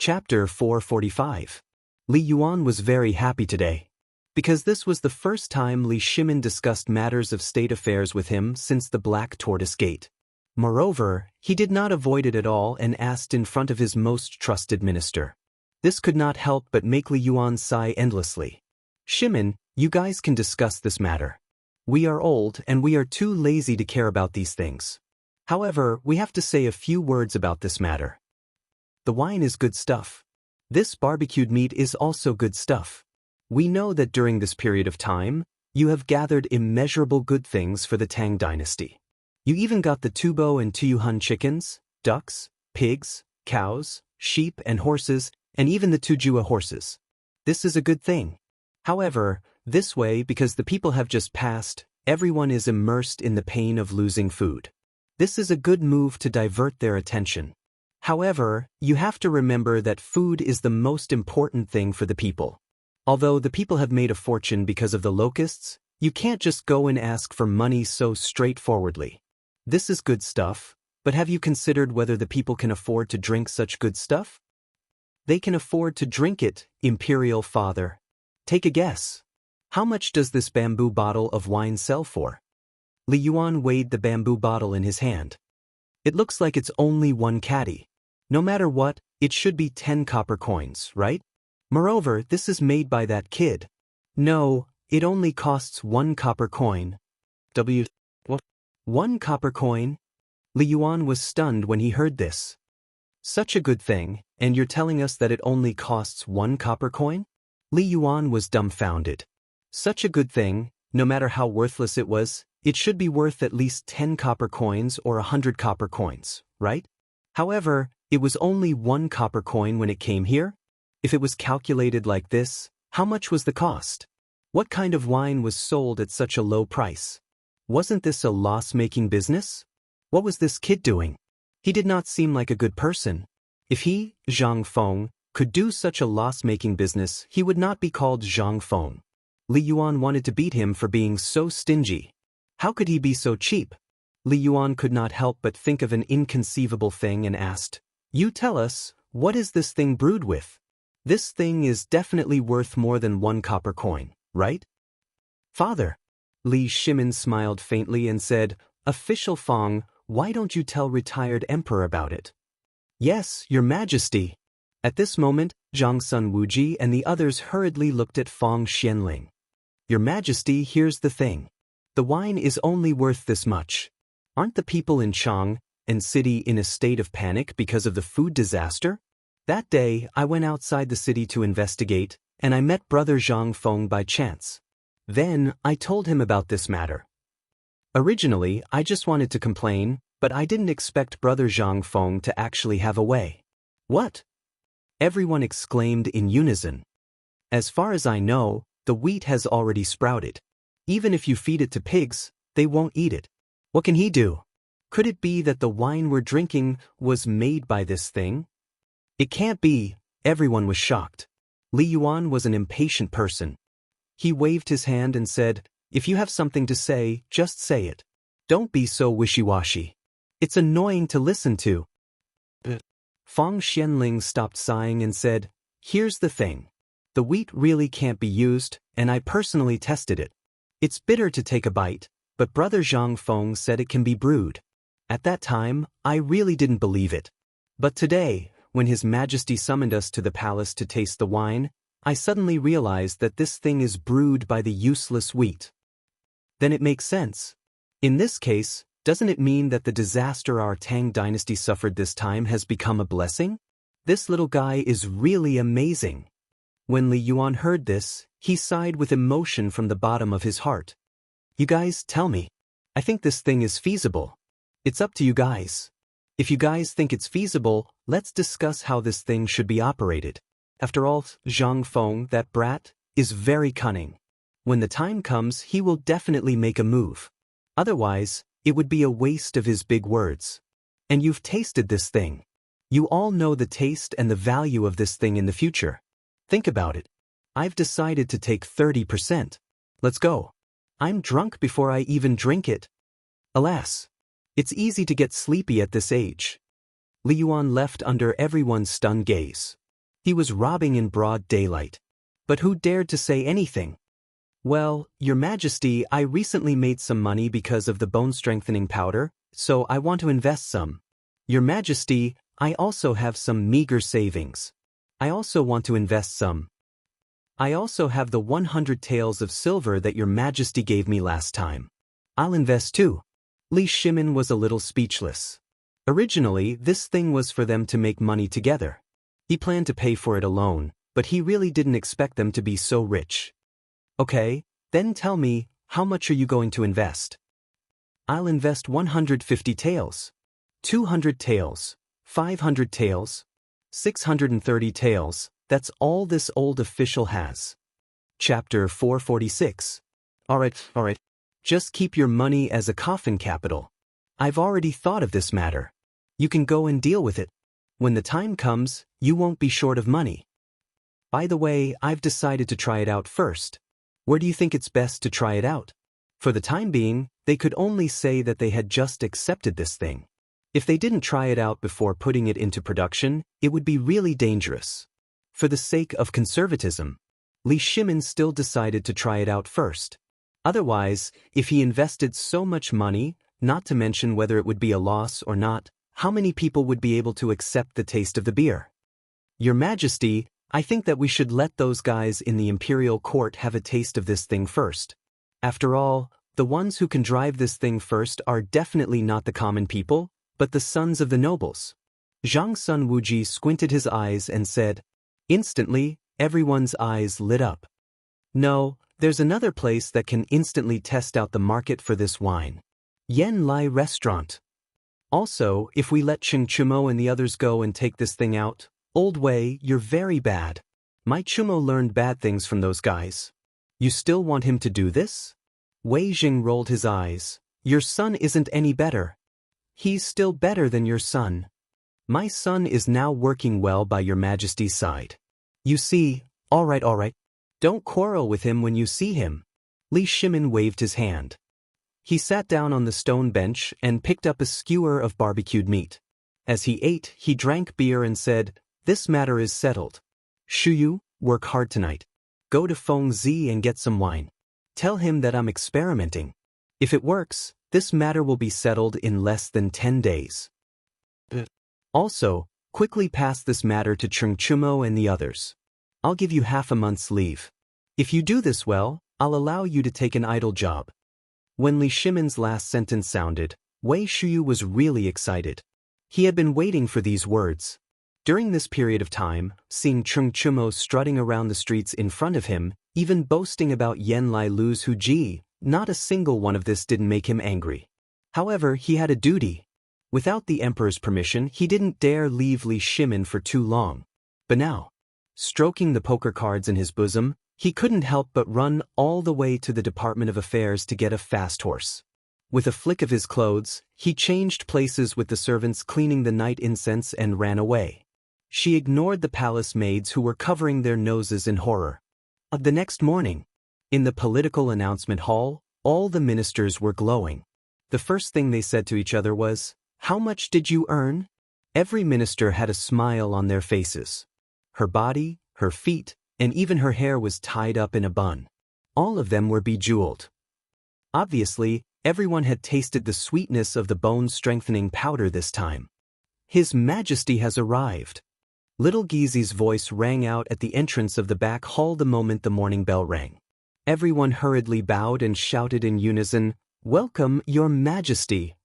Chapter 445. Li Yuan was very happy today, because this was the first time Li Shimin discussed matters of state affairs with him since the Black Tortoise Gate. Moreover, he did not avoid it at all and asked in front of his most trusted minister. This could not help but make Li Yuan sigh endlessly. Shimin, you guys can discuss this matter. We are old and we are too lazy to care about these things. However, we have to say a few words about this matter. The wine is good stuff. This barbecued meat is also good stuff. We know that during this period of time, you have gathered immeasurable good things for the Tang dynasty. You even got the Tubo and Tuyuhun chickens, ducks, pigs, cows, sheep and horses, and even the Tujua horses. This is a good thing. However, this way, because the people have just passed, everyone is immersed in the pain of losing food. This is a good move to divert their attention. However, you have to remember that food is the most important thing for the people. Although the people have made a fortune because of the locusts, you can't just go and ask for money so straightforwardly. This is good stuff, but have you considered whether the people can afford to drink such good stuff? They can afford to drink it, Imperial Father. Take a guess. How much does this bamboo bottle of wine sell for? Li Yuan weighed the bamboo bottle in his hand. It looks like it's only 1 caddy. No matter what, it should be 10 copper coins, right? Moreover, this is made by that kid. No, it only costs 1 copper coin. What? 1 copper coin? Li Yuan was stunned when he heard this. Such a good thing, and you're telling us that it only costs 1 copper coin? Li Yuan was dumbfounded. Such a good thing, no matter how worthless it was, it should be worth at least 10 copper coins or 100 copper coins, right? However, it was only 1 copper coin when it came here. If it was calculated like this, how much was the cost? What kind of wine was sold at such a low price? Wasn't this a loss-making business? What was this kid doing? He did not seem like a good person. If he, Zhang Feng, could do such a loss-making business, he would not be called Zhang Feng. Li Yuan wanted to beat him for being so stingy. How could he be so cheap? Li Yuan could not help but think of an inconceivable thing and asked, "You tell us, what is this thing brewed with? This thing is definitely worth more than 1 copper coin, right?" "Father." Li Shimin smiled faintly and said, "Official Feng, why don't you tell retired emperor about it?" "Yes, your majesty." At this moment, Zhang Sun Wuji and the others hurriedly looked at Feng Xianling. "Your majesty, here's the thing. The wine is only worth this much. Aren't the people in Chang and city in a state of panic because of the food disaster? That day, I went outside the city to investigate, and I met Brother Zhang Feng by chance. Then, I told him about this matter. Originally, I just wanted to complain, but I didn't expect Brother Zhang Feng to actually have a way." "What?" everyone exclaimed in unison. "As far as I know, the wheat has already sprouted. Even if you feed it to pigs, they won't eat it. What can he do? Could it be that the wine we're drinking was made by this thing?" "It can't be." Everyone was shocked. Li Yuan was an impatient person. He waved his hand and said, "If you have something to say, just say it. Don't be so wishy-washy. It's annoying to listen to." Feng Xianling stopped sighing and said, "Here's the thing. The wheat really can't be used, and I personally tested it. It's bitter to take a bite, but Brother Zhang Feng said it can be brewed. At that time, I really didn't believe it. But today, when His Majesty summoned us to the palace to taste the wine, I suddenly realized that this thing is brewed by the useless wheat." "Then it makes sense. In this case, doesn't it mean that the disaster our Tang dynasty suffered this time has become a blessing? This little guy is really amazing." When Li Yuan heard this, he sighed with emotion from the bottom of his heart. "You guys, tell me. I think this thing is feasible. It's up to you guys. If you guys think it's feasible, let's discuss how this thing should be operated. After all, Zhang Feng, that brat, is very cunning. When the time comes, he will definitely make a move. Otherwise, it would be a waste of his big words. And you've tasted this thing. You all know the taste and the value of this thing in the future. Think about it. I've decided to take 30%. Let's go. I'm drunk before I even drink it." Alas, it's easy to get sleepy at this age. Li Yuan left under everyone's stunned gaze. He was robbing in broad daylight. But who dared to say anything? Well, Your Majesty, I recently made some money because of the bone-strengthening powder, so I want to invest some. Your Majesty, I also have some meager savings. I also want to invest some. I also have the 100 taels of silver that Your Majesty gave me last time. I'll invest too. Li Shimin was a little speechless. Originally, this thing was for them to make money together. He planned to pay for it alone, but he really didn't expect them to be so rich. Okay, then tell me, how much are you going to invest? I'll invest 150 taels. 200 taels. 500 taels. 630 taels. That's all this old official has. Chapter 446. Alright. Just keep your money as a coffin capital. I've already thought of this matter. You can go and deal with it. When the time comes, you won't be short of money. By the way, I've decided to try it out first. Where do you think it's best to try it out? For the time being, they could only say that they had just accepted this thing. If they didn't try it out before putting it into production, it would be really dangerous. For the sake of conservatism, Li Shimin still decided to try it out first. Otherwise, if he invested so much money, not to mention whether it would be a loss or not, how many people would be able to accept the taste of the beer? Your Majesty, I think that we should let those guys in the imperial court have a taste of this thing first. After all, the ones who can drive this thing first are definitely not the common people, but the sons of the nobles. Zhang Sun Wuji squinted his eyes and said. Instantly, everyone's eyes lit up. No, there's another place that can instantly test out the market for this wine. Yen Lai Restaurant. Also, if we let Cheng Chumo and the others go and take this thing out, Old Wei, you're very bad. My Chumo learned bad things from those guys. You still want him to do this? Wei Jing rolled his eyes. Your son isn't any better. He's still better than your son. My son is now working well by Your Majesty's side. You see, all right. Don't quarrel with him when you see him. Li Shimin waved his hand. He sat down on the stone bench and picked up a skewer of barbecued meat. As he ate, he drank beer and said, This matter is settled. Shuyu, work hard tonight. Go to Feng Zi and get some wine. Tell him that I'm experimenting. If it works, this matter will be settled in less than 10 days. Also, quickly pass this matter to Cheng Chumo and the others. I'll give you half a month's leave. If you do this well, I'll allow you to take an idle job. When Li Shimin's last sentence sounded, Wei Shuyu was really excited. He had been waiting for these words. During this period of time, seeing Cheng Chumo strutting around the streets in front of him, even boasting about Yen Lai Lu's Huji, not a single one of this didn't make him angry. However, he had a duty. Without the emperor's permission, he didn't dare leave Li Shimin for too long. But now, stroking the poker cards in his bosom, he couldn't help but run all the way to the Department of Affairs to get a fast horse. With a flick of his clothes, he changed places with the servants cleaning the night incense and ran away. She ignored the palace maids who were covering their noses in horror. The next morning, in the political announcement hall, all the ministers were glowing. The first thing they said to each other was, How much did you earn? Every minister had a smile on their faces. Her body, her feet, and even her hair was tied up in a bun. All of them were bejeweled. Obviously, everyone had tasted the sweetness of the bone-strengthening powder this time. His Majesty has arrived. Little Gizi's voice rang out at the entrance of the back hall the moment the morning bell rang. Everyone hurriedly bowed and shouted in unison, Welcome, Your Majesty.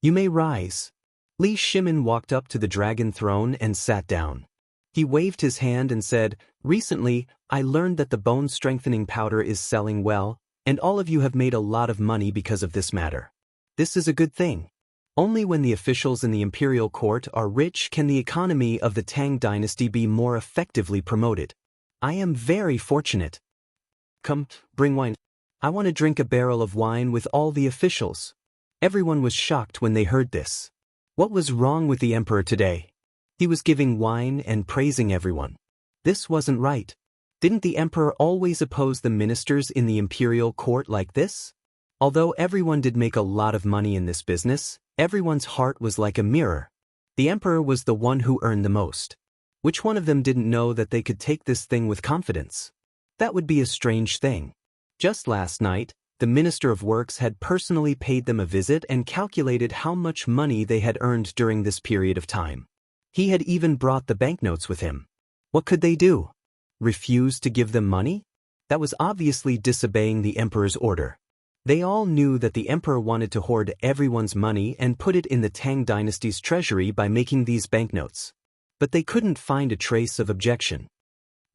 You may rise. Li Shimin walked up to the dragon throne and sat down. He waved his hand and said, Recently, I learned that the bone-strengthening powder is selling well, and all of you have made a lot of money because of this matter. This is a good thing. Only when the officials in the imperial court are rich can the economy of the Tang dynasty be more effectively promoted. I am very fortunate. Come, bring wine. I want to drink a barrel of wine with all the officials. Everyone was shocked when they heard this. What was wrong with the emperor today? He was giving wine and praising everyone. This wasn't right. Didn't the emperor always oppose the ministers in the imperial court like this? Although everyone did make a lot of money in this business, everyone's heart was like a mirror. The emperor was the one who earned the most. Which one of them didn't know that they could take this thing with confidence? That would be a strange thing. Just last night, the Minister of Works had personally paid them a visit and calculated how much money they had earned during this period of time. He had even brought the banknotes with him. What could they do? Refuse to give them money? That was obviously disobeying the emperor's order. They all knew that the emperor wanted to hoard everyone's money and put it in the Tang dynasty's treasury by making these banknotes. But they couldn't find a trace of objection.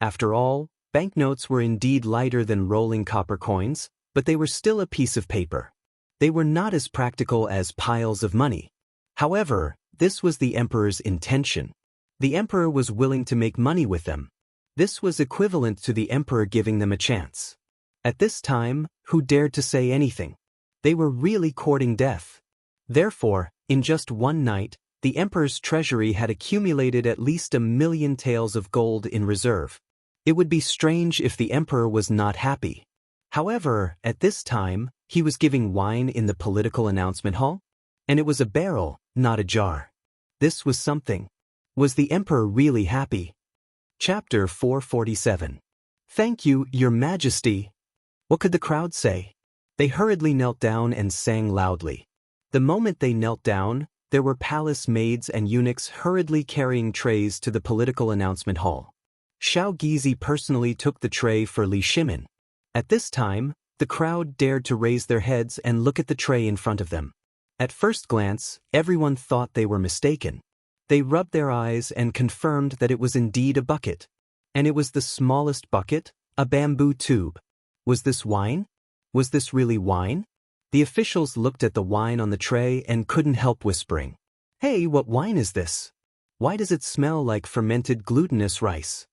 After all, banknotes were indeed lighter than rolling copper coins, but they were still a piece of paper. They were not as practical as piles of money. However, this was the emperor's intention. The emperor was willing to make money with them. This was equivalent to the emperor giving them a chance. At this time, who dared to say anything? They were really courting death. Therefore, in just one night, the emperor's treasury had accumulated at least 1,000,000 taels of gold in reserve. It would be strange if the emperor was not happy. However, at this time, he was giving wine in the political announcement hall, and it was a barrel, not a jar. This was something. Was the emperor really happy? Chapter 447. Thank you, Your Majesty. What could the crowd say? They hurriedly knelt down and sang loudly. The moment they knelt down, there were palace maids and eunuchs hurriedly carrying trays to the political announcement hall. Xiao Gizi personally took the tray for Li Shimin. At this time, the crowd dared to raise their heads and look at the tray in front of them. At first glance, everyone thought they were mistaken. They rubbed their eyes and confirmed that it was indeed a bucket. And it was the smallest bucket, a bamboo tube. Was this wine? Was this really wine? The officials looked at the wine on the tray and couldn't help whispering, "Hey, what wine is this? Why does it smell like fermented glutinous rice?"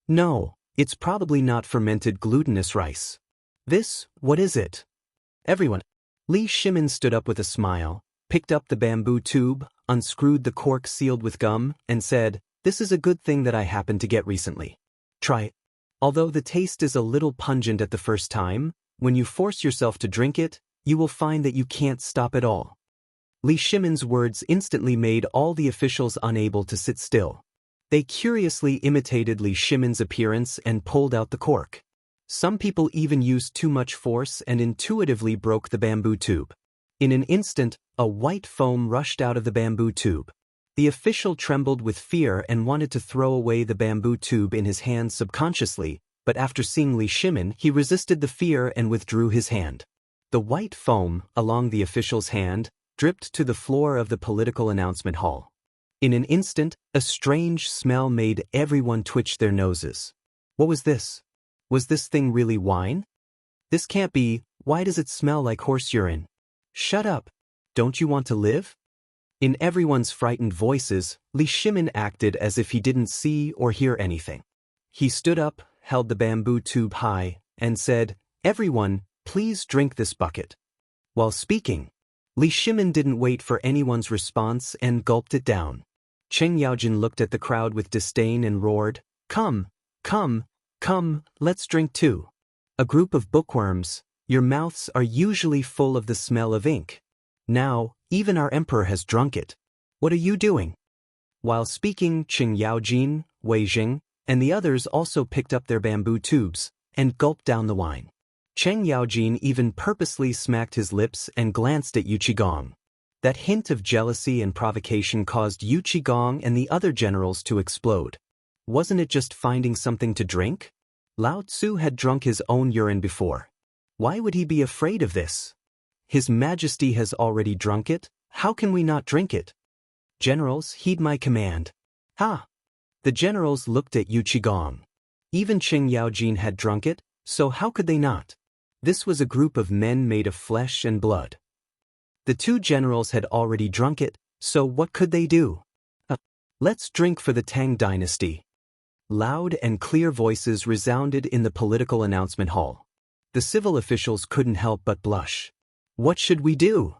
No, it's probably not fermented glutinous rice. What is it? Everyone. Li Shimin stood up with a smile, picked up the bamboo tube, unscrewed the cork sealed with gum, and said, "This is a good thing that I happened to get recently. Try it." Although the taste is a little pungent at the first time, when you force yourself to drink it, you will find that you can't stop at all. Li Shimin's words instantly made all the officials unable to sit still. They curiously imitated Li Shimin's appearance and pulled out the cork. Some people even used too much force and intuitively broke the bamboo tube. In an instant, a white foam rushed out of the bamboo tube. The official trembled with fear and wanted to throw away the bamboo tube in his hand subconsciously, but after seeing Li Shimin, he resisted the fear and withdrew his hand. The white foam, along the official's hand, dripped to the floor of the political announcement hall. In an instant, a strange smell made everyone twitch their noses. What was this? Was this thing really wine? This can't be. Why does it smell like horse urine? Shut up. Don't you want to live? In everyone's frightened voices, Li Shimin acted as if he didn't see or hear anything. He stood up, held the bamboo tube high, and said, "Everyone, please drink this bucket." While speaking, Li Shimin didn't wait for anyone's response and gulped it down. Cheng Yaojin looked at the crowd with disdain and roared, "Come, come, come, let's drink too. A group of bookworms, your mouths are usually full of the smell of ink. Now, even our emperor has drunk it. What are you doing?" While speaking, Cheng Yaojin, Wei Jing, and the others also picked up their bamboo tubes and gulped down the wine. Cheng Yaojin even purposely smacked his lips and glanced at Yu Qigong. That hint of jealousy and provocation caused Yu Qigong and the other generals to explode. Wasn't it just finding something to drink? Lao Tzu had drunk his own urine before. Why would he be afraid of this? His Majesty has already drunk it. How can we not drink it? Generals, heed my command. Ha! The generals looked at Yu Qigong. Even Cheng Yaojin had drunk it, so how could they not? This was a group of men made of flesh and blood. The two generals had already drunk it, so what could they do? Let's drink for the Tang dynasty. Loud and clear voices resounded in the political announcement hall. The civil officials couldn't help but blush. What should we do?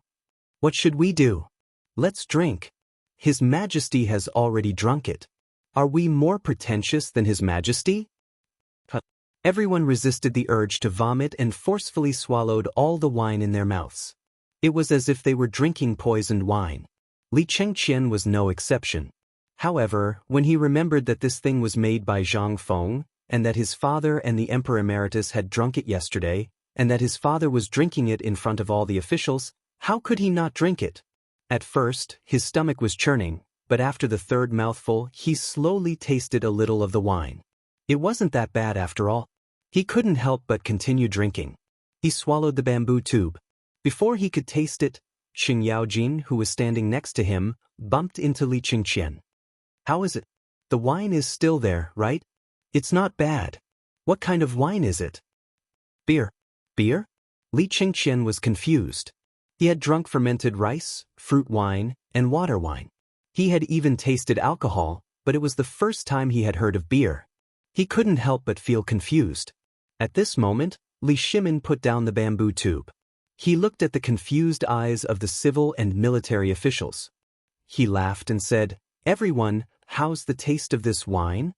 What should we do? Let's drink. His Majesty has already drunk it. Are we more pretentious than His Majesty? Everyone resisted the urge to vomit and forcefully swallowed all the wine in their mouths. It was as if they were drinking poisoned wine. Li Chengqian was no exception. However, when he remembered that this thing was made by Zhang Feng, and that his father and the Emperor Emeritus had drunk it yesterday, and that his father was drinking it in front of all the officials, how could he not drink it? At first, his stomach was churning, but after the third mouthful he slowly tasted a little of the wine. It wasn't that bad after all. He couldn't help but continue drinking. He swallowed the bamboo tube. Before he could taste it, Xing Yaojin, who was standing next to him, bumped into Li Qingqian. "How is it? The wine is still there, right? It's not bad. What kind of wine is it?" "Beer." "Beer?" Li Qingqian was confused. He had drunk fermented rice, fruit wine, and water wine. He had even tasted alcohol, but it was the first time he had heard of beer. He couldn't help but feel confused. At this moment, Li Shimin put down the bamboo tube. He looked at the confused eyes of the civil and military officials. He laughed and said, "Everyone, how's the taste of this wine?"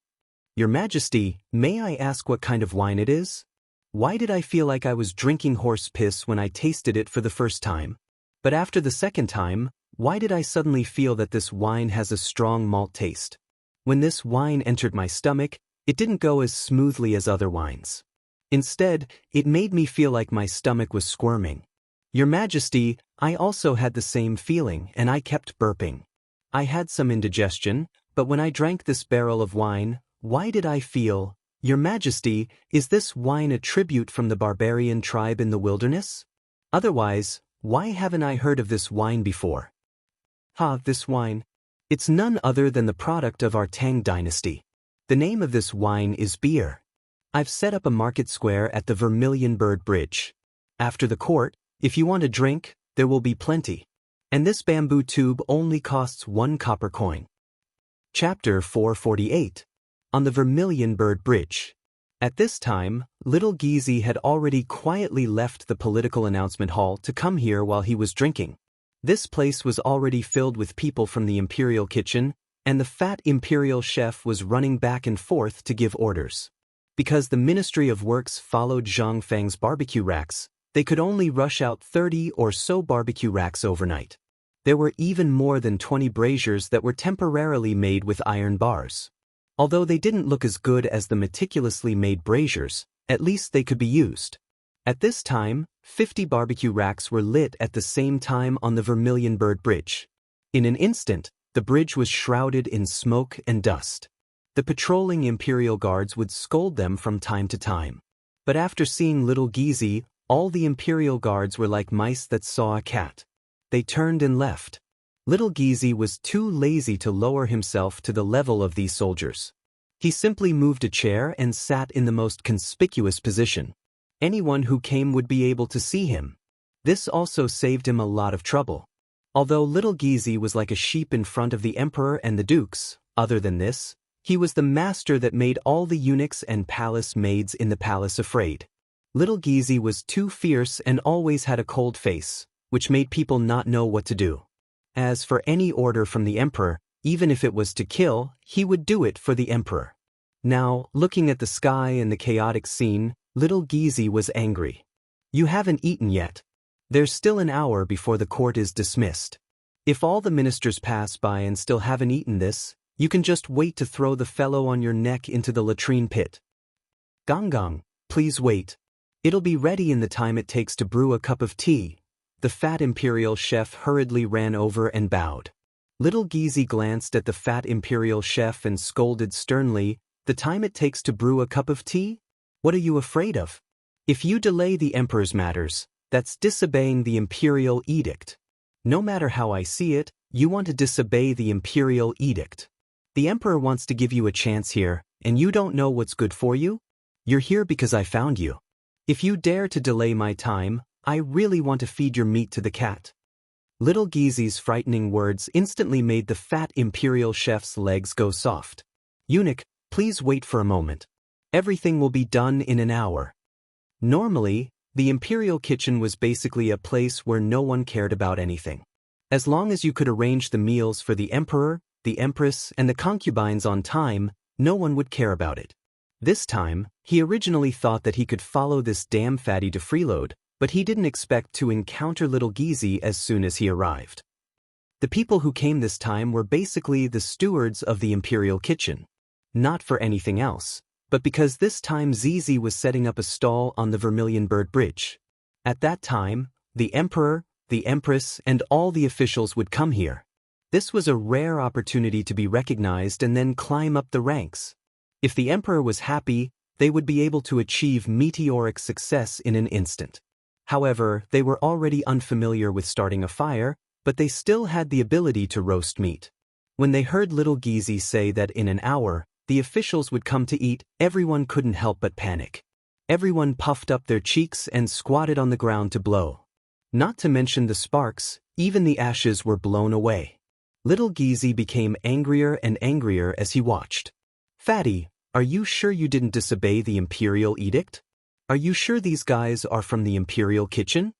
"Your Majesty, may I ask what kind of wine it is? Why did I feel like I was drinking horse piss when I tasted it for the first time? But after the second time, why did I suddenly feel that this wine has a strong malt taste? When this wine entered my stomach, it didn't go as smoothly as other wines. Instead, it made me feel like my stomach was squirming. Your Majesty, I also had the same feeling and I kept burping. I had some indigestion, but when I drank this barrel of wine, why did I feel, Your Majesty, is this wine a tribute from the barbarian tribe in the wilderness? Otherwise, why haven't I heard of this wine before?" This wine. It's none other than the product of our Tang dynasty. The name of this wine is beer. I've set up a market square at the Vermilion Bird Bridge. After the court, if you want a drink, there will be plenty. And this bamboo tube only costs 1 copper coin. Chapter 448. On the Vermilion Bird Bridge. At this time, little Gizi had already quietly left the political announcement hall to come here while he was drinking. This place was already filled with people from the imperial kitchen, and the fat imperial chef was running back and forth to give orders. Because the Ministry of Works followed Zhang Feng's barbecue racks, they could only rush out 30 or so barbecue racks overnight. There were even more than 20 braziers that were temporarily made with iron bars. Although they didn't look as good as the meticulously made braziers, at least they could be used. At this time, 50 barbecue racks were lit at the same time on the Vermilion Bird Bridge. In an instant, the bridge was shrouded in smoke and dust. The patrolling imperial guards would scold them from time to time. But after seeing little Gizi, all the imperial guards were like mice that saw a cat. They turned and left. Little Gizi was too lazy to lower himself to the level of these soldiers. He simply moved a chair and sat in the most conspicuous position. Anyone who came would be able to see him. This also saved him a lot of trouble. Although little Gizi was like a sheep in front of the emperor and the dukes, other than this, he was the master that made all the eunuchs and palace maids in the palace afraid. Little Gizi was too fierce and always had a cold face, which made people not know what to do. As for any order from the emperor, even if it was to kill, he would do it for the emperor. Now, looking at the sky and the chaotic scene, little Gizi was angry. "You haven't eaten yet. There's still an hour before the court is dismissed. If all the ministers pass by and still haven't eaten this, you can just wait to throw the fellow on your neck into the latrine pit." "Gong Gong, please wait. It'll be ready in the time it takes to brew a cup of tea." The fat imperial chef hurriedly ran over and bowed. Little Gizi glanced at the fat imperial chef and scolded sternly, "The time it takes to brew a cup of tea? What are you afraid of? If you delay the emperor's matters, that's disobeying the imperial edict. No matter how I see it, you want to disobey the imperial edict. The emperor wants to give you a chance here, and you don't know what's good for you? You're here because I found you. If you dare to delay my time, I really want to feed your meat to the cat." Little Gizi's frightening words instantly made the fat imperial chef's legs go soft. "Eunuch, please wait for a moment. Everything will be done in an hour." Normally, the imperial kitchen was basically a place where no one cared about anything. As long as you could arrange the meals for the emperor, the empress, and the concubines on time, no one would care about it. This time, he originally thought that he could follow this damn fatty to freeload, but he didn't expect to encounter little Gizi as soon as he arrived. The people who came this time were basically the stewards of the imperial kitchen. Not for anything else, but because this time Zizi was setting up a stall on the Vermilion Bird Bridge. At that time, the emperor, the empress, and all the officials would come here. This was a rare opportunity to be recognized and then climb up the ranks. If the emperor was happy, they would be able to achieve meteoric success in an instant. However, they were already unfamiliar with starting a fire, but they still had the ability to roast meat. When they heard little Gizi say that in an hour, the officials would come to eat, everyone couldn't help but panic. Everyone puffed up their cheeks and squatted on the ground to blow. Not to mention the sparks, even the ashes were blown away. Little Gizi became angrier and angrier as he watched. "Fatty, are you sure you didn't disobey the imperial edict? Are you sure these guys are from the imperial kitchen?"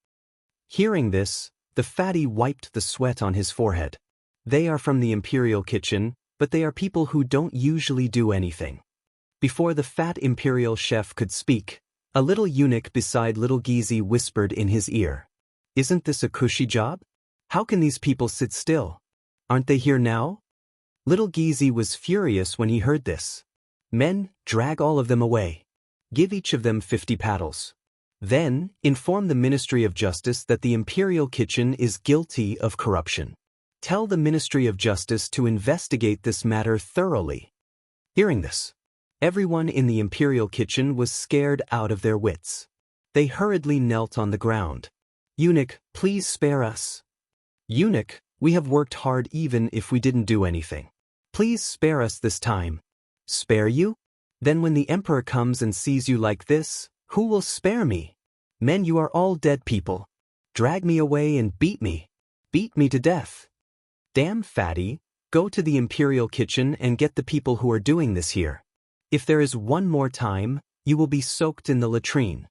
Hearing this, the fatty wiped the sweat on his forehead. They are from the imperial kitchen, but they are people who don't usually do anything. Before the fat imperial chef could speak, a little eunuch beside little Gizi whispered in his ear, "Isn't this a cushy job? How can these people sit still? Aren't they here now?" Little Gizi was furious when he heard this. "Men, drag all of them away. Give each of them 50 paddles. Then, inform the Ministry of Justice that the imperial kitchen is guilty of corruption. Tell the Ministry of Justice to investigate this matter thoroughly." Hearing this, everyone in the imperial kitchen was scared out of their wits. They hurriedly knelt on the ground. "Eunuch, please spare us." "Eunuch, we have worked hard even if we didn't do anything. Please spare us this time." "Spare you? Then when the emperor comes and sees you like this, who will spare me? Men, you are all dead people. Drag me away and beat me. Beat me to death." "Damn fatty, go to the imperial kitchen and get the people who are doing this here. If there is one more time, you will be soaked in the latrine."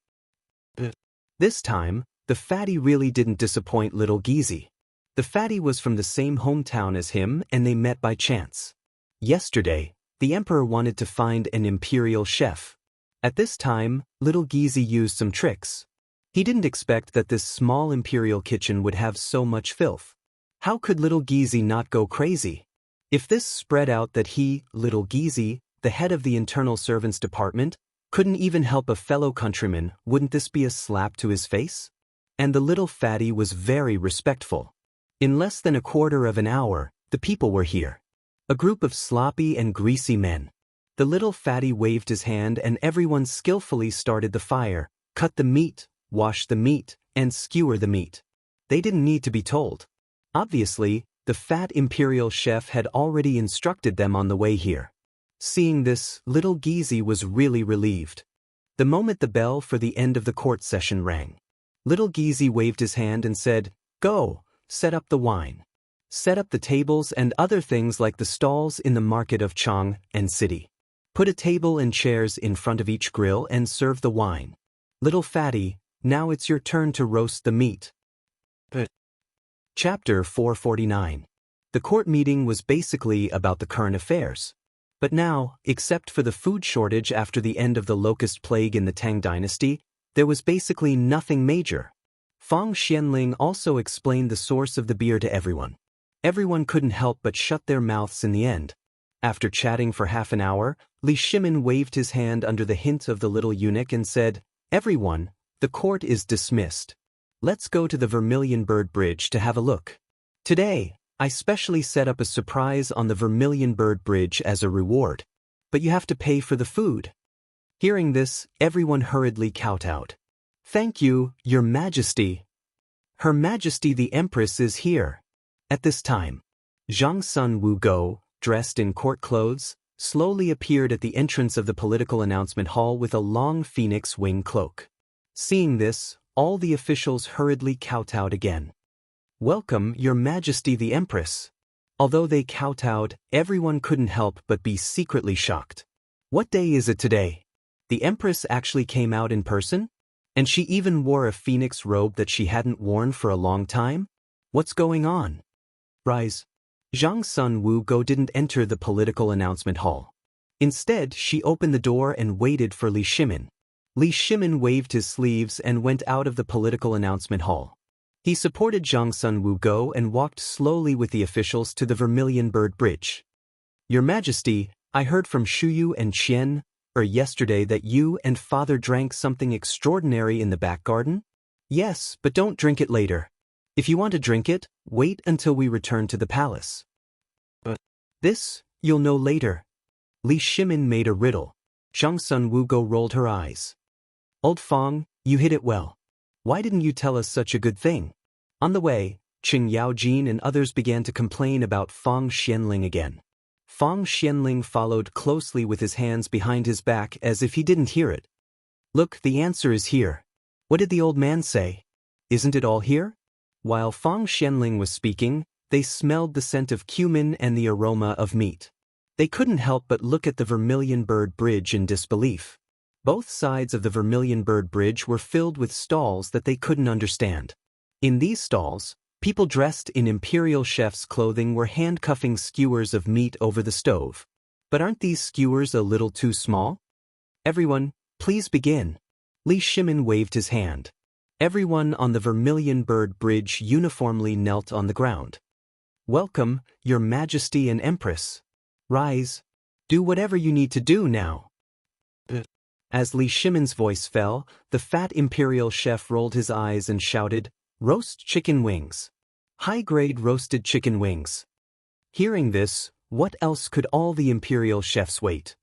This time, the fatty really didn't disappoint little Gizi. The fatty was from the same hometown as him and they met by chance. Yesterday, the emperor wanted to find an imperial chef. At this time, little Gizi used some tricks. He didn't expect that this small imperial kitchen would have so much filth. How could little Gizi not go crazy? If this spread out that he, little Gizi, the head of the internal servants department, couldn't even help a fellow countryman, wouldn't this be a slap to his face? And the little fatty was very respectful. In less than a quarter of an hour, the people were here. A group of sloppy and greasy men. The little fatty waved his hand and everyone skillfully started the fire, cut the meat, wash the meat, and skewer the meat. They didn't need to be told. Obviously, the fat imperial chef had already instructed them on the way here. Seeing this, little Gizi was really relieved. The moment the bell for the end of the court session rang, little Gizi waved his hand and said, "Go, set up the wine. Set up the tables and other things like the stalls in the market of Chang and city. Put a table and chairs in front of each grill and serve the wine. Little fatty, now it's your turn to roast the meat." Chapter 449. The court meeting was basically about the current affairs. But now, except for the food shortage after the end of the locust plague in the Tang dynasty, there was basically nothing major. Fang Xianling also explained the source of the beer to everyone. Everyone couldn't help but shut their mouths in the end. After chatting for half an hour, Li Shimin waved his hand under the hint of the little eunuch and said, "Everyone, the court is dismissed. Let's go to the Vermilion Bird Bridge to have a look. Today, I specially set up a surprise on the Vermilion Bird Bridge as a reward. But you have to pay for the food." Hearing this, everyone hurriedly kowtowed. "Thank you, Your Majesty." "Her Majesty the Empress is here." At this time, Zhang Sun Wu Go, dressed in court clothes, slowly appeared at the entrance of the political announcement hall with a long phoenix wing cloak. Seeing this, all the officials hurriedly kowtowed again. "Welcome, Your Majesty the Empress." Although they kowtowed, everyone couldn't help but be secretly shocked. What day is it today? The Empress actually came out in person? And she even wore a phoenix robe that she hadn't worn for a long time? What's going on? Rise. Zhang Sun Wu Go didn't enter the political announcement hall. Instead, she opened the door and waited for Li Shimin. Li Shimin waved his sleeves and went out of the political announcement hall. He supported Zhangsun Wugo and walked slowly with the officials to the Vermilion Bird Bridge. Your Majesty, I heard from Shuyu and Qian yesterday that you and father drank something extraordinary in the back garden? Yes, but don't drink it later. If you want to drink it, wait until we return to the palace. But this, you'll know later. Li Shimin made a riddle. Zhangsun Wugo rolled her eyes. Old Fong, you hit it well. Why didn't you tell us such a good thing? On the way, Qing Yaojin and others began to complain about Fong Xianling again. Fong Xianling followed closely with his hands behind his back as if he didn't hear it. Look, the answer is here. What did the old man say? Isn't it all here? While Fong Xianling was speaking, they smelled the scent of cumin and the aroma of meat. They couldn't help but look at the Vermilion Bird Bridge in disbelief. Both sides of the Vermilion Bird Bridge were filled with stalls that they couldn't understand. In these stalls, people dressed in imperial chef's clothing were handcuffing skewers of meat over the stove. But aren't these skewers a little too small? Everyone, please begin. Li Shimin waved his hand. Everyone on the Vermilion Bird Bridge uniformly knelt on the ground. Welcome, Your Majesty and Empress. Rise. Do whatever you need to do now. As Li Shimin's voice fell, the fat imperial chef rolled his eyes and shouted, Roast chicken wings. High-grade roasted chicken wings. Hearing this, what else could all the imperial chefs wait?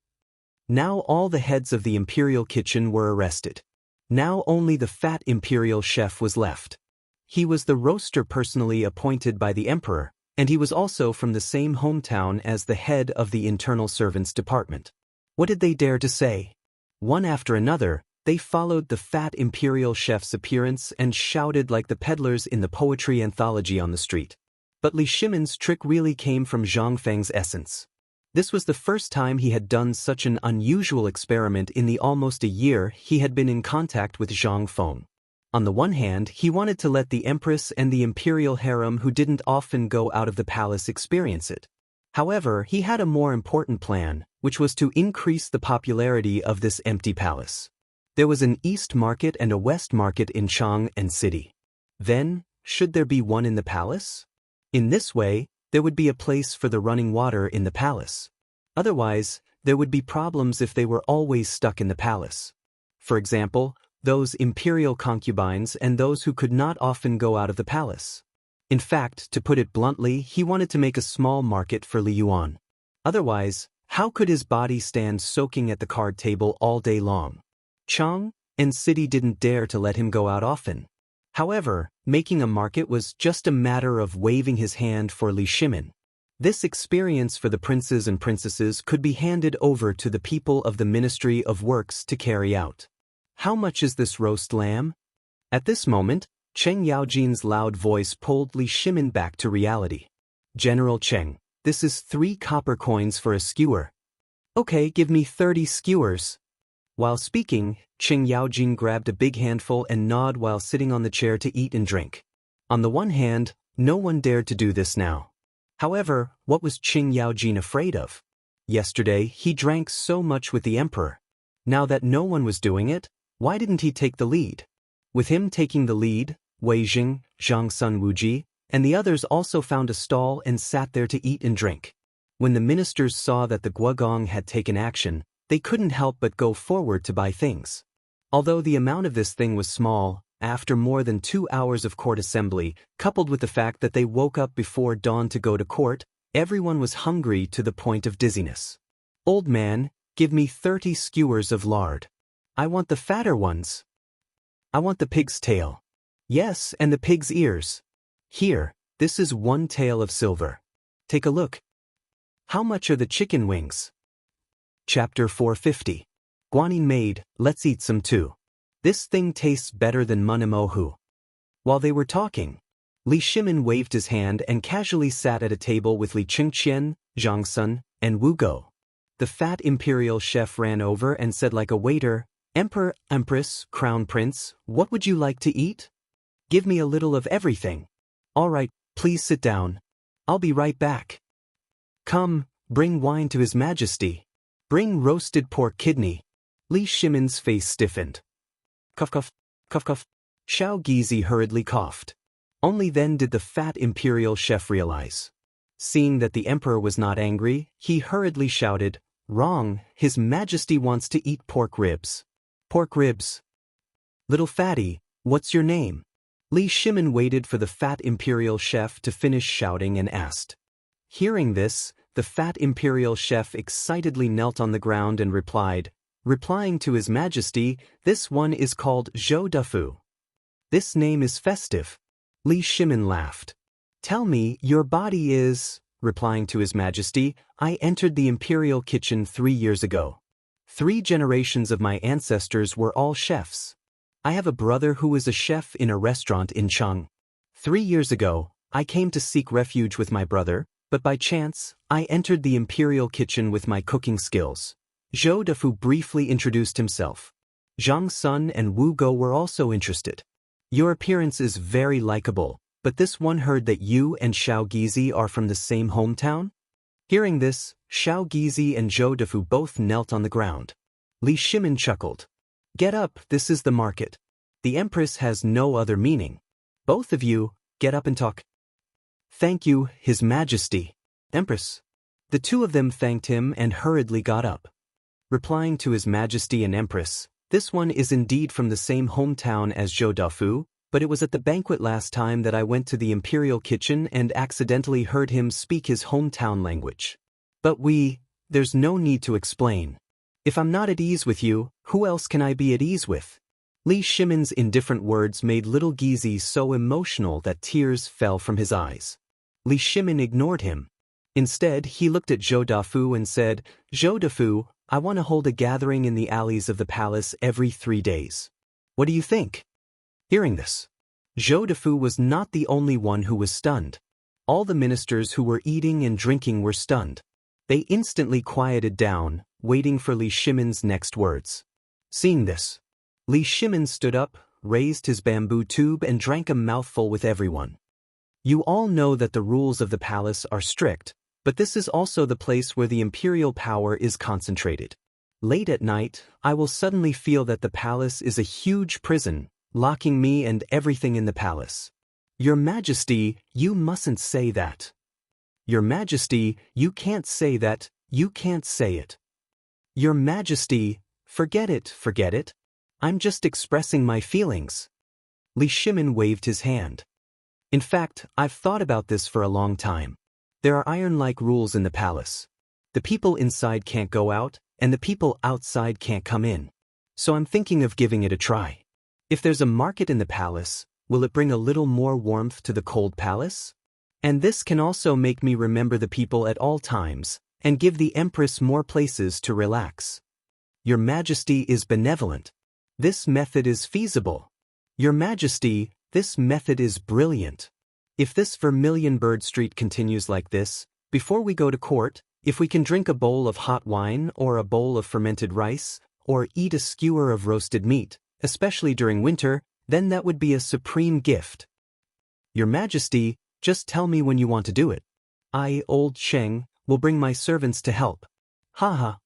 Now all the heads of the imperial kitchen were arrested. Now only the fat imperial chef was left. He was the roaster personally appointed by the emperor, and he was also from the same hometown as the head of the internal servants department. What did they dare to say? One after another, they followed the fat imperial chef's appearance and shouted like the peddlers in the poetry anthology on the street. But Li Shimin's trick really came from Zhang Feng's essence. This was the first time he had done such an unusual experiment in the almost a year he had been in contact with Zhang Feng. On the one hand, he wanted to let the empress and the imperial harem who didn't often go out of the palace experience it. However, he had a more important plan, which was to increase the popularity of this empty palace. There was an east market and a west market in Chang and city. Then, should there be one in the palace? In this way, there would be a place for the running water in the palace. Otherwise, there would be problems if they were always stuck in the palace. For example, those imperial concubines and those who could not often go out of the palace. In fact, to put it bluntly, he wanted to make a small market for Li Yuan. Otherwise, how could his body stand soaking at the card table all day long? Chang and city didn't dare to let him go out often. However, making a market was just a matter of waving his hand for Li Shimin. This experience for the princes and princesses could be handed over to the people of the Ministry of Works to carry out. How much is this roast lamb? At this moment, Cheng Yaojin's loud voice pulled Li Shimin back to reality. General Cheng, this is 3 copper coins for a skewer. Okay, give me 30 skewers. While speaking, Cheng Yaojin grabbed a big handful and gnawed while sitting on the chair to eat and drink. On the one hand, no one dared to do this now. However, what was Cheng Yaojin afraid of? Yesterday, he drank so much with the emperor. Now that no one was doing it, why didn't he take the lead? With him taking the lead, Wei Jing, Zhangsun Wuji, and the others also found a stall and sat there to eat and drink. When the ministers saw that the Guogong had taken action, they couldn't help but go forward to buy things. Although the amount of this thing was small, after more than 2 hours of court assembly, coupled with the fact that they woke up before dawn to go to court, everyone was hungry to the point of dizziness. Old man, give me 30 skewers of lard. I want the fatter ones. I want the pig's tail. Yes, and the pig's ears. Here, this is 1 tael of silver. Take a look. How much are the chicken wings? Chapter 450. Guanyin maid, let's eat some too. This thing tastes better than munimohu. While they were talking, Li Shimin waved his hand and casually sat at a table with Li Qingqian, Zhangsun, and Wu Go. The fat imperial chef ran over and said like a waiter, Emperor, Empress, Crown Prince, what would you like to eat? Give me a little of everything. All right, please sit down. I'll be right back. Come, bring wine to His Majesty. Bring roasted pork kidney. Li Shimin's face stiffened. Cough cough, cough cough. Xiao Gizi hurriedly coughed. Only then did the fat imperial chef realize. Seeing that the emperor was not angry, he hurriedly shouted, "Wrong, His Majesty wants to eat pork ribs." "Pork ribs? Little fatty, what's your name?" Li Shimin waited for the fat imperial chef to finish shouting and asked. Hearing this, the fat imperial chef excitedly knelt on the ground and replying to His Majesty, "This one is called Zhou Dufu." "This name is festive." Li Shimin laughed. "Tell me, your body is..." Replying to His Majesty, "I entered the imperial kitchen 3 years ago. 3 generations of my ancestors were all chefs. I have a brother who is a chef in a restaurant in Chang. 3 years ago, I came to seek refuge with my brother, but by chance, I entered the imperial kitchen with my cooking skills." Zhou Dufu briefly introduced himself. Zhang Sun and Wu Go were also interested. "Your appearance is very likable, but this one heard that you and Xiao Gizi are from the same hometown?" Hearing this, Xiao Gizi and Zhou Dufu both knelt on the ground. Li Shimin chuckled. "Get up, this is the market. The Empress has no other meaning. Both of you, get up and talk." "Thank you, His Majesty." "Empress." The two of them thanked him and hurriedly got up. Replying to His Majesty and Empress, "This one is indeed from the same hometown as Zhou Dufu, but it was at the banquet last time that I went to the imperial kitchen and accidentally heard him speak his hometown language. But there's no need to explain. If I'm not at ease with you, who else can I be at ease with?" Li Shimin's indifferent words made little Gizi so emotional that tears fell from his eyes. Li Shimin ignored him. Instead, he looked at Zhou Dufu and said, "Zhou Dufu, I want to hold a gathering in the alleys of the palace every 3 days. What do you think?" Hearing this, Zhou Dufu was not the only one who was stunned. All the ministers who were eating and drinking were stunned. They instantly quieted down, waiting for Li Shimin's next words. Seeing this, Li Shimin stood up, raised his bamboo tube and drank a mouthful with everyone. "You all know that the rules of the palace are strict, but this is also the place where the imperial power is concentrated. Late at night, I will suddenly feel that the palace is a huge prison, locking me and everything in the palace. Your Majesty, you mustn't say that. Your Majesty, you can't say that, you can't say it. Your Majesty, forget it. I'm just expressing my feelings." Li Shimin waved his hand. "In fact, I've thought about this for a long time. There are iron-like rules in the palace. The people inside can't go out, and the people outside can't come in. So I'm thinking of giving it a try. If there's a market in the palace, will it bring a little more warmth to the cold palace? And this can also make me remember the people at all times, and give the Empress more places to relax. Your Majesty is benevolent. This method is feasible. Your Majesty, this method is brilliant. If this Vermilion Bird Street continues like this, before we go to court, if we can drink a bowl of hot wine or a bowl of fermented rice, or eat a skewer of roasted meat, especially during winter, then that would be a supreme gift. Your Majesty, just tell me when you want to do it. I, Old Sheng, will bring my servants to help." "Haha.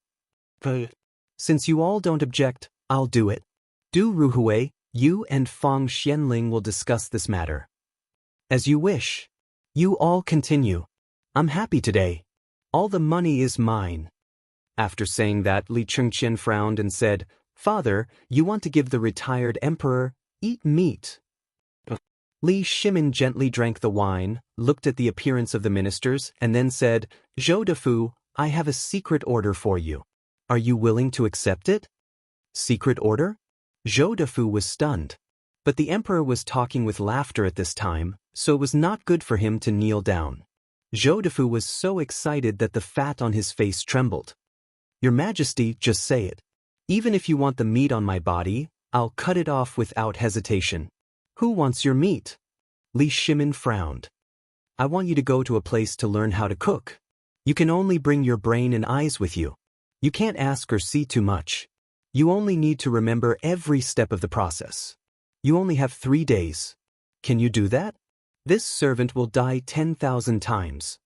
Since you all don't object, I'll do it. Du Ruhui, you and Fang Xianling will discuss this matter." "As you wish. You all continue. I'm happy today. All the money is mine." After saying that, Li Chengqian frowned and said, "Father, you want to give the retired emperor, eat meat." Li Shimin gently drank the wine, looked at the appearance of the ministers, and then said, "Zhou Dufu, I have a secret order for you. Are you willing to accept it?" "Secret order?" Zhou Dufu was stunned. But the emperor was talking with laughter at this time, so it was not good for him to kneel down. Zhou Dufu was so excited that the fat on his face trembled. "Your Majesty, just say it. Even if you want the meat on my body, I'll cut it off without hesitation." "Who wants your meat?" Li Shimin frowned. "I want you to go to a place to learn how to cook. You can only bring your brain and eyes with you. You can't ask or see too much. You only need to remember every step of the process. You only have 3 days. Can you do that? This servant will die 10,000 times.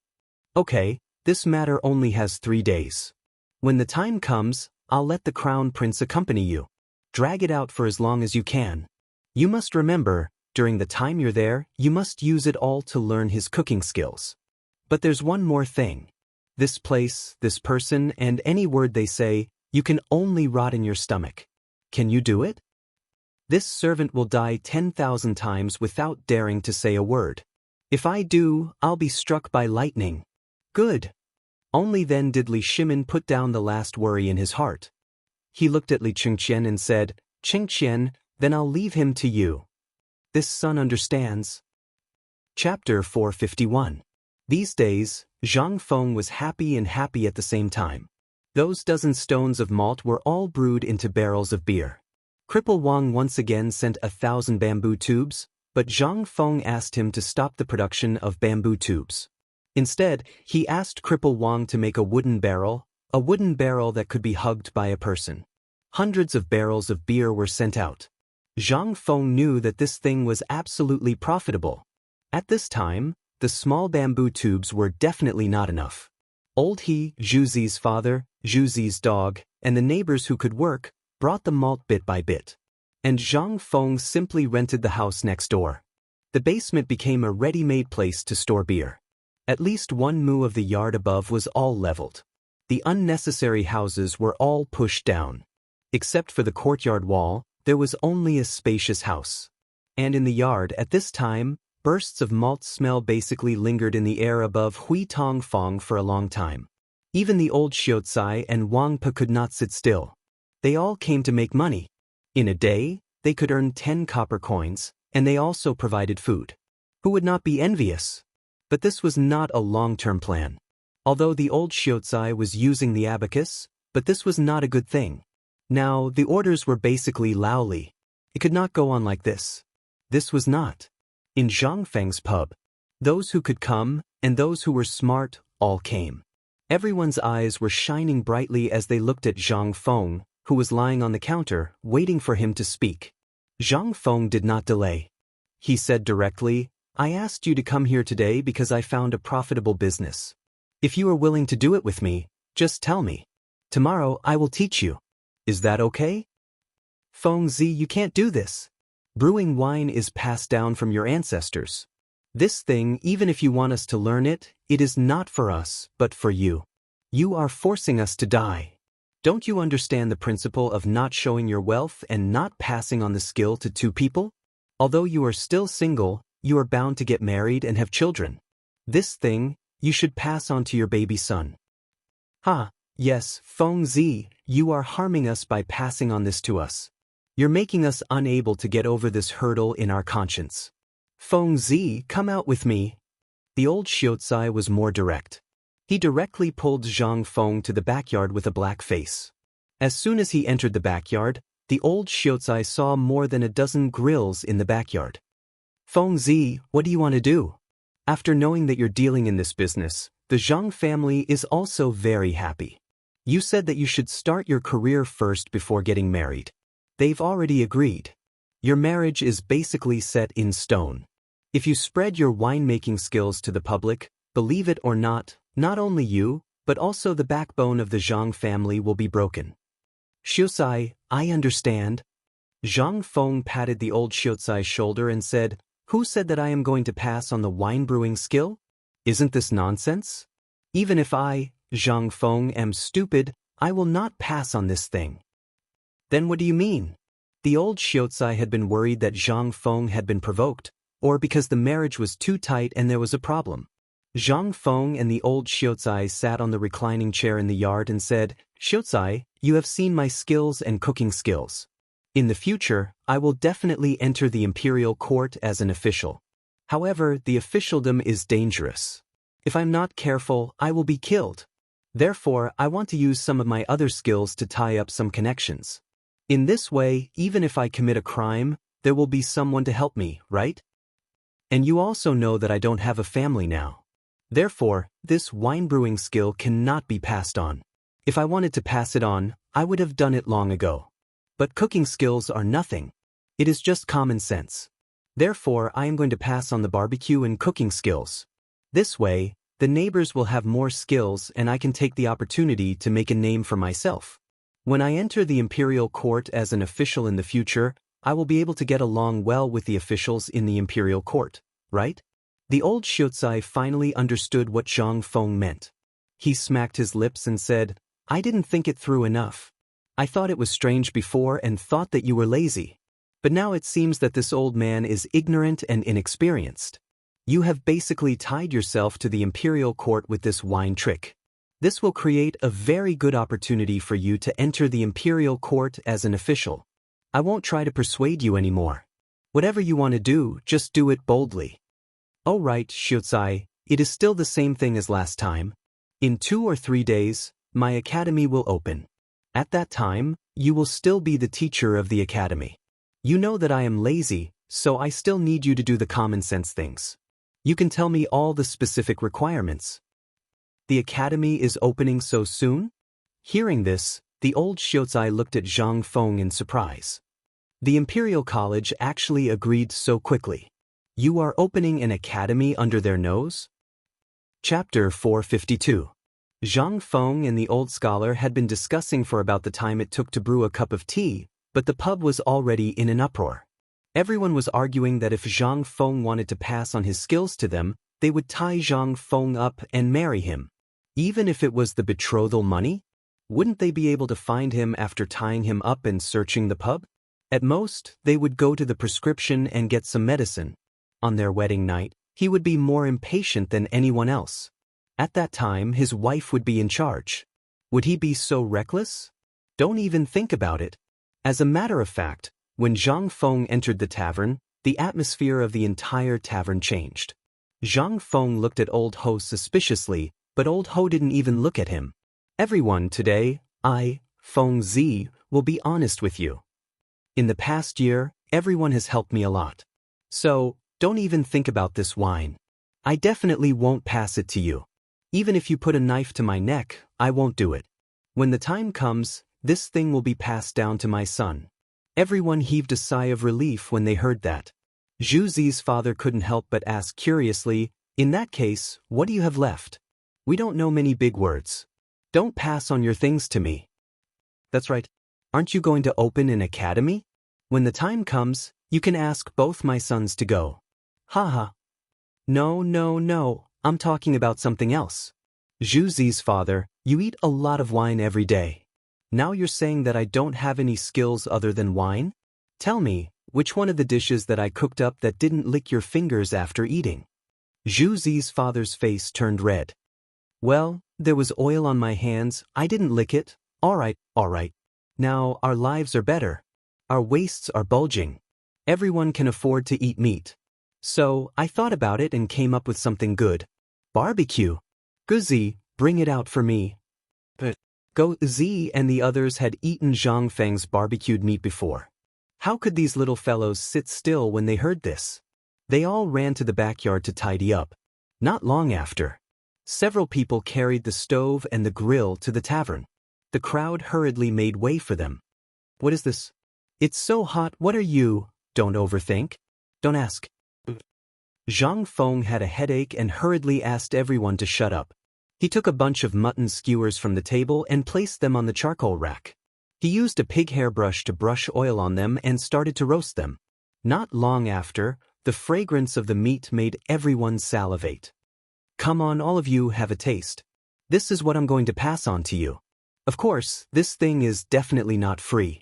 Okay, this matter only has 3 days. When the time comes, I'll let the crown prince accompany you. Drag it out for as long as you can. You must remember, During the time you're there, you must use it all to learn his cooking skills. But there's one more thing. This place, this person, and any word they say, you can only rot in your stomach. Can you do it? This servant will die 10,000 times without daring to say a word. If I do, I'll be struck by lightning. Good. Only then did Li Shimin put down the last worry in his heart. He looked at Li Qingqian and said, Qingqian, then I'll leave him to you. This son understands. Chapter 451. These days, Zhang Feng was happy and happy at the same time. Those dozen stones of malt were all brewed into barrels of beer. Cripple Wang once again sent 1,000 bamboo tubes, but Zhang Feng asked him to stop the production of bamboo tubes. Instead, he asked Cripple Wang to make a wooden barrel that could be hugged by a person. Hundreds of barrels of beer were sent out. Zhang Feng knew that this thing was absolutely profitable. At this time, the small bamboo tubes were definitely not enough. Old He, Zhuzi's father, Zhuzi's dog, and the neighbors who could work, brought the malt bit by bit. And Zhang Feng simply rented the house next door. The basement became a ready-made place to store beer. At least 1 mu of the yard above was all leveled. The unnecessary houses were all pushed down. Except for the courtyard wall, there was only a spacious house. And in the yard at this time, bursts of malt smell basically lingered in the air above Hui Tong Fong for a long time. Even the old Xiaotsai and Wang Pe could not sit still. They all came to make money. In a day, they could earn 10 copper coins, and they also provided food. Who would not be envious? But this was not a long-term plan. Although the old Xiaotsai was using the abacus, but this was not a good thing. Now, the orders were basically Laoli. It could not go on like this. This was not. In Zhang Feng's pub, those who could come, and those who were smart, all came. Everyone's eyes were shining brightly as they looked at Zhang Feng, who was lying on the counter, waiting for him to speak. Zhang Feng did not delay. He said directly, I asked you to come here today because I found a profitable business. If you are willing to do it with me, just tell me. Tomorrow I will teach you. Is that okay? Feng Zi, you can't do this. Brewing wine is passed down from your ancestors. This thing, even if you want us to learn it, it is not for us, but for you. You are forcing us to die. Don't you understand the principle of not showing your wealth and not passing on the skill to 2 people? Although you are still single, you are bound to get married and have children. This thing, you should pass on to your baby son. Yes, Feng Zi, you are harming us by passing on this to us. You're making us unable to get over this hurdle in our conscience. Feng Zi, come out with me. The old Xiaotsai was more direct. He directly pulled Zhang Feng to the backyard with a black face. As soon as he entered the backyard, the old Xiaotsai saw more than a dozen grills in the backyard. Feng Zi, what do you want to do? After knowing that you're dealing in this business, the Zhang family is also very happy. You said that you should start your career first before getting married. They've already agreed. Your marriage is basically set in stone. If you spread your winemaking skills to the public, believe it or not only you, but also the backbone of the Zhang family will be broken. Xiaotsai, I understand. Zhang Feng patted the old Xiaotsai's shoulder and said, Who said that I am going to pass on the wine brewing skill? Isn't this nonsense? Even if I, Zhang Feng, am stupid, I will not pass on this thing. Then what do you mean? The old Xiaotsai had been worried that Zhang Feng had been provoked, or because the marriage was too tight and there was a problem. Zhang Feng and the old Xiaotsai sat on the reclining chair in the yard and said, Xiaotsai, you have seen my skills and cooking skills. In the future, I will definitely enter the imperial court as an official. However, the officialdom is dangerous. If I'm not careful, I will be killed. Therefore, I want to use some of my other skills to tie up some connections. In this way, even if I commit a crime, there will be someone to help me, right? And you also know that I don't have a family now. Therefore, this wine brewing skill cannot be passed on. If I wanted to pass it on, I would have done it long ago. But cooking skills are nothing. It is just common sense. Therefore, I am going to pass on the barbecue and cooking skills. This way, the neighbors will have more skills and I can take the opportunity to make a name for myself. When I enter the imperial court as an official in the future, I will be able to get along well with the officials in the imperial court, right? The old Xianxia finally understood what Zhang Feng meant. He smacked his lips and said, I didn't think it through enough. I thought it was strange before and thought that you were lazy. But now it seems that this old man is ignorant and inexperienced. You have basically tied yourself to the imperial court with this wine trick. This will create a very good opportunity for you to enter the imperial court as an official. I won't try to persuade you anymore. Whatever you want to do, just do it boldly. Oh right, Xianxia, it is still the same thing as last time. In 2 or 3 days, my academy will open. At that time, you will still be the teacher of the academy. You know that I am lazy, so I still need you to do the common sense things. You can tell me all the specific requirements. The academy is opening so soon? Hearing this, the old Xianxia looked at Zhang Feng in surprise. The Imperial College actually agreed so quickly. You are opening an academy under their nose? Chapter 452. Zhang Feng and the old scholar had been discussing for about the time it took to brew a cup of tea, but the pub was already in an uproar. Everyone was arguing that if Zhang Feng wanted to pass on his skills to them, they would tie Zhang Feng up and marry him. Even if it was the betrothal money? Wouldn't they be able to find him after tying him up and searching the pub? At most, they would go to the prescription and get some medicine. On their wedding night, he would be more impatient than anyone else. At that time, his wife would be in charge. Would he be so reckless? Don't even think about it. As a matter of fact, when Zhang Feng entered the tavern, the atmosphere of the entire tavern changed. Zhang Feng looked at Old Ho suspiciously, but Old Ho didn't even look at him. Everyone today, Feng Zi, will be honest with you. In the past year, everyone has helped me a lot. So, don't even think about this wine. I definitely won't pass it to you. Even if you put a knife to my neck, I won't do it. When the time comes, this thing will be passed down to my son. Everyone heaved a sigh of relief when they heard that. Zhu Zi's father couldn't help but ask curiously, in that case, what do you have left? We don't know many big words. Don't pass on your things to me. That's right. Aren't you going to open an academy? When the time comes, you can ask both my sons to go. Haha. No, I'm talking about something else. Zhu Zi's father, you eat a lot of wine every day. Now you're saying that I don't have any skills other than wine? Tell me, which one of the dishes that I cooked up that didn't lick your fingers after eating? Zhu Zi's father's face turned red. Well, there was oil on my hands, I didn't lick it. All right. Now, our lives are better. Our waists are bulging. Everyone can afford to eat meat. So, I thought about it and came up with something good. Barbecue. Guzi, bring it out for me. But Go Zi and the others had eaten Zhang Feng's barbecued meat before. How could these little fellows sit still when they heard this? They all ran to the backyard to tidy up. Not long after, several people carried the stove and the grill to the tavern. The crowd hurriedly made way for them. What is this? It's so hot, what are you? Don't overthink. Don't ask. Zhang Feng had a headache and hurriedly asked everyone to shut up. He took a bunch of mutton skewers from the table and placed them on the charcoal rack. He used a pig hairbrush to brush oil on them and started to roast them. Not long after, the fragrance of the meat made everyone salivate. Come on, all of you, have a taste. This is what I'm going to pass on to you. Of course, this thing is definitely not free.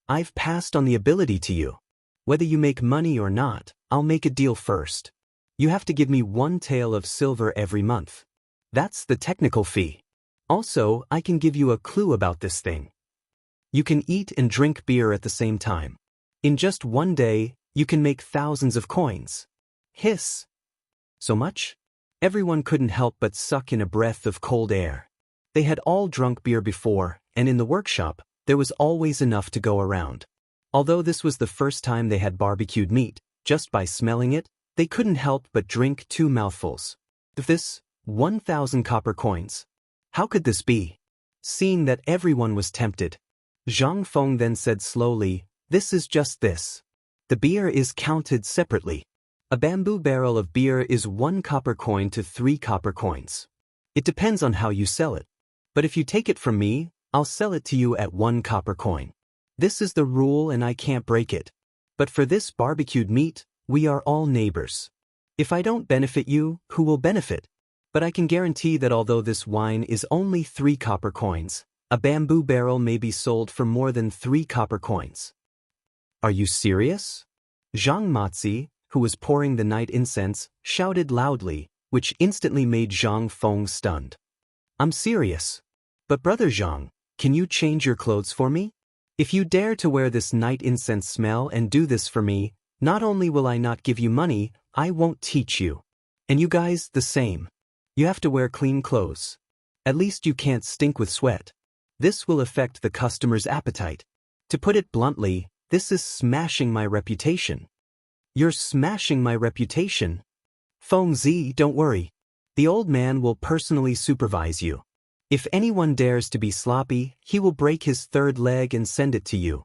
I've passed on the ability to you. Whether you make money or not, I'll make a deal first. You have to give me 1 tael of silver every month. That's the technical fee. Also, I can give you a clue about this thing. You can eat and drink beer at the same time. In just 1 day, you can make thousands of coins. Hiss. So much? Everyone couldn't help but suck in a breath of cold air. They had all drunk beer before, and in the workshop, there was always enough to go around. Although this was the first time they had barbecued meat, just by smelling it, they couldn't help but drink 2 mouthfuls. This, 1,000 copper coins. How could this be? Seeing that everyone was tempted, Zhang Feng then said slowly, this is just this. The beer is counted separately. A bamboo barrel of beer is 1 copper coin to 3 copper coins. It depends on how you sell it. But if you take it from me, I'll sell it to you at 1 copper coin. This is the rule and I can't break it. But for this barbecued meat, we are all neighbors. If I don't benefit you, who will benefit? But I can guarantee that although this wine is only 3 copper coins, a bamboo barrel may be sold for more than 3 copper coins. Are you serious? Zhang Matzi, who was pouring the night incense, shouted loudly, which instantly made Zhang Feng stunned. I'm serious. But Brother Zhang, can you change your clothes for me? If you dare to wear this night incense smell and do this for me, not only will I not give you money, I won't teach you. And you guys, the same. You have to wear clean clothes. At least you can't stink with sweat. This will affect the customer's appetite. To put it bluntly, this is smashing my reputation. You're smashing my reputation. Feng Zi, don't worry. The old man will personally supervise you. If anyone dares to be sloppy, he will break his 3rd leg and send it to you.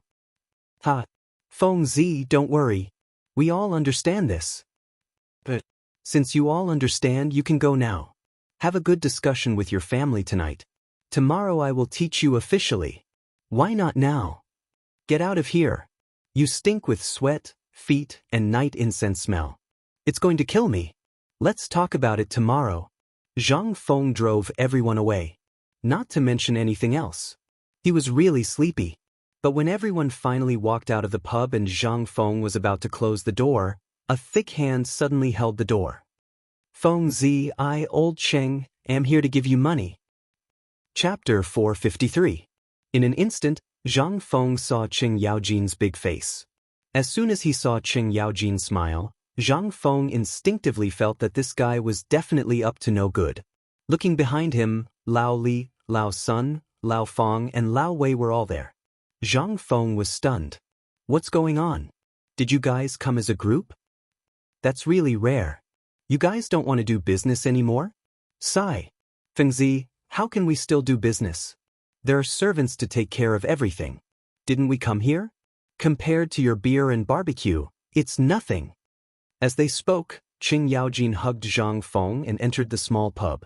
Ha! Feng Zi, don't worry. We all understand this. But since you all understand, you can go now. Have a good discussion with your family tonight. Tomorrow I will teach you officially. Why not now? Get out of here. You stink with sweat, feet, and night incense smell. It's going to kill me. Let's talk about it tomorrow. Zhang Feng drove everyone away. Not to mention anything else. He was really sleepy. But when everyone finally walked out of the pub and Zhang Feng was about to close the door, a thick hand suddenly held the door. Feng Zi, I, Old Cheng, am here to give you money. Chapter 453. In an instant, Zhang Feng saw Qing Yaojin's big face. As soon as he saw Qing Yaojin smile, Zhang Feng instinctively felt that this guy was definitely up to no good. Looking behind him, Lao Li, Lao Sun, Lao Feng, and Lao Wei were all there. Zhang Feng was stunned. What's going on? Did you guys come as a group? That's really rare. You guys don't want to do business anymore? Sigh. Feng Zi, how can we still do business? There are servants to take care of everything. Didn't we come here? Compared to your beer and barbecue, it's nothing. As they spoke, Qing Yaojin hugged Zhang Feng and entered the small pub.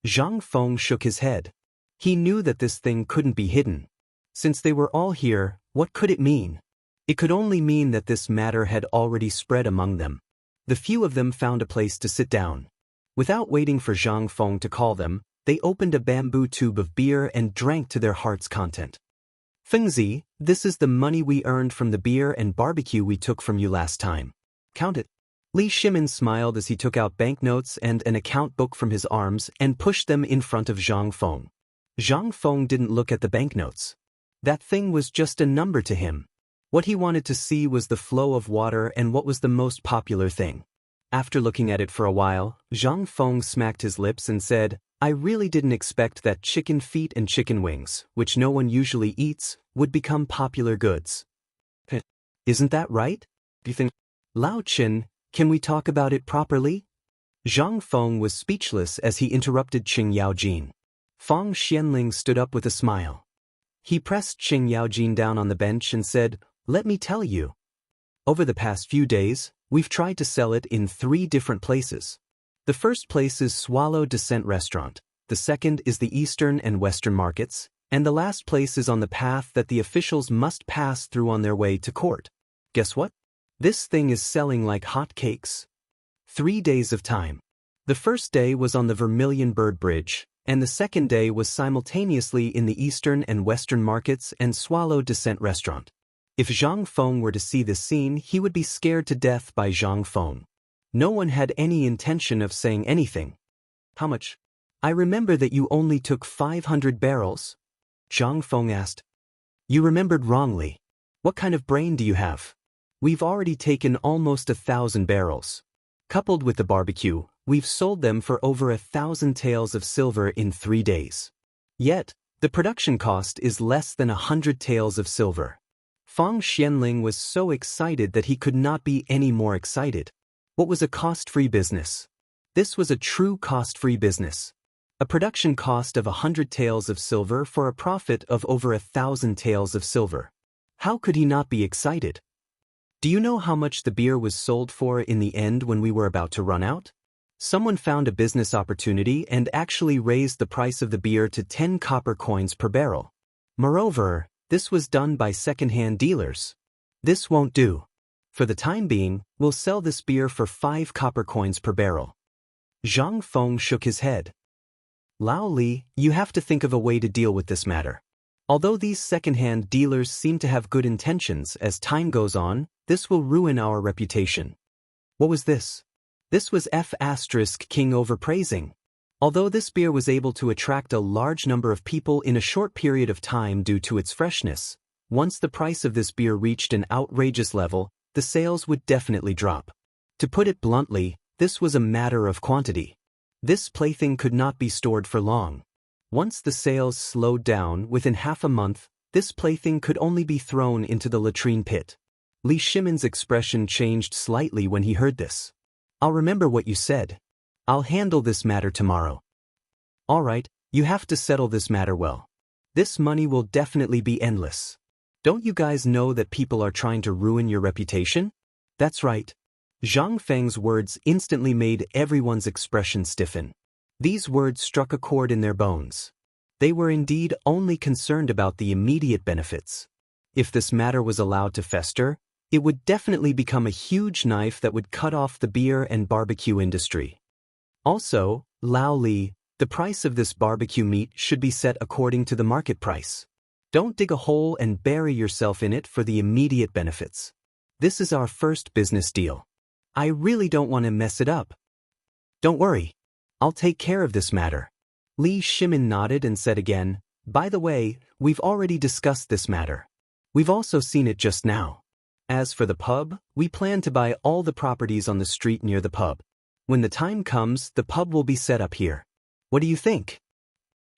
Zhang Feng shook his head. He knew that this thing couldn't be hidden. Since they were all here, what could it mean? It could only mean that this matter had already spread among them. The few of them found a place to sit down. Without waiting for Zhang Feng to call them, they opened a bamboo tube of beer and drank to their heart's content. Feng Zi, this is the money we earned from the beer and barbecue we took from you last time. Count it. Li Shimin smiled as he took out banknotes and an account book from his arms and pushed them in front of Zhang Feng. Zhang Feng didn't look at the banknotes. That thing was just a number to him. What he wanted to see was the flow of water and what was the most popular thing. After looking at it for a while, Zhang Feng smacked his lips and said, I really didn't expect that chicken feet and chicken wings, which no one usually eats, would become popular goods. Isn't that right? Do you think? Lao Qin, can we talk about it properly? Zhang Feng was speechless as he interrupted Qing Yaojin. Feng Xianling stood up with a smile. He pressed Qing Yaojin down on the bench and said, Let me tell you. Over the past few days, we've tried to sell it in 3 different places. The first place is Swallow Descent Restaurant, the second is the Eastern and Western markets, and the last place is on the path that the officials must pass through on their way to court. Guess what? This thing is selling like hotcakes. 3 days of time. The first day was on the Vermilion Bird Bridge, and the second day was simultaneously in the Eastern and Western markets and Swallow Descent Restaurant. If Zhang Feng were to see this scene, he would be scared to death by Zhang Feng. No one had any intention of saying anything. How much? I remember that you only took 500 barrels. Zhang Feng asked. You remembered wrongly. What kind of brain do you have? We've already taken almost 1,000 barrels. Coupled with the barbecue, we've sold them for over 1,000 taels of silver in 3 days. Yet, the production cost is less than 100 taels of silver. Feng Xianling was so excited that he could not be any more excited. What was a cost-free business? This was a true cost-free business. A production cost of 100 taels of silver for a profit of over 1,000 taels of silver. How could he not be excited? Do you know how much the beer was sold for in the end when we were about to run out? Someone found a business opportunity and actually raised the price of the beer to 10 copper coins per barrel. Moreover, this was done by second-hand dealers. This won't do. For the time being, we'll sell this beer for 5 copper coins per barrel. Zhang Feng shook his head. Lao Li, you have to think of a way to deal with this matter. Although these second-hand dealers seem to have good intentions, as time goes on, this will ruin our reputation. What was this? This was King overpraising. Although this beer was able to attract a large number of people in a short period of time due to its freshness, once the price of this beer reached an outrageous level, the sales would definitely drop. To put it bluntly, this was a matter of quantity. This plaything could not be stored for long. Once the sales slowed down, within half a month, this plaything could only be thrown into the latrine pit. Li Shimin's expression changed slightly when he heard this. I'll remember what you said. I'll handle this matter tomorrow. All right, you have to settle this matter well. This money will definitely be endless. Don't you guys know that people are trying to ruin your reputation? That's right. Zhang Feng's words instantly made everyone's expression stiffen. These words struck a chord in their bones. They were indeed only concerned about the immediate benefits. If this matter was allowed to fester, it would definitely become a huge knife that would cut off the beer and barbecue industry. Also, Lao Li, the price of this barbecue meat should be set according to the market price. Don't dig a hole and bury yourself in it for the immediate benefits. This is our first business deal. I really don't want to mess it up. Don't worry. I'll take care of this matter. Li Shimin nodded and said again, by the way, we've already discussed this matter. We've also seen it just now. As for the pub, we plan to buy all the properties on the street near the pub. When the time comes, the pub will be set up here. What do you think?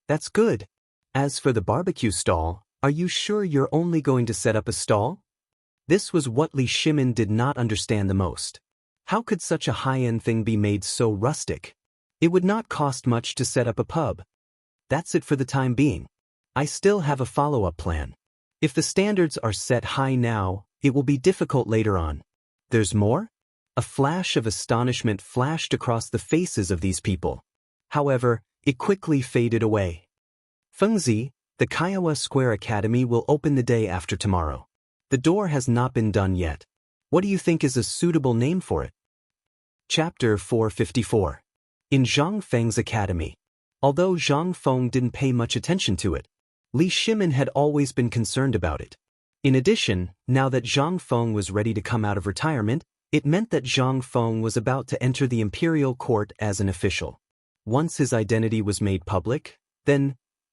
That's good. As for the barbecue stall, are you sure you're only going to set up a stall? This was what Li Shimin did not understand the most. How could such a high-end thing be made so rustic? It would not cost much to set up a pub. That's it for the time being. I still have a follow-up plan. If the standards are set high now, it will be difficult later on. There's more? A flash of astonishment flashed across the faces of these people. However, it quickly faded away. Fengzi, the Kiowa Square Academy will open the day after tomorrow. The door has not been done yet. What do you think is a suitable name for it? Chapter 454. In Zhang Feng's academy. Although Zhang Feng didn't pay much attention to it, Li Shimin had always been concerned about it. In addition, now that Zhang Feng was ready to come out of retirement, it meant that Zhang Feng was about to enter the imperial court as an official. Once his identity was made public,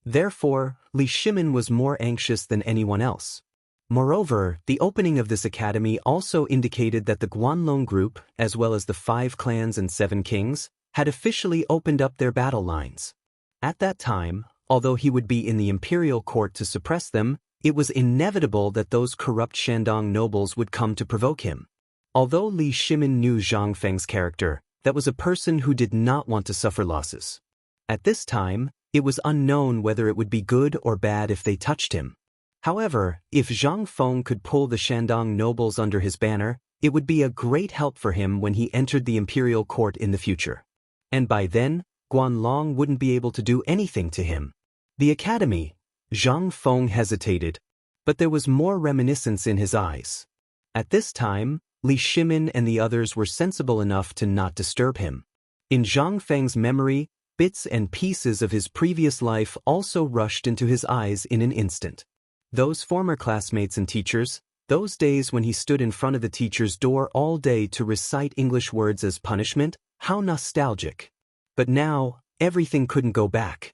therefore, Li Shimin was more anxious than anyone else. Moreover, the opening of this academy also indicated that the Guanlong group, as well as the 5 clans and 7 kings, had officially opened up their battle lines. At that time, although he would be in the imperial court to suppress them, it was inevitable that those corrupt Shandong nobles would come to provoke him. Although Li Shimin knew Zhang Feng's character, that was a person who did not want to suffer losses. At this time, it was unknown whether it would be good or bad if they touched him. However, if Zhang Feng could pull the Shandong nobles under his banner, it would be a great help for him when he entered the imperial court in the future. And by then, Guanlong wouldn't be able to do anything to him. The academy. Zhang Feng hesitated, but there was more reminiscence in his eyes. At this time, Li Shimin and the others were sensible enough to not disturb him. In Zhang Feng's memory, bits and pieces of his previous life also rushed into his eyes in an instant. Those former classmates and teachers, those days when he stood in front of the teacher's door all day to recite English words as punishment, how nostalgic. But now, everything couldn't go back.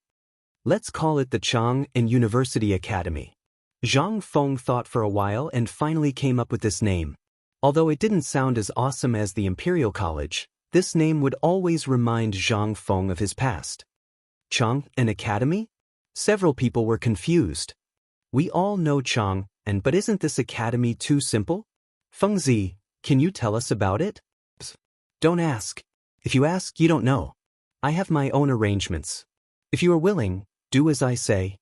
Let's call it the Chang and University Academy. Zhang Feng thought for a while and finally came up with this name. Although it didn't sound as awesome as the Imperial College, this name would always remind Zhang Feng of his past. Chang, an academy? Several people were confused. We all know Chang, but isn't this academy too simple? Fengzi, can you tell us about it? Psst. Don't ask. If you ask, you don't know. I have my own arrangements. If you are willing, do as I say.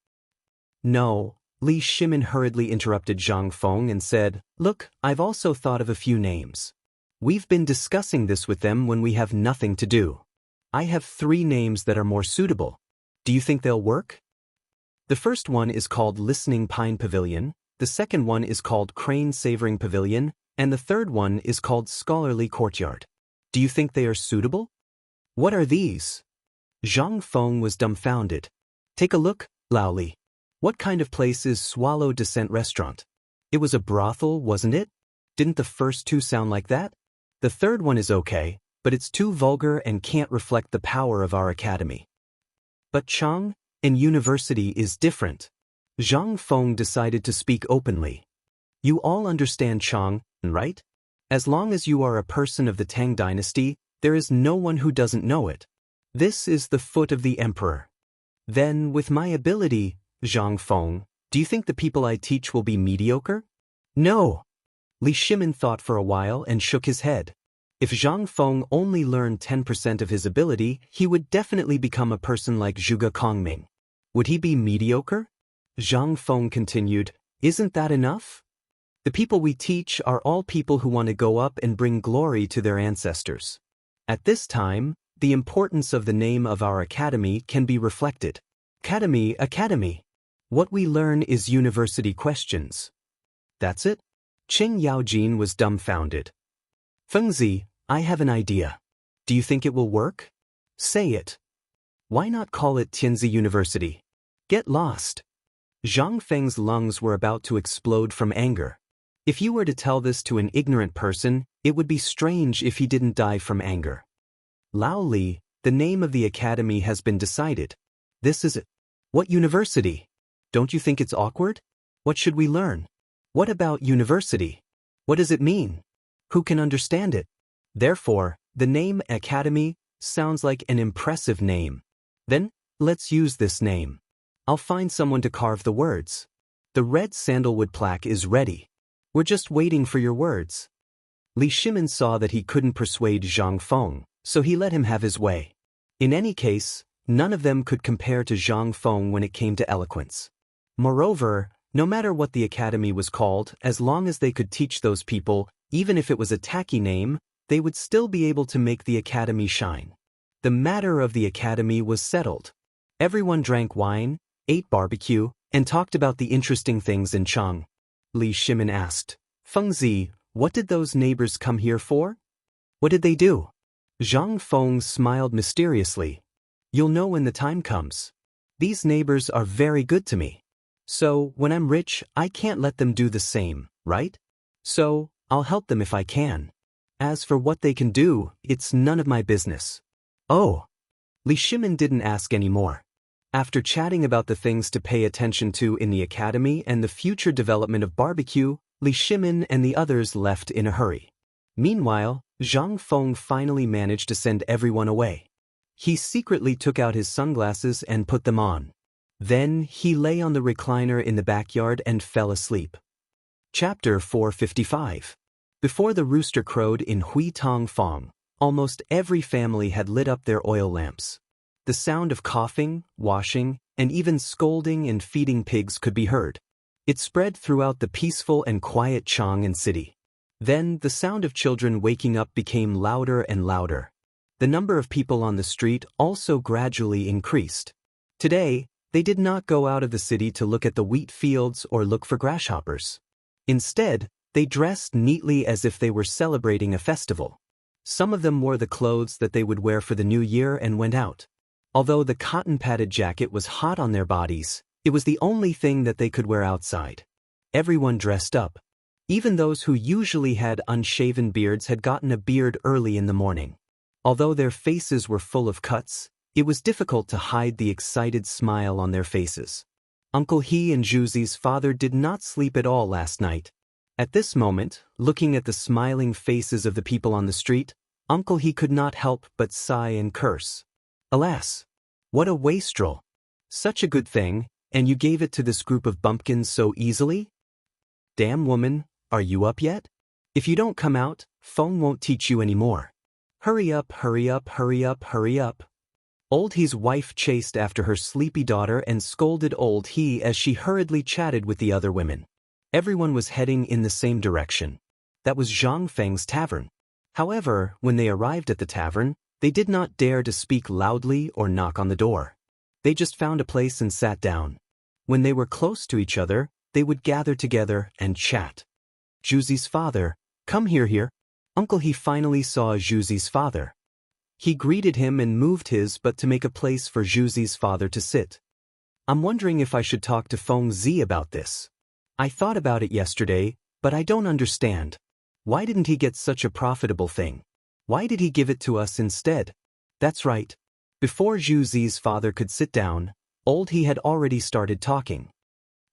No, Li Shimin hurriedly interrupted Zhang Feng and said, Look, I've also thought of a few names. We've been discussing this with them when we have nothing to do. I have 3 names that are more suitable. Do you think they'll work? The first one is called Listening Pine Pavilion, the second one is called Crane Savoring Pavilion, and the third one is called Scholarly Courtyard. Do you think they are suitable? What are these? Zhang Feng was dumbfounded. Take a look, Lao Li. What kind of place is Swallow Descent Restaurant? It was a brothel, wasn't it? Didn't the first two sound like that? The third one is okay, but it's too vulgar and can't reflect the power of our academy. But Chang, and university is different. Zhang Feng decided to speak openly. You all understand Chang, right? As long as you are a person of the Tang dynasty, there is no one who doesn't know it. This is the foot of the emperor. Then, with my ability, Zhang Feng, do you think the people I teach will be mediocre? No. Li Shimin thought for a while and shook his head. If Zhang Feng only learned 10% of his ability, he would definitely become a person like Zhuge Kongming. Would he be mediocre? Zhang Feng continued, Isn't that enough? The people we teach are all people who want to go up and bring glory to their ancestors. At this time, the importance of the name of our academy can be reflected. Academy. What we learn is university questions. That's it? Qing Yaojin was dumbfounded. Fengzi, I have an idea. Do you think it will work? Say it. Why not call it Tianzi University? Get lost. Zhang Feng's lungs were about to explode from anger. If you were to tell this to an ignorant person, it would be strange if he didn't die from anger. Lao Li, the name of the academy has been decided. This is it. What university? Don't you think it's awkward? What should we learn? What about university? What does it mean? Who can understand it? Therefore, the name Academy sounds like an impressive name. Then, let's use this name. I'll find someone to carve the words. The red sandalwood plaque is ready. We're just waiting for your words. Li Shimin saw that he couldn't persuade Zhang Feng, so he let him have his way. In any case, none of them could compare to Zhang Feng when it came to eloquence. Moreover, no matter what the academy was called, as long as they could teach those people, even if it was a tacky name, they would still be able to make the academy shine. The matter of the academy was settled. Everyone drank wine, ate barbecue, and talked about the interesting things in Chang. Li Shimin asked, Fengzi, what did those neighbors come here for? What did they do? Zhang Feng smiled mysteriously. You'll know when the time comes. These neighbors are very good to me. So, when I'm rich, I can't let them do the same, right? So, I'll help them if I can. As for what they can do, it's none of my business. Oh. Li Shimin didn't ask any more. After chatting about the things to pay attention to in the academy and the future development of barbecue, Li Shimin and the others left in a hurry. Meanwhile, Zhang Feng finally managed to send everyone away. He secretly took out his sunglasses and put them on. Then, he lay on the recliner in the backyard and fell asleep. Chapter 455. Before the rooster crowed in Huitong Fong, almost every family had lit up their oil lamps. The sound of coughing, washing, and even scolding and feeding pigs could be heard. It spread throughout the peaceful and quiet Chang'an city. Then, the sound of children waking up became louder and louder. The number of people on the street also gradually increased. Today, they did not go out of the city to look at the wheat fields or look for grasshoppers. Instead, they dressed neatly as if they were celebrating a festival. Some of them wore the clothes that they would wear for the new year and went out. Although the cotton-padded jacket was hot on their bodies, it was the only thing that they could wear outside. Everyone dressed up. Even those who usually had unshaven beards had gotten a beard early in the morning. Although their faces were full of cuts, it was difficult to hide the excited smile on their faces. Uncle He and Zhuzi's father did not sleep at all last night. At this moment, looking at the smiling faces of the people on the street, Uncle He could not help but sigh and curse. Alas! What a wastrel! Such a good thing, and you gave it to this group of bumpkins so easily? Damn woman, are you up yet? If you don't come out, Feng won't teach you anymore. Hurry up, hurry up, hurry up, hurry up. Old He's wife chased after her sleepy daughter and scolded Old He as she hurriedly chatted with the other women. Everyone was heading in the same direction. That was Zhang Feng's tavern. However, when they arrived at the tavern, they did not dare to speak loudly or knock on the door. They just found a place and sat down. When they were close to each other, they would gather together and chat. Zhuzi's father, Come here. Uncle, he finally saw Zhuzi's father. He greeted him and moved his butt to make a place for Zhuzi's father to sit. I'm wondering if I should talk to Feng Zi about this. I thought about it yesterday, but I don't understand. Why didn't he get such a profitable thing? Why did he give it to us instead? That's right. Before Zhuzi's father could sit down, old he had already started talking.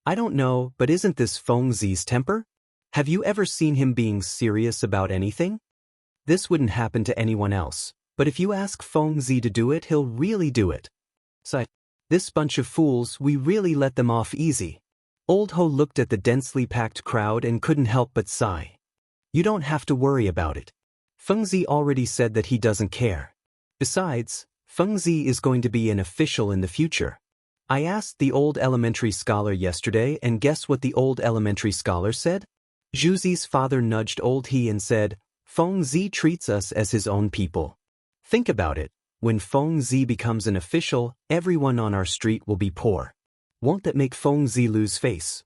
I don't know, but isn't this Feng Zi's temper? Have you ever seen him being serious about anything? This wouldn't happen to anyone else, but if you ask Feng Zi to do it, he'll really do it. So, this bunch of fools, we really let them off easy. Old Ho looked at the densely packed crowd and couldn't help but sigh. You don't have to worry about it. Feng Zi already said that he doesn't care. Besides, Feng Zi is going to be an official in the future. I asked the old elementary scholar yesterday, and guess what the old elementary scholar said? Zhuzi's father nudged old he and said, Feng Zi treats us as his own people. Think about it. When Feng Zi becomes an official, everyone on our street will be poor. Won't that make Feng Zi lose face?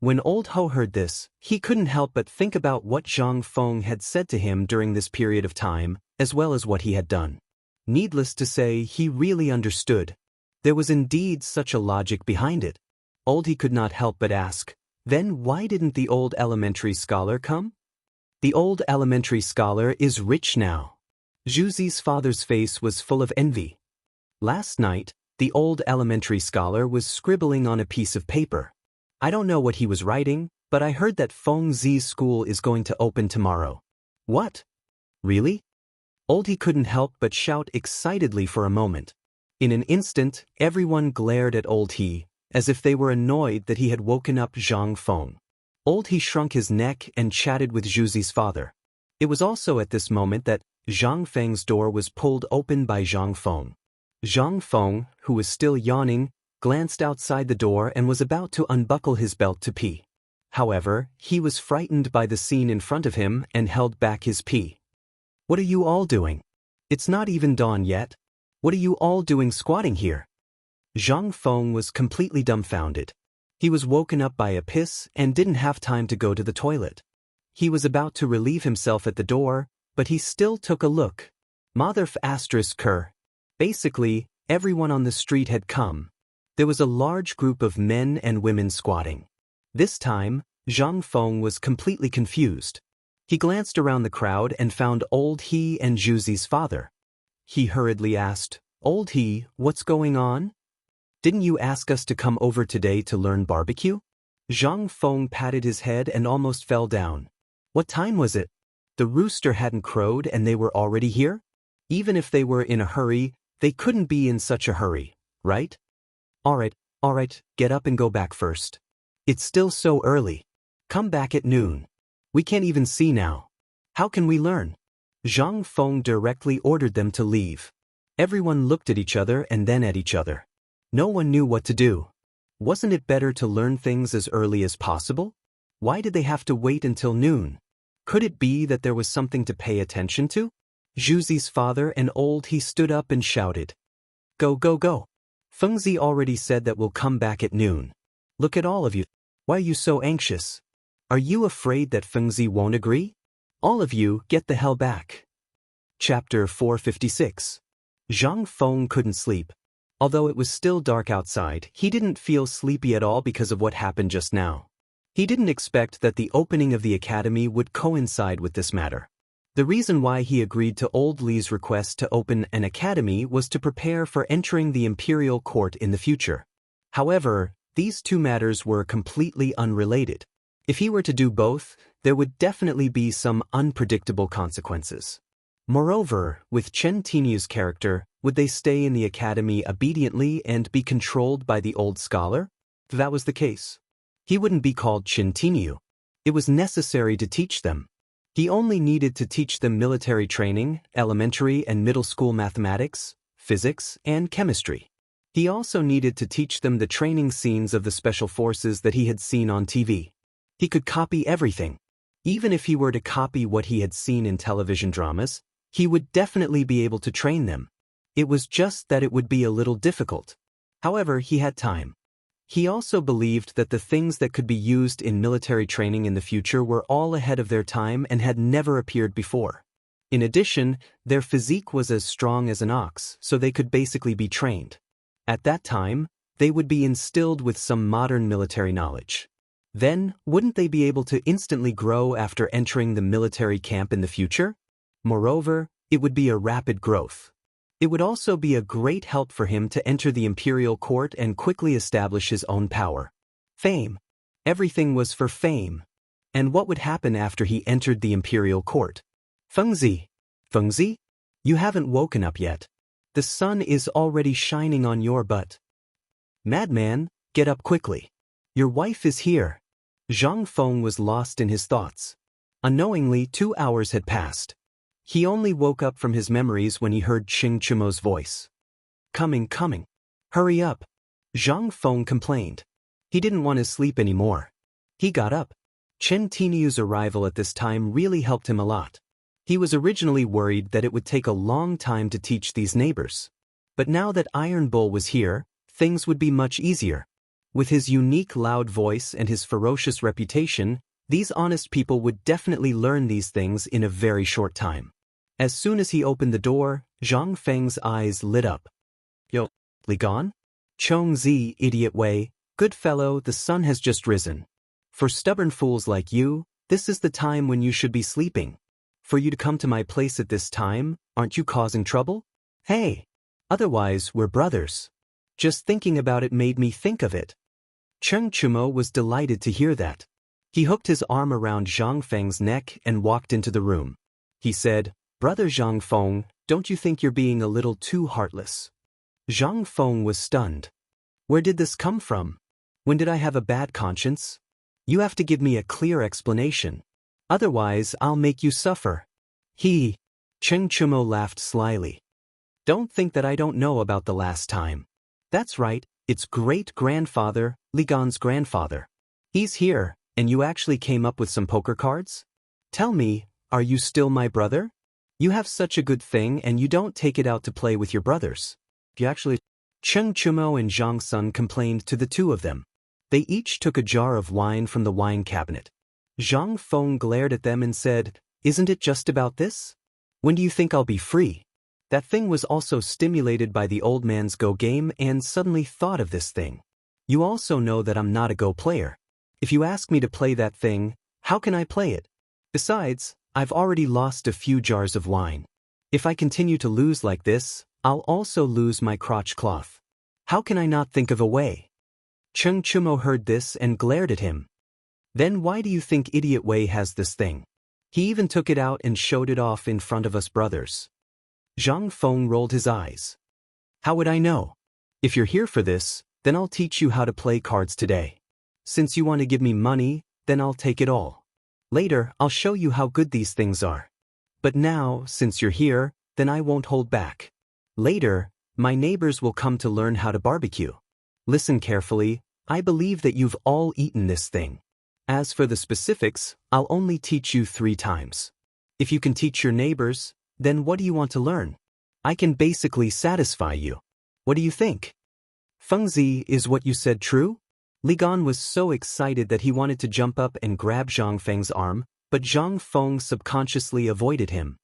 When old Ho heard this, he couldn't help but think about what Zhang Feng had said to him during this period of time, as well as what he had done. Needless to say, he really understood. There was indeed such a logic behind it. Old he could not help but ask, then why didn't the old elementary scholar come? The old elementary scholar is rich now. Zhuzi's father's face was full of envy. Last night, the old elementary scholar was scribbling on a piece of paper. I don't know what he was writing, but I heard that Feng Zi's school is going to open tomorrow. What? Really? Old he couldn't help but shout excitedly for a moment. In an instant, everyone glared at old he, as if they were annoyed that he had woken up Zhang Feng. Old he shrunk his neck and chatted with Zhuzi's father. It was also at this moment that Zhang Feng's door was pulled open by Zhang Feng. Zhang Feng, who was still yawning, glanced outside the door and was about to unbuckle his belt to pee. However, he was frightened by the scene in front of him and held back his pee. What are you all doing? It's not even dawn yet. What are you all doing squatting here? Zhang Feng was completely dumbfounded. He was woken up by a piss and didn't have time to go to the toilet. He was about to relieve himself at the door, but he still took a look. Mother f***ker. Basically, everyone on the street had come. There was a large group of men and women squatting. This time, Zhang Feng was completely confused. He glanced around the crowd and found old he and Zhuzi's father. He hurriedly asked, Old he, what's going on? Didn't you ask us to come over today to learn barbecue? Zhang Feng patted his head and almost fell down. What time was it? The rooster hadn't crowed and they were already here? Even if they were in a hurry, they couldn't be in such a hurry, right? All right, get up and go back first. It's still so early. Come back at noon. We can't even see now. How can we learn? Zhang Feng directly ordered them to leave. Everyone looked at each other and then at each other. No one knew what to do. Wasn't it better to learn things as early as possible? Why did they have to wait until noon? Could it be that there was something to pay attention to? Zhuzi's father and old he stood up and shouted. Go. Feng Zi already said that we'll come back at noon. Look at all of you. Why are you so anxious? Are you afraid that Feng Zi won't agree? All of you, get the hell back. Chapter 456. Zhang Feng couldn't sleep. Although it was still dark outside, he didn't feel sleepy at all because of what happened just now. He didn't expect that the opening of the academy would coincide with this matter. The reason why he agreed to Old Li's request to open an academy was to prepare for entering the imperial court in the future. However, these two matters were completely unrelated. If he were to do both, there would definitely be some unpredictable consequences. Moreover, with Chen Tinyu's character, would they stay in the academy obediently and be controlled by the old scholar? If that was the case, he wouldn't be called Chen Tinyu. It was necessary to teach them. He only needed to teach them military training, elementary and middle school mathematics, physics, and chemistry. He also needed to teach them the training scenes of the special forces that he had seen on TV. He could copy everything. Even if he were to copy what he had seen in television dramas, he would definitely be able to train them. It was just that it would be a little difficult. However, he had time. He also believed that the things that could be used in military training in the future were all ahead of their time and had never appeared before. In addition, their physique was as strong as an ox, so they could basically be trained. At that time, they would be instilled with some modern military knowledge. Then, wouldn't they be able to instantly grow after entering the military camp in the future? Moreover, it would be a rapid growth. It would also be a great help for him to enter the imperial court and quickly establish his own power. Fame. Everything was for fame. And what would happen after he entered the imperial court? Fengzi. Fengzi? You haven't woken up yet. The sun is already shining on your butt. Madman, get up quickly. Your wife is here. Zhang Feng was lost in his thoughts. Unknowingly, 2 hours had passed. He only woke up from his memories when he heard Qing Chumo's voice. Coming. Hurry up. Zhang Feng complained. He didn't want to sleep anymore. He got up. Chen Tiniu's arrival at this time really helped him a lot. He was originally worried that it would take a long time to teach these neighbors. But now that Iron Bull was here, things would be much easier. With his unique loud voice and his ferocious reputation, these honest people would definitely learn these things in a very short time. As soon as he opened the door, Zhang Feng's eyes lit up. Yo, Li gone? Chong Zi, idiot Wei, good fellow, the sun has just risen. For stubborn fools like you, this is the time when you should be sleeping. For you to come to my place at this time, aren't you causing trouble? Hey! Otherwise, we're brothers. Just thinking about it made me think of it. Cheng Chumo was delighted to hear that. He hooked his arm around Zhang Feng's neck and walked into the room. He said, Brother Zhang Feng, don't you think you're being a little too heartless? Zhang Feng was stunned. Where did this come from? When did I have a bad conscience? You have to give me a clear explanation. Otherwise, I'll make you suffer. Cheng Chumo laughed slyly. Don't think that I don't know about the last time. That's right, it's great-grandfather, Li Gan's grandfather. He's here, and you actually came up with some poker cards? Tell me, are you still my brother? You have such a good thing and you don't take it out to play with your brothers. Cheng Chumo and Zhang Sun complained to the two of them. They each took a jar of wine from the wine cabinet. Zhang Feng glared at them and said, Isn't it just about this? When do you think I'll be free? That thing was also stimulated by the old man's Go game and suddenly thought of this thing. You also know that I'm not a Go player. If you ask me to play that thing, how can I play it? Besides, I've already lost a few jars of wine. If I continue to lose like this, I'll also lose my crotch cloth. How can I not think of a way? Cheng Chumo heard this and glared at him. Then why do you think Idiot Wei has this thing? He even took it out and showed it off in front of us brothers. Zhang Feng rolled his eyes. How would I know? If you're here for this, then I'll teach you how to play cards today. Since you want to give me money, then I'll take it all. Later, I'll show you how good these things are. But now, since you're here, then I won't hold back. Later, my neighbors will come to learn how to barbecue. Listen carefully, I believe that you've all eaten this thing. As for the specifics, I'll only teach you 3 times. If you can teach your neighbors, then what do you want to learn? I can basically satisfy you. What do you think? Fengzi, is what you said true? Li Gan was so excited that he wanted to jump up and grab Zhang Feng's arm, but Zhang Feng subconsciously avoided him.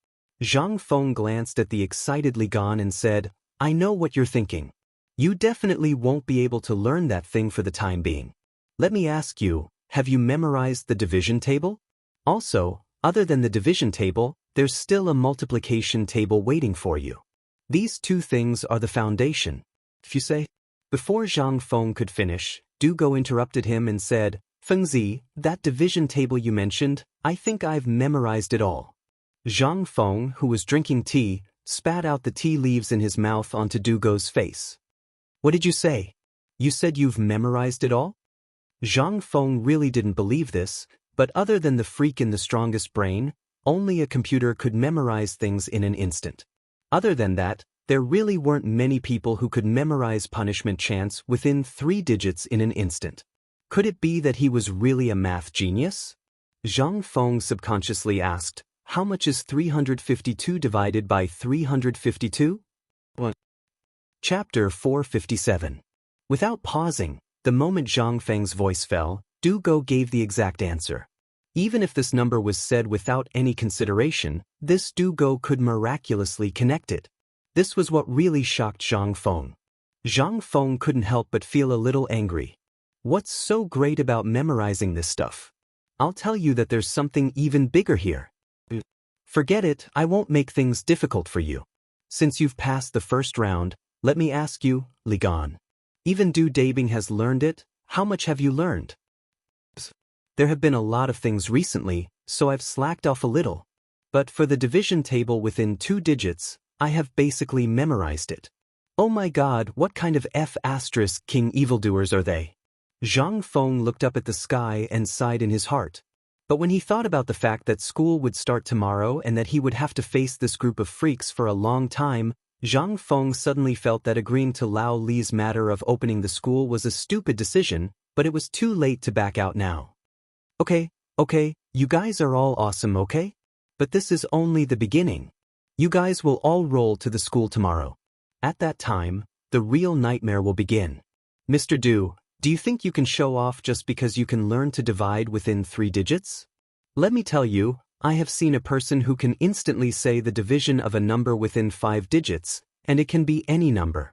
Zhang Feng glanced at the excited Li Gan and said, I know what you're thinking. You definitely won't be able to learn that thing for the time being. Let me ask you, have you memorized the division table? Also, other than the division table, there's still a multiplication table waiting for you. These 2 things are the foundation. If you say, before Zhang Feng could finish, Du Go interrupted him and said, Fengzi, that division table you mentioned, I think I've memorized it all. Zhang Feng, who was drinking tea, spat out the tea leaves in his mouth onto Du Go's face. What did you say? You said you've memorized it all? Zhang Feng really didn't believe this, but other than the freak in the strongest brain, only a computer could memorize things in an instant. Other than that, there really weren't many people who could memorize punishment chants within 3 digits in an instant. Could it be that he was really a math genius? Zhang Feng subconsciously asked, how much is 352 divided by 352? 1. Chapter 457. Without pausing, The moment Zhang Feng's voice fell, Du Go gave the exact answer. Even if this number was said without any consideration, this Du Go could miraculously connect it. This was what really shocked Zhang Feng. Zhang Feng couldn't help but feel a little angry. What's so great about memorizing this stuff? I'll tell you that there's something even bigger here. Forget it, I won't make things difficult for you. Since you've passed the first round, let me ask you, Li Gan. Even Du Dabing has learned it, how much have you learned? There have been a lot of things recently, so I've slacked off a little. But for the division table within 2 digits, I have basically memorized it. Oh my god, what kind of King evildoers are they? Zhang Feng looked up at the sky and sighed in his heart. But when he thought about the fact that school would start tomorrow and that he would have to face this group of freaks for a long time, Zhang Feng suddenly felt that agreeing to Lao Li's matter of opening the school was a stupid decision, but it was too late to back out now. Okay, you guys are all awesome, okay? But this is only the beginning. You guys will all roll to the school tomorrow. At that time, the real nightmare will begin. Mr. Du, do you think you can show off just because you can learn to divide within 3 digits? Let me tell you, I have seen a person who can instantly say the division of a number within 5 digits, and it can be any number.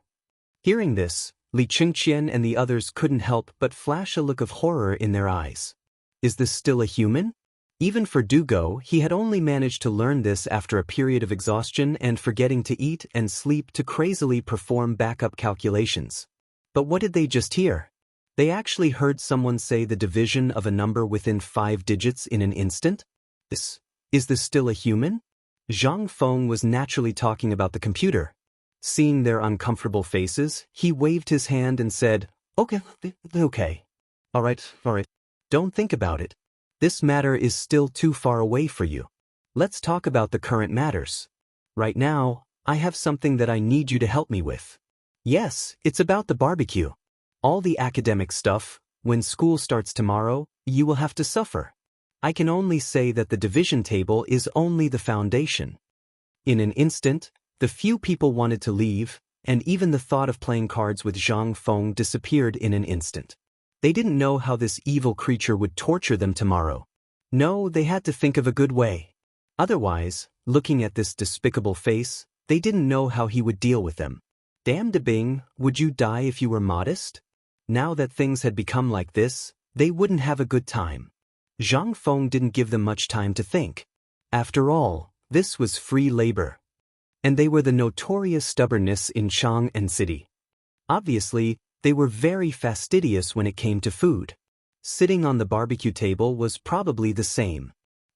Hearing this, Li Qingqian and the others couldn't help but flash a look of horror in their eyes. Is this still a human? Even for Du Go, he had only managed to learn this after a period of exhaustion and forgetting to eat and sleep to crazily perform backup calculations. But what did they just hear? They actually heard someone say the division of a number within 5 digits in an instant? Is this still a human? Zhang Feng was naturally talking about the computer. Seeing their uncomfortable faces, he waved his hand and said, Okay. All right. Don't think about it. This matter is still too far away for you. Let's talk about the current matters. Right now, I have something that I need you to help me with. Yes, it's about the barbecue. All the academic stuff, when school starts tomorrow, you will have to suffer. I can only say that the division table is only the foundation. In an instant, the few people wanted to leave, and even the thought of playing cards with Zhang Feng disappeared in an instant. They didn't know how this evil creature would torture them tomorrow. No, they had to think of a good way. Otherwise, looking at this despicable face, they didn't know how he would deal with them. Damn Bing, would you die if you were modest? Now that things had become like this, they wouldn't have a good time. Zhang Feng didn't give them much time to think. After all, this was free labor. And they were the notorious stubbornness in Chang'an City. Obviously, they were very fastidious when it came to food. Sitting on the barbecue table was probably the same.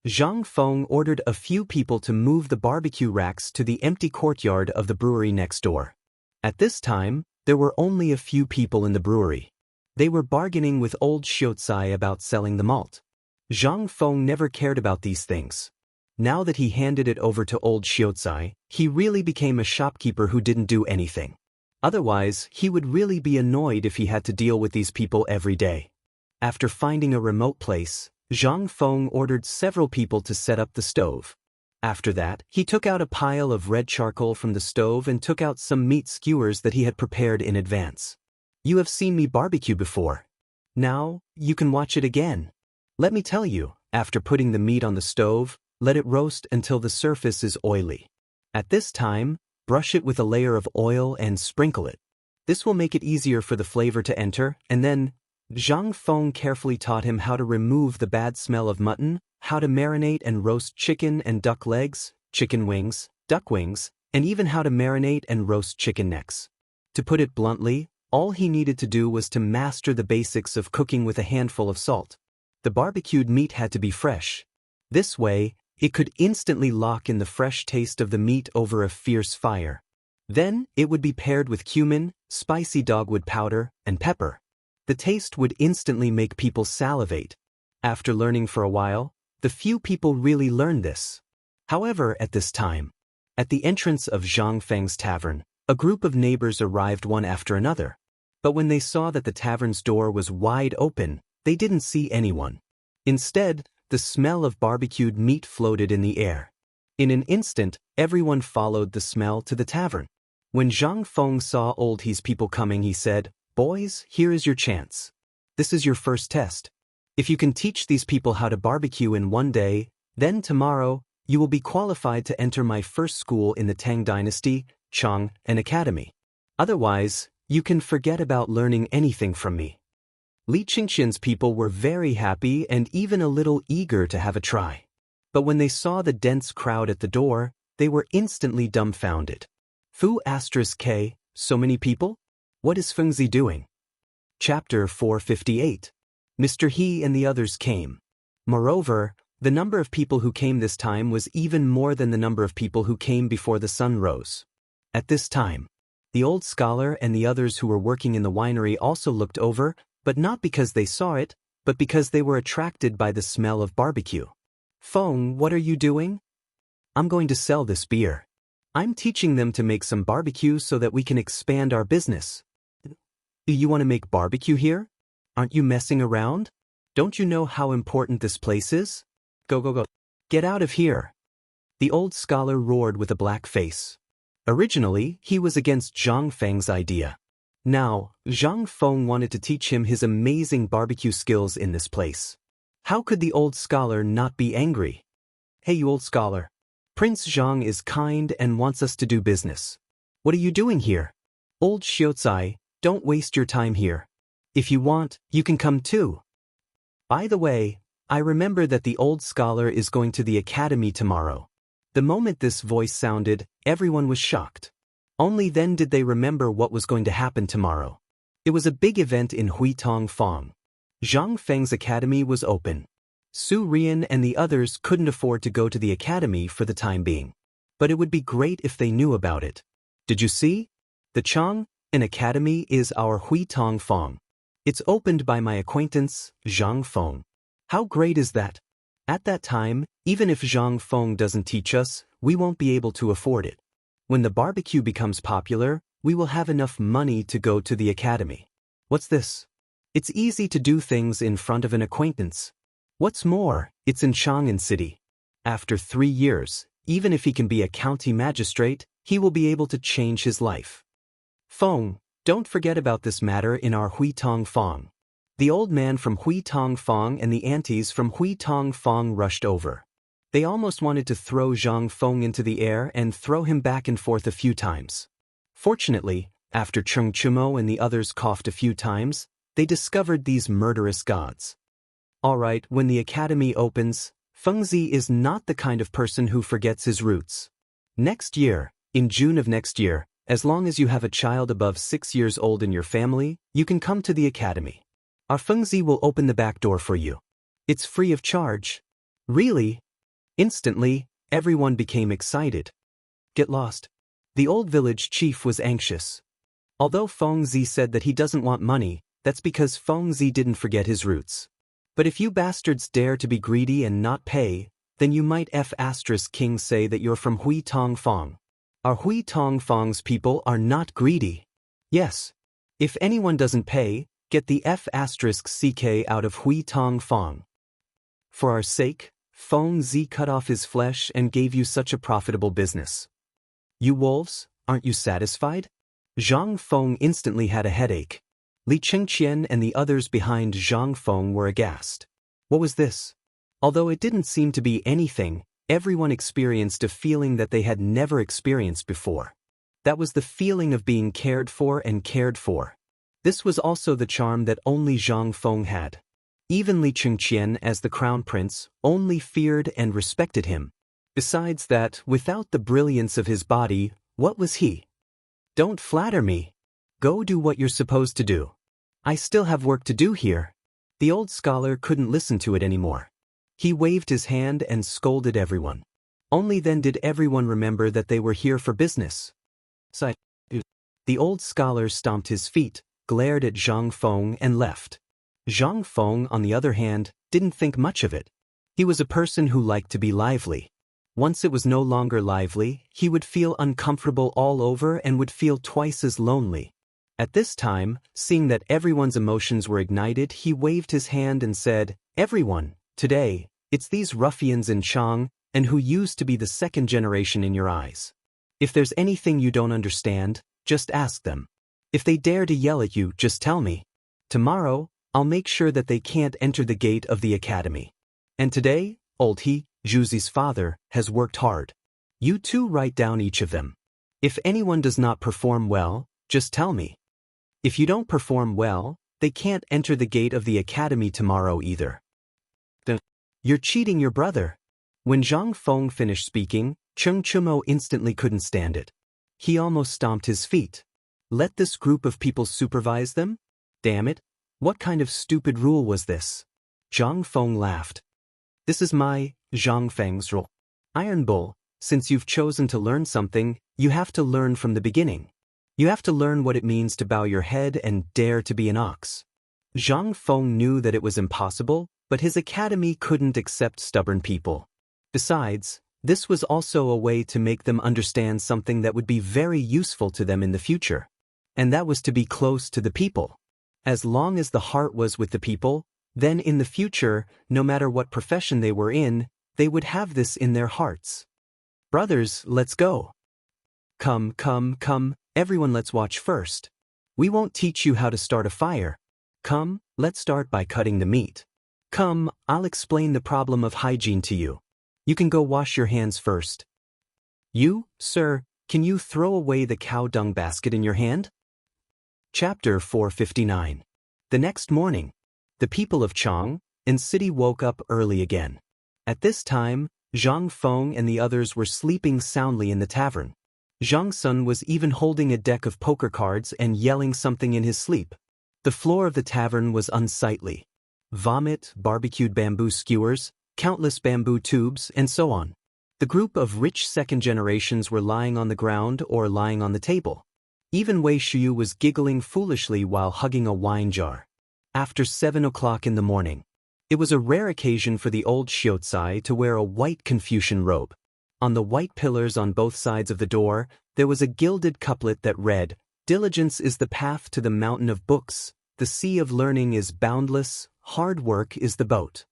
Zhang Feng ordered a few people to move the barbecue racks to the empty courtyard of the brewery next door. At this time, there were only a few people in the brewery. They were bargaining with old Xianxia about selling the malt. Zhang Feng never cared about these things. Now that he handed it over to old Xianxia, he really became a shopkeeper who didn't do anything. Otherwise, he would really be annoyed if he had to deal with these people every day. After finding a remote place, Zhang Feng ordered several people to set up the stove. After that, he took out a pile of red charcoal from the stove and took out some meat skewers that he had prepared in advance. You have seen me barbecue before. Now, you can watch it again. Let me tell you, after putting the meat on the stove, let it roast until the surface is oily. At this time, brush it with a layer of oil and sprinkle it. This will make it easier for the flavor to enter, and then, Zhang Feng carefully taught him how to remove the bad smell of mutton, how to marinate and roast chicken and duck legs, chicken wings, duck wings, and even how to marinate and roast chicken necks. To put it bluntly, all he needed to do was to master the basics of cooking with a handful of salt. The barbecued meat had to be fresh. This way, it could instantly lock in the fresh taste of the meat over a fierce fire. Then, it would be paired with cumin, spicy dogwood powder, and pepper. The taste would instantly make people salivate. After learning for a while, the few people really learned this. However, at this time, at the entrance of Zhang Feng's tavern, a group of neighbors arrived one after another. But when they saw that the tavern's door was wide open, they didn't see anyone. Instead, the smell of barbecued meat floated in the air. In an instant, everyone followed the smell to the tavern. When Zhang Feng saw old his people coming, he said, Boys, here is your chance. This is your first test. If you can teach these people how to barbecue in one day, then tomorrow, you will be qualified to enter my first school in the Tang dynasty, Chang, an academy. Otherwise, you can forget about learning anything from me. Li Qingxian's people were very happy and even a little eager to have a try. But when they saw the dense crowd at the door, they were instantly dumbfounded. Fu*K, so many people? What is Fengzi doing? Chapter 458. Mr. He and the others came. Moreover, the number of people who came this time was even more than the number of people who came before the sun rose. At this time, the old scholar and the others who were working in the winery also looked over, but not because they saw it, but because they were attracted by the smell of barbecue. Feng, what are you doing? I'm going to sell this beer. I'm teaching them to make some barbecue so that we can expand our business. Do you want to make barbecue here? Aren't you messing around? Don't you know how important this place is? Go, go, go. Get out of here. The old scholar roared with a black face. Originally, he was against Zhang Feng's idea. Now, Zhang Feng wanted to teach him his amazing barbecue skills in this place. How could the old scholar not be angry? Hey, you old scholar. Prince Zhang is kind and wants us to do business. What are you doing here? Old Xiaotsai, don't waste your time here. If you want, you can come too. By the way, I remember that the old scholar is going to the academy tomorrow. The moment this voice sounded, everyone was shocked. Only then did they remember what was going to happen tomorrow. It was a big event in Huitong Fong. Zhang Feng's academy was open. Su Rian and the others couldn't afford to go to the academy for the time being. But it would be great if they knew about it. Did you see? The Chang, an academy, is our Huitong Fong. It's opened by my acquaintance, Zhang Feng. How great is that? At that time, even if Zhang Feng doesn't teach us, we won't be able to afford it. When the barbecue becomes popular, we will have enough money to go to the academy. What's this? It's easy to do things in front of an acquaintance. What's more, it's in Chang'an City. After 3 years, even if he can be a county magistrate, he will be able to change his life. Feng, don't forget about this matter in our Huitong Fong. The old man from Huitong Fong and the aunties from Huitong Fong rushed over. They almost wanted to throw Zhang Feng into the air and throw him back and forth a few times. Fortunately, after Cheng Chumo and the others coughed a few times, they discovered these murderous gods. Alright, when the academy opens, Fengzi is not the kind of person who forgets his roots. Next year, in June of next year, as long as you have a child above 6 years old in your family, you can come to the academy. Our Fengzi will open the back door for you. It's free of charge. Really? Instantly, everyone became excited. Get lost. The old village chief was anxious. Although Fengzi said that he doesn't want money, that's because Fengzi didn't forget his roots. But if you bastards dare to be greedy and not pay, then you might King say that you're from Huitong Fong. Our Huitong Fong's people are not greedy. Yes. If anyone doesn't pay, get the CK out of Huitong Fong. For our sake, Fengzi cut off his flesh and gave you such a profitable business. You wolves, aren't you satisfied? Zhang Feng instantly had a headache. Li Qingxian and the others behind Zhang Feng were aghast. What was this? Although it didn't seem to be anything, everyone experienced a feeling that they had never experienced before. That was the feeling of being cared for and cared for. This was also the charm that only Zhang Feng had. Even Li Qingxian, as the crown prince, only feared and respected him. Besides that, without the brilliance of his body, what was he? Don't flatter me. Go do what you're supposed to do. I still have work to do here. The old scholar couldn't listen to it anymore. He waved his hand and scolded everyone. Only then did everyone remember that they were here for business. The old scholar stomped his feet, glared at Zhang Feng and left. Zhang Feng, on the other hand, didn't think much of it. He was a person who liked to be lively. Once it was no longer lively, he would feel uncomfortable all over and would feel twice as lonely. At this time, seeing that everyone's emotions were ignited, he waved his hand and said, "Everyone, today, it's these ruffians in Chang, and who used to be the second generation in your eyes. If there's anything you don't understand, just ask them. If they dare to yell at you, just tell me. Tomorrow, I'll make sure that they can't enter the gate of the academy. And today, old he, Zhuzi's father, has worked hard. You too write down each of them. If anyone does not perform well, just tell me. If you don't perform well, they can't enter the gate of the academy tomorrow either. You're cheating your brother. When Zhang Feng finished speaking, Cheng Chumo instantly couldn't stand it. He almost stomped his feet. Let this group of people supervise them? Damn it, what kind of stupid rule was this? Zhang Feng laughed. This is my, Zhang Feng's rule. Iron Bull, since you've chosen to learn something, you have to learn from the beginning. You have to learn what it means to bow your head and dare to be an ox. Zhang Feng knew that it was impossible, but his academy couldn't accept stubborn people. Besides, this was also a way to make them understand something that would be very useful to them in the future. And that was to be close to the people. As long as the heart was with the people, then in the future, no matter what profession they were in, they would have this in their hearts. Brothers, let's go. Come, everyone, let's watch first. We won't teach you how to start a fire. Come, let's start by cutting the meat. Come, I'll explain the problem of hygiene to you. You can go wash your hands first. You, sir, can you throw away the cow dung basket in your hand? Chapter 459. The next morning, the people of Chang and city woke up early again. At this time, Zhang Feng and the others were sleeping soundly in the tavern. Zhang Sun was even holding a deck of poker cards and yelling something in his sleep. The floor of the tavern was unsightly. Vomit, barbecued bamboo skewers, countless bamboo tubes, and so on. The group of rich second generations were lying on the ground or lying on the table. Even Wei Shuyu was giggling foolishly while hugging a wine jar. After 7 o'clock in the morning, it was a rare occasion for the old Xiaotsai to wear a white Confucian robe. On the white pillars on both sides of the door, there was a gilded couplet that read, "Diligence is the path to the mountain of books, the sea of learning is boundless, hard work is the boat."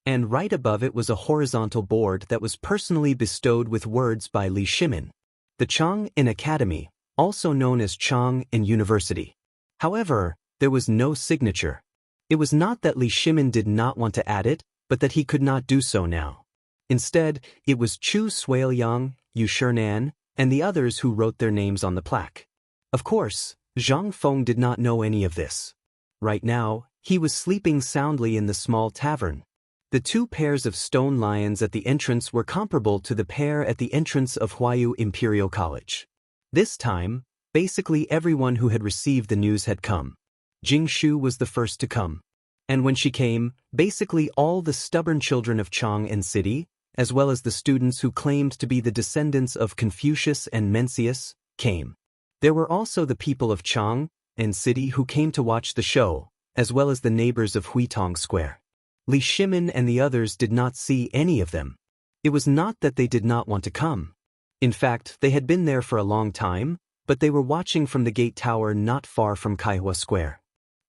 And right above it was a horizontal board that was personally bestowed with words by Li Shimin. The Chang'an Academy, also known as Chang'an University. However, there was no signature. It was not that Li Shimin did not want to add it, but that he could not do so now. Instead, it was Chu Suiliang, Yu Shernan, and the others who wrote their names on the plaque. Of course, Zhang Feng did not know any of this. Right now, he was sleeping soundly in the small tavern. The two pairs of stone lions at the entrance were comparable to the pair at the entrance of Huayu Imperial College. This time, basically everyone who had received the news had come. Jing Shu was the first to come. And when she came, basically all the stubborn children of Chang'an City, as well as the students who claimed to be the descendants of Confucius and Mencius, came. There were also the people of Chang'an City who came to watch the show, as well as the neighbors of Huitong Square. Li Shimin and the others did not see any of them. It was not that they did not want to come. In fact, they had been there for a long time, but they were watching from the gate tower not far from Kaihua Square.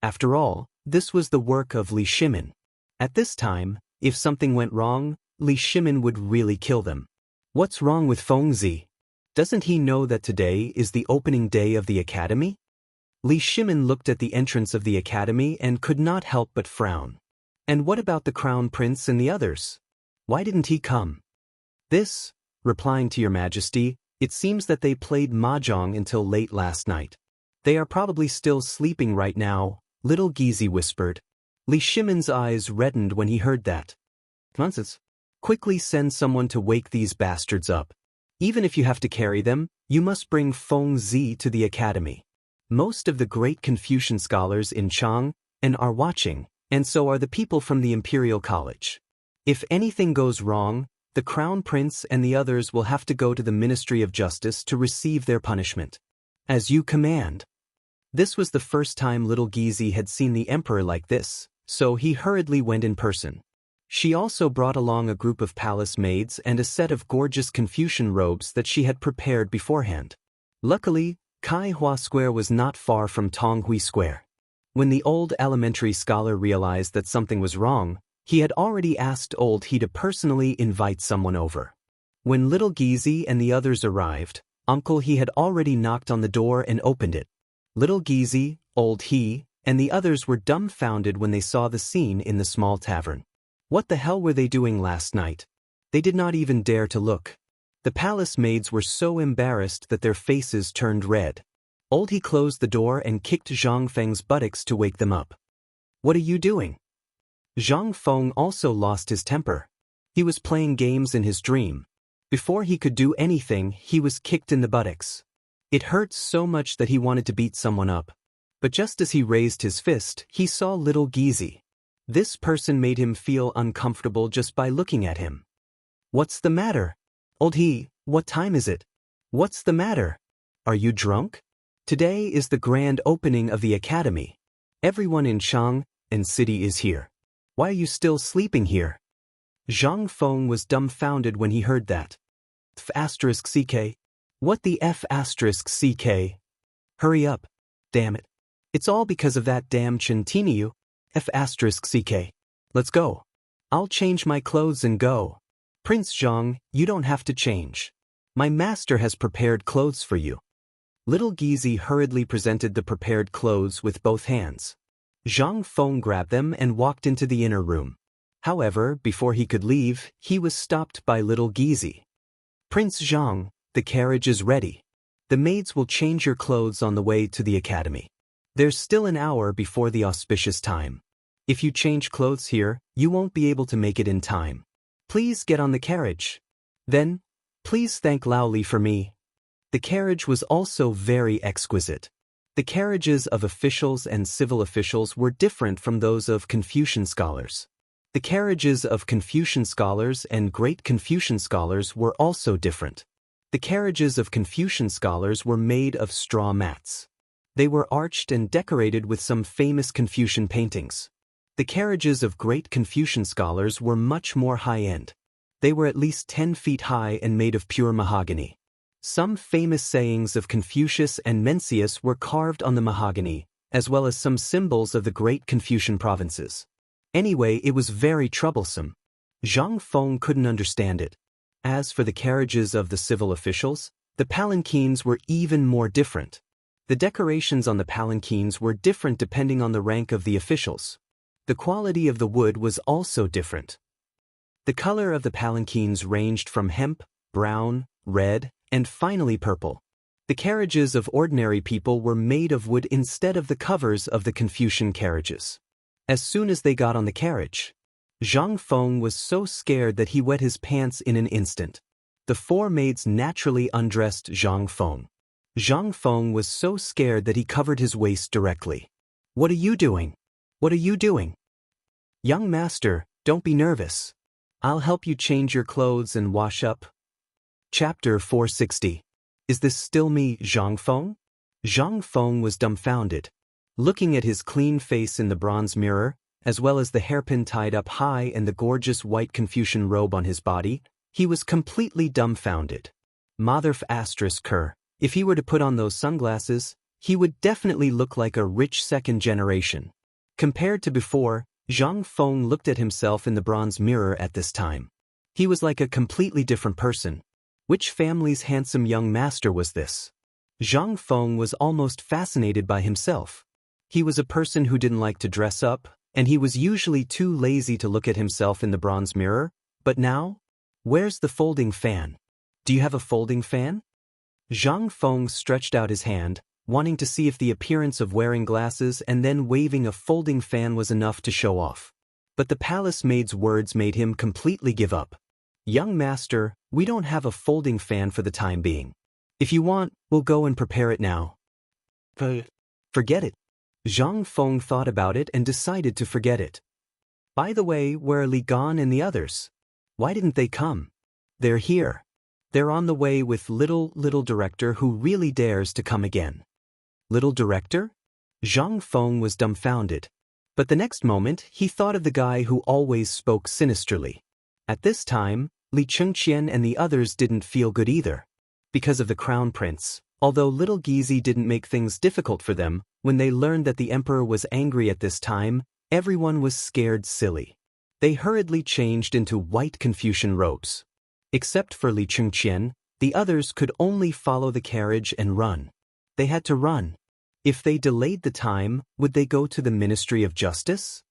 After all, this was the work of Li Shimin. At this time, if something went wrong, Li Shimin would really kill them. What's wrong with Fengzi? Doesn't he know that today is the opening day of the academy? Li Shimin looked at the entrance of the academy and could not help but frown. And what about the crown prince and the others? Why didn't he come? This, replying to your majesty, it seems that they played mahjong until late last night. They are probably still sleeping right now, little Gizi whispered. Li Shimin's eyes reddened when he heard that. Nonsense. Quickly send someone to wake these bastards up. Even if you have to carry them, you must bring Fengzi to the academy. Most of the great Confucian scholars in Chang'an are watching, and so are the people from the Imperial College. If anything goes wrong, the Crown Prince and the others will have to go to the Ministry of Justice to receive their punishment. As you command. This was the first time little Gizi had seen the emperor like this, so he hurriedly went in person. She also brought along a group of palace maids and a set of gorgeous Confucian robes that she had prepared beforehand. Luckily, Kaihua Square was not far from Tonghui Square. When the old elementary scholar realized that something was wrong, he had already asked old he to personally invite someone over. When little Gizi and the others arrived, Uncle He had already knocked on the door and opened it. Little Gizi, Old He, and the others were dumbfounded when they saw the scene in the small tavern. What the hell were they doing last night? They did not even dare to look. The palace maids were so embarrassed that their faces turned red. Old He closed the door and kicked Zhang Feng's buttocks to wake them up. What are you doing? Zhang Feng also lost his temper. He was playing games in his dream. Before he could do anything, he was kicked in the buttocks. It hurt so much that he wanted to beat someone up. But just as he raised his fist, he saw little Gizi. This person made him feel uncomfortable just by looking at him. What's the matter? Old He, what time is it? What's the matter? Are you drunk? Today is the grand opening of the academy. Everyone in Chang and city is here. Why are you still sleeping here? Zhang Feng was dumbfounded when he heard that. F***ck. What the F***ck? Hurry up. Damn it. It's all because of that damn Chintiniu. F***ck. Let's go. I'll change my clothes and go. Prince Zhang, you don't have to change. My master has prepared clothes for you. Little Gizi hurriedly presented the prepared clothes with both hands. Zhang Feng grabbed them and walked into the inner room. However, before he could leave, he was stopped by little Gizi. Prince Zhang, the carriage is ready. The maids will change your clothes on the way to the academy. There's still an hour before the auspicious time. If you change clothes here, you won't be able to make it in time. Please get on the carriage. Then, please thank Laoli for me. The carriage was also very exquisite. The carriages of officials and civil officials were different from those of Confucian scholars. The carriages of Confucian scholars and great Confucian scholars were also different. The carriages of Confucian scholars were made of straw mats. They were arched and decorated with some famous Confucian paintings. The carriages of great Confucian scholars were much more high-end. They were at least 10 feet high and made of pure mahogany. Some famous sayings of Confucius and Mencius were carved on the mahogany, as well as some symbols of the great Confucian provinces. Anyway, it was very troublesome. Zhang Feng couldn't understand it. As for the carriages of the civil officials, the palanquins were even more different. The decorations on the palanquins were different depending on the rank of the officials. The quality of the wood was also different. The color of the palanquins ranged from hemp, brown, red, and finally purple. The carriages of ordinary people were made of wood instead of the covers of the Confucian carriages. As soon as they got on the carriage, Zhang Feng was so scared that he wet his pants in an instant. The four maids naturally undressed Zhang Feng. Zhang Feng was so scared that he covered his waist directly. What are you doing? What are you doing? Young master, don't be nervous. I'll help you change your clothes and wash up. Chapter 460. Is this still me, Zhang Feng? Zhang Feng was dumbfounded. Looking at his clean face in the bronze mirror, as well as the hairpin tied up high and the gorgeous white Confucian robe on his body, he was completely dumbfounded. Mother****, if he were to put on those sunglasses, he would definitely look like a rich second generation. Compared to before, Zhang Feng looked at himself in the bronze mirror at this time. He was like a completely different person. Which family's handsome young master was this? Zhang Feng was almost fascinated by himself. He was a person who didn't like to dress up, and he was usually too lazy to look at himself in the bronze mirror, but now? Where's the folding fan? Do you have a folding fan? Zhang Feng stretched out his hand, wanting to see if the appearance of wearing glasses and then waving a folding fan was enough to show off. But the palace maid's words made him completely give up. Young master, we don't have a folding fan for the time being. If you want, we'll go and prepare it now. Forget it. Zhang Feng thought about it and decided to forget it. By the way, where are Li Gan and the others? Why didn't they come? They're here. They're on the way with little director who really dares to come again. Little director? Zhang Feng was dumbfounded. But the next moment, he thought of the guy who always spoke sinisterly. At this time, Li Chengqian and the others didn't feel good either. Because of the crown prince, although little Gizi didn't make things difficult for them, when they learned that the emperor was angry at this time, everyone was scared silly. They hurriedly changed into white Confucian robes. Except for Li Chengqian, the others could only follow the carriage and run. They had to run. If they delayed the time, would they go to the Ministry of Justice?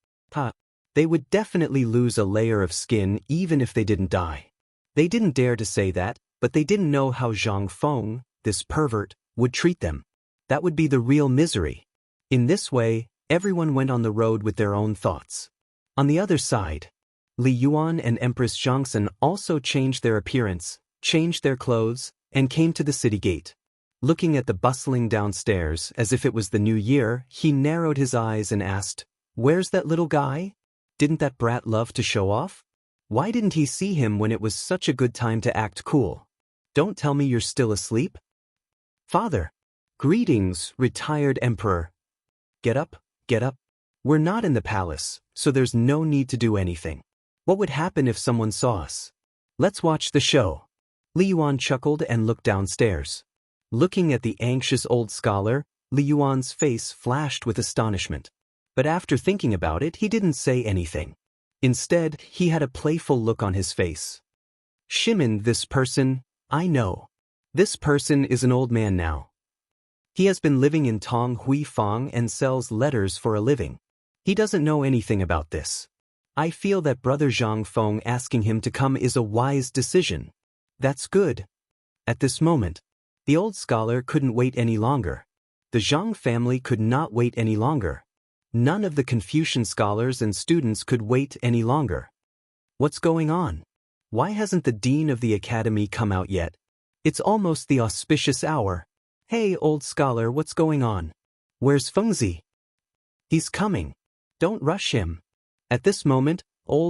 They would definitely lose a layer of skin even if they didn't die. They didn't dare to say that, but they didn't know how Zhang Feng, this pervert, would treat them. That would be the real misery. In this way, everyone went on the road with their own thoughts. On the other side, Li Yuan and Empress Xianxia also changed their appearance, changed their clothes, and came to the city gate. Looking at the bustling downstairs as if it was the new year, he narrowed his eyes and asked, "Where's that little guy? Didn't that brat love to show off? Why didn't he see him when it was such a good time to act cool? Don't tell me you're still asleep?" "Father." "Greetings, retired emperor." Get up, get up. We're not in the palace, so there's no need to do anything. What would happen if someone saw us? Let's watch the show." Li Yuan chuckled and looked downstairs. Looking at the anxious old scholar, Li Yuan's face flashed with astonishment. But after thinking about it, he didn't say anything. Instead, he had a playful look on his face. "Shimin, this person, I know. This person is an old man now. He has been living in Tong Hui Fang and sells letters for a living. He doesn't know anything about this. I feel that Brother Zhang Feng asking him to come is a wise decision. That's good." At this moment, the old scholar couldn't wait any longer. The Zhang family could not wait any longer. None of the Confucian scholars and students could wait any longer. What's going on? Why hasn't the dean of the academy come out yet? It's almost the auspicious hour. Hey, old scholar, what's going on? Where's Fengzi? He's coming. Don't rush him. At this moment,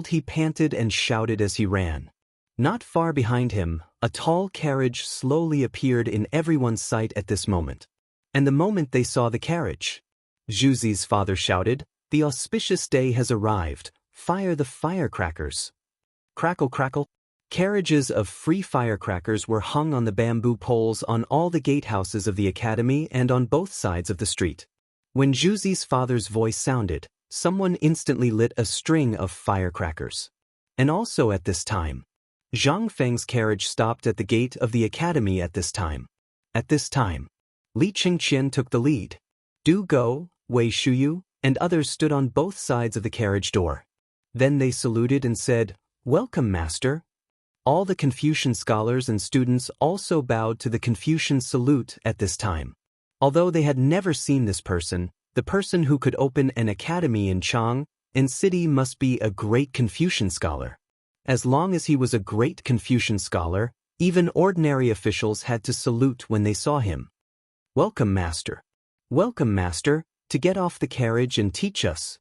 he panted and shouted as he ran. Not far behind him, a tall carriage slowly appeared in everyone's sight at this moment. And the moment they saw the carriage, Zhuzi's father shouted, "The auspicious day has arrived. Fire the firecrackers." Crackle, crackle. Carriages of free firecrackers were hung on the bamboo poles on all the gatehouses of the academy and on both sides of the street. When Zhuzi's father's voice sounded, someone instantly lit a string of firecrackers. And also at this time, Zhang Feng's carriage stopped at the gate of the academy at this time. At this time, Li Qingqian took the lead. Du Go, Wei Shuyu, and others stood on both sides of the carriage door. Then they saluted and said, "Welcome, master." All the Confucian scholars and students also bowed to the Confucian salute at this time. Although they had never seen this person, the person who could open an academy in Chang and city must be a great Confucian scholar. As long as he was a great Confucian scholar, even ordinary officials had to salute when they saw him. "Welcome, master. Welcome, master, to get off the carriage and teach us."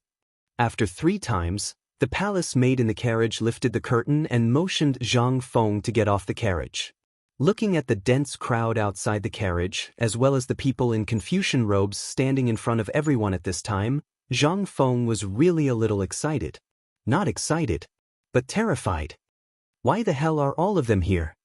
After 3 times, the palace maid in the carriage lifted the curtain and motioned Zhang Feng to get off the carriage. Looking at the dense crowd outside the carriage, as well as the people in Confucian robes standing in front of everyone at this time, Zhang Feng was really a little excited. Not excited, but terrified. Why the hell are all of them here?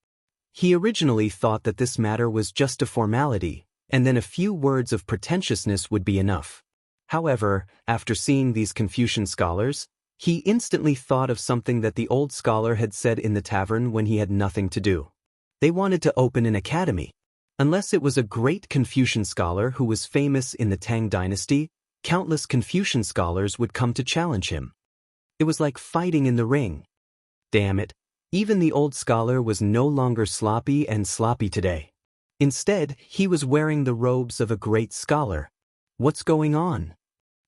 He originally thought that this matter was just a formality, and then a few words of pretentiousness would be enough. However, after seeing these Confucian scholars, he instantly thought of something that the old scholar had said in the tavern when he had nothing to do. They wanted to open an academy. Unless it was a great Confucian scholar who was famous in the Tang dynasty, countless Confucian scholars would come to challenge him. It was like fighting in the ring. Damn it, even the old scholar was no longer sloppy and sloppy today. Instead, he was wearing the robes of a great scholar. What's going on?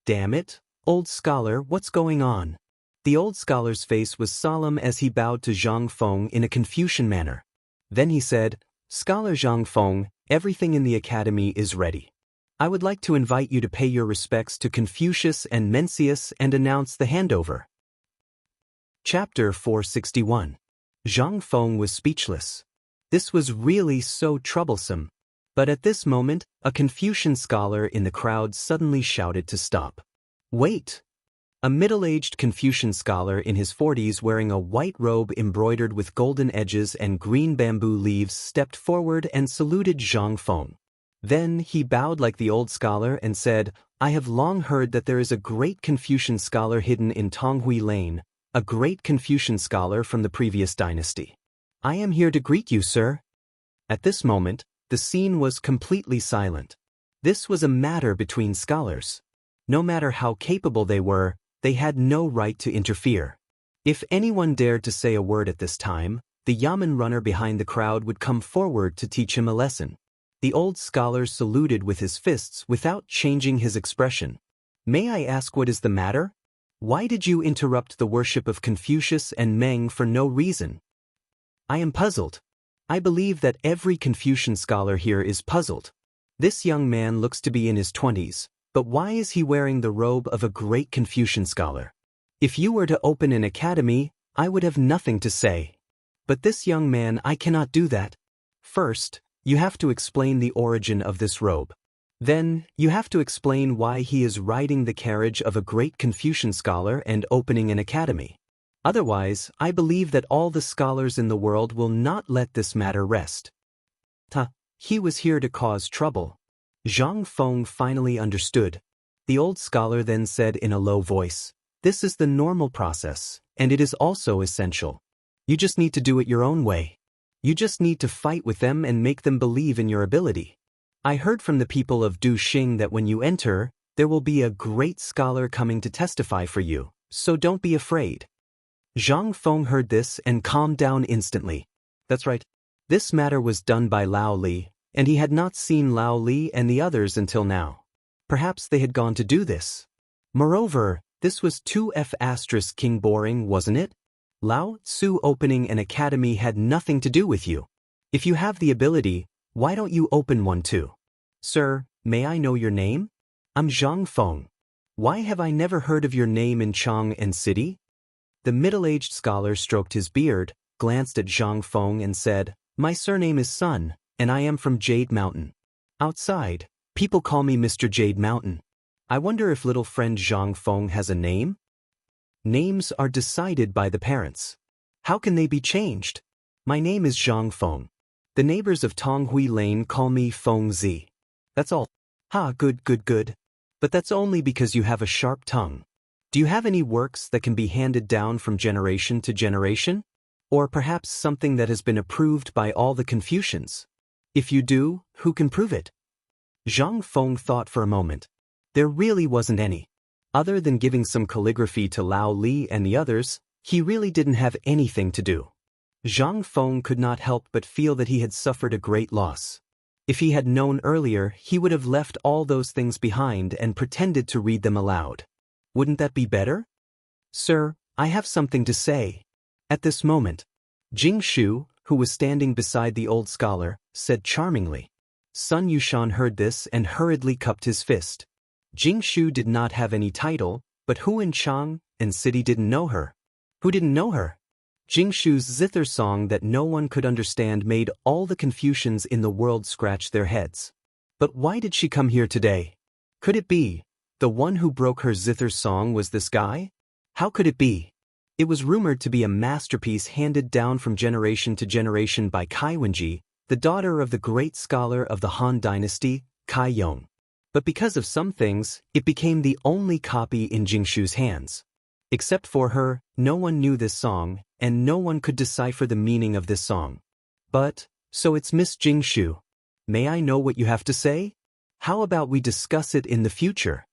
Damn it, old scholar, what's going on? The old scholar's face was solemn as he bowed to Zhang Feng in a Confucian manner. Then he said, "Scholar Zhang Feng, everything in the academy is ready. I would like to invite you to pay your respects to Confucius and Mencius and announce the handover." Chapter 461. Zhang Feng was speechless. This was really so troublesome. But at this moment, a Confucian scholar in the crowd suddenly shouted to stop. "Wait!" A middle-aged Confucian scholar in his 40s wearing a white robe embroidered with golden edges and green bamboo leaves stepped forward and saluted Zhang Feng. Then he bowed like the old scholar and said, "I have long heard that there is a great Confucian scholar hidden in Tonghui Lane, a great Confucian scholar from the previous dynasty. I am here to greet you, sir." At this moment, the scene was completely silent. This was a matter between scholars. No matter how capable they were, they had no right to interfere. If anyone dared to say a word at this time, the yamen runner behind the crowd would come forward to teach him a lesson. The old scholar saluted with his fists without changing his expression. "May I ask what is the matter? Why did you interrupt the worship of Confucius and Meng for no reason?" "I am puzzled. I believe that every Confucian scholar here is puzzled. This young man looks to be in his 20s, but why is he wearing the robe of a great Confucian scholar? If you were to open an academy, I would have nothing to say. But this young man, I cannot do that. First, you have to explain the origin of this robe. Then, you have to explain why he is riding the carriage of a great Confucian scholar and opening an academy. Otherwise, I believe that all the scholars in the world will not let this matter rest." He was here to cause trouble. Zhang Feng finally understood. The old scholar then said in a low voice, "This is the normal process, and it is also essential. You just need to do it your own way. You just need to fight with them and make them believe in your ability. I heard from the people of Du Xing that when you enter, there will be a great scholar coming to testify for you, so don't be afraid." Zhang Feng heard this and calmed down instantly. That's right. This matter was done by Lao Li, and he had not seen Lao Li and the others until now. Perhaps they had gone to do this. Moreover, this was 2F** King boring, wasn't it? Lao Tzu opening an academy had nothing to do with you. If you have the ability, why don't you open one too? "Sir, may I know your name?" "I'm Zhang Feng. Why have I never heard of your name in Chang and City?" The middle-aged scholar stroked his beard, glanced at Zhang Feng and said, "My surname is Sun, and I am from Jade Mountain. Outside, people call me Mr. Jade Mountain. I wonder if little friend Zhang Feng has a name?" Names are decided by the parents. How can they be changed? My name is Zhang Feng. The neighbors of Tonghui Lane call me Feng Zi. That's all. Ha, good. But that's only because you have a sharp tongue. Do you have any works that can be handed down from generation to generation? Or perhaps something that has been approved by all the Confucians? If you do, who can prove it? Zhang Feng thought for a moment. There really wasn't any. Other than giving some calligraphy to Lao Li and the others, he really didn't have anything to do. Zhang Feng could not help but feel that he had suffered a great loss. If he had known earlier, he would have left all those things behind and pretended to read them aloud. Wouldn't that be better? "Sir, I have something to say." At this moment, Jing Shu, who was standing beside the old scholar, said charmingly. Sun Yushan heard this and hurriedly cupped his fist. Jing Shu did not have any title, but who in Chang and City didn't know her? Who didn't know her? Jing Shu's zither song that no one could understand made all the Confucians in the world scratch their heads. But why did she come here today? Could it be the one who broke her zither song was this guy? How could it be? It was rumored to be a masterpiece handed down from generation to generation by Kai Wenji, the daughter of the great scholar of the Han Dynasty, Kai Yong. But because of some things, it became the only copy in Jingshu's hands. Except for her, no one knew this song, and no one could decipher the meaning of this song. But, so it's Miss Jingshu. May I know what you have to say? How about we discuss it in the future?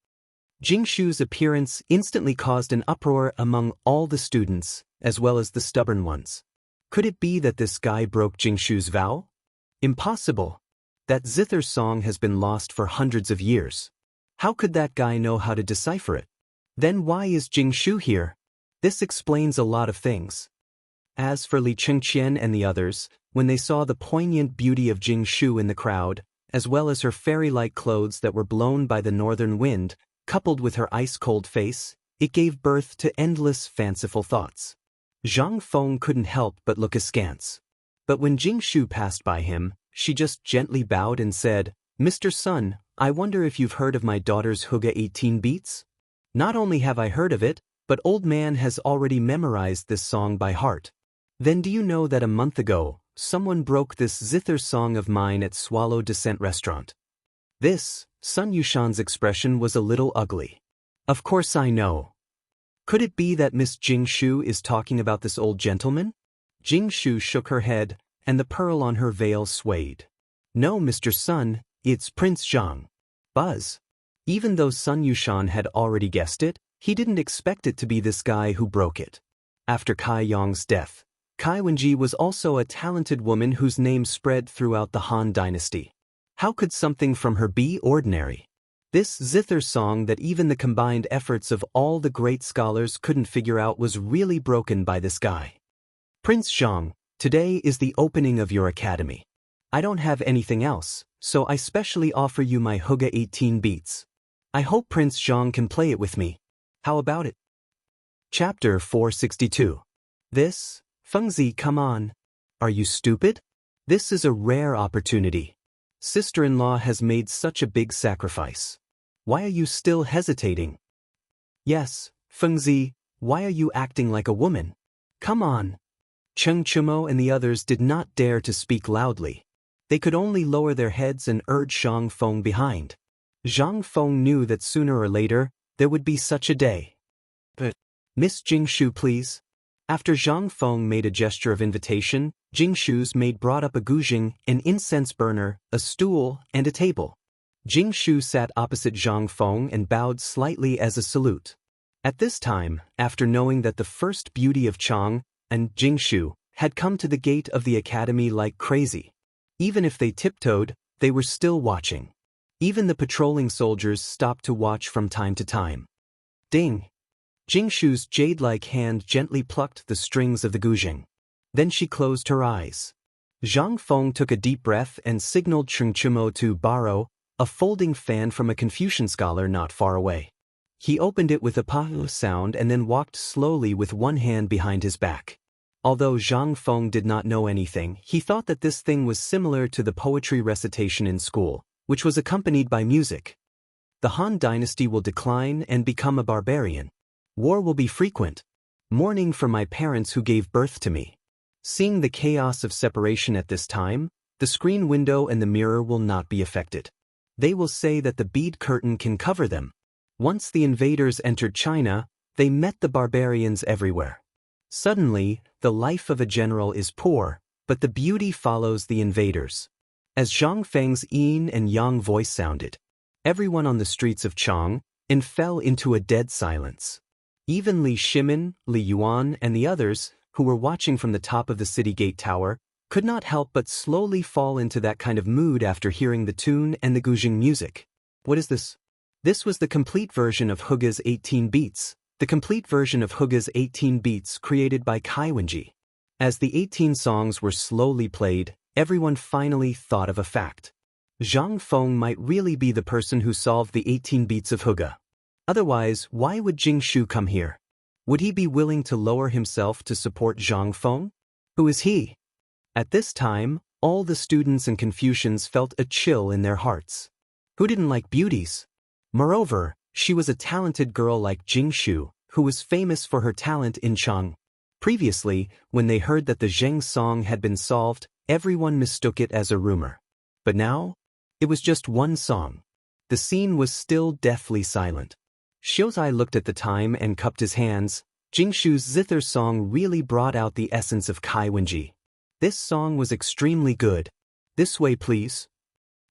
Jingshu's appearance instantly caused an uproar among all the students, as well as the stubborn ones. Could it be that this guy broke Jingshu's vow? Impossible. That zither song has been lost for hundreds of years. How could that guy know how to decipher it? Then why is Jingshu here? This explains a lot of things. As for Li Chengqian and the others, when they saw the poignant beauty of Jingshu in the crowd, as well as her fairy-like clothes that were blown by the northern wind, coupled with her ice-cold face, it gave birth to endless fanciful thoughts. Zhang Feng couldn't help but look askance. But when Jingshu passed by him, she just gently bowed and said, "Mr. Sun, I wonder if you've heard of my daughter's Hygge 18 beats? Not only have I heard of it, but old man has already memorized this song by heart. Then do you know that a month ago, someone broke this zither song of mine at Swallow Descent restaurant?" This, Sun Yushan's expression was a little ugly. "Of course I know. Could it be that Miss Jingshu is talking about this old gentleman?" Jingshu shook her head, and the pearl on her veil swayed. "No, Mr. Sun, it's Prince Zhang. Buzz. Even though Sun Yushan had already guessed it, he didn't expect it to be this guy who broke it. After Kai Yong's death, Kai Wenji was also a talented woman whose name spread throughout the Han dynasty. How could something from her be ordinary? This zither song that even the combined efforts of all the great scholars couldn't figure out was really broken by this guy. Prince Zhang, today is the opening of your academy. I don't have anything else, so I specially offer you my Hygge 18 beats. I hope Prince Zhang can play it with me. How about it? Chapter 462. This, Fengzi, come on. Are you stupid? This is a rare opportunity. Sister-in-law has made such a big sacrifice. Why are you still hesitating? Yes, Fengzi, why are you acting like a woman? Come on. Cheng Chumo and the others did not dare to speak loudly. They could only lower their heads and urge Zhang Feng behind. Zhang Feng knew that sooner or later, there would be such a day. But, Miss Jingshu, please. After Zhang Feng made a gesture of invitation, Jingshu's maid brought up a guzheng, an incense burner, a stool, and a table. Jingshu sat opposite Zhang Feng and bowed slightly as a salute. At this time, after knowing that the first beauty of Chang and Jingshu had come to the gate of the academy like crazy. Even if they tiptoed, they were still watching. Even the patrolling soldiers stopped to watch from time to time. Ding! Jingshu's jade-like hand gently plucked the strings of the guzheng. Then she closed her eyes. Zhang Feng took a deep breath and signaled Cheng Chumo to borrow a folding fan from a Confucian scholar not far away. He opened it with a pa sound and then walked slowly with one hand behind his back. Although Zhang Feng did not know anything, he thought that this thing was similar to the poetry recitation in school, which was accompanied by music. The Han dynasty will decline and become a barbarian. War will be frequent. Mourning for my parents who gave birth to me. Seeing the chaos of separation at this time, the screen window and the mirror will not be affected. They will say that the bead curtain can cover them. Once the invaders entered China, they met the barbarians everywhere. Suddenly, the life of a general is poor, but the beauty follows the invaders. As Zhang Feng's yin and yang voice sounded, everyone on the streets of Chang fell into a dead silence. Even Li Shimin, Li Yuan, and the others, who were watching from the top of the city gate tower, could not help but slowly fall into that kind of mood after hearing the tune and the guzheng music. What is this? This was the complete version of Hygge's 18 beats, the complete version of Hygge's 18 beats created by Kai Wenji. As the 18 songs were slowly played, everyone finally thought of a fact. Zhang Feng might really be the person who solved the 18 beats of Hygge. Otherwise, why would Jingshu come here? Would he be willing to lower himself to support Zhang Feng? Who is he? At this time, all the students and Confucians felt a chill in their hearts. Who didn't like beauties? Moreover, she was a talented girl like Jingshu, who was famous for her talent in Chang. Previously, when they heard that the Zheng song had been solved, everyone mistook it as a rumor. But now, it was just one song. The scene was still deathly silent. Xiaozai looked at the time and cupped his hands. Jingshu's zither song really brought out the essence of Kai Wenji. This song was extremely good. This way, please.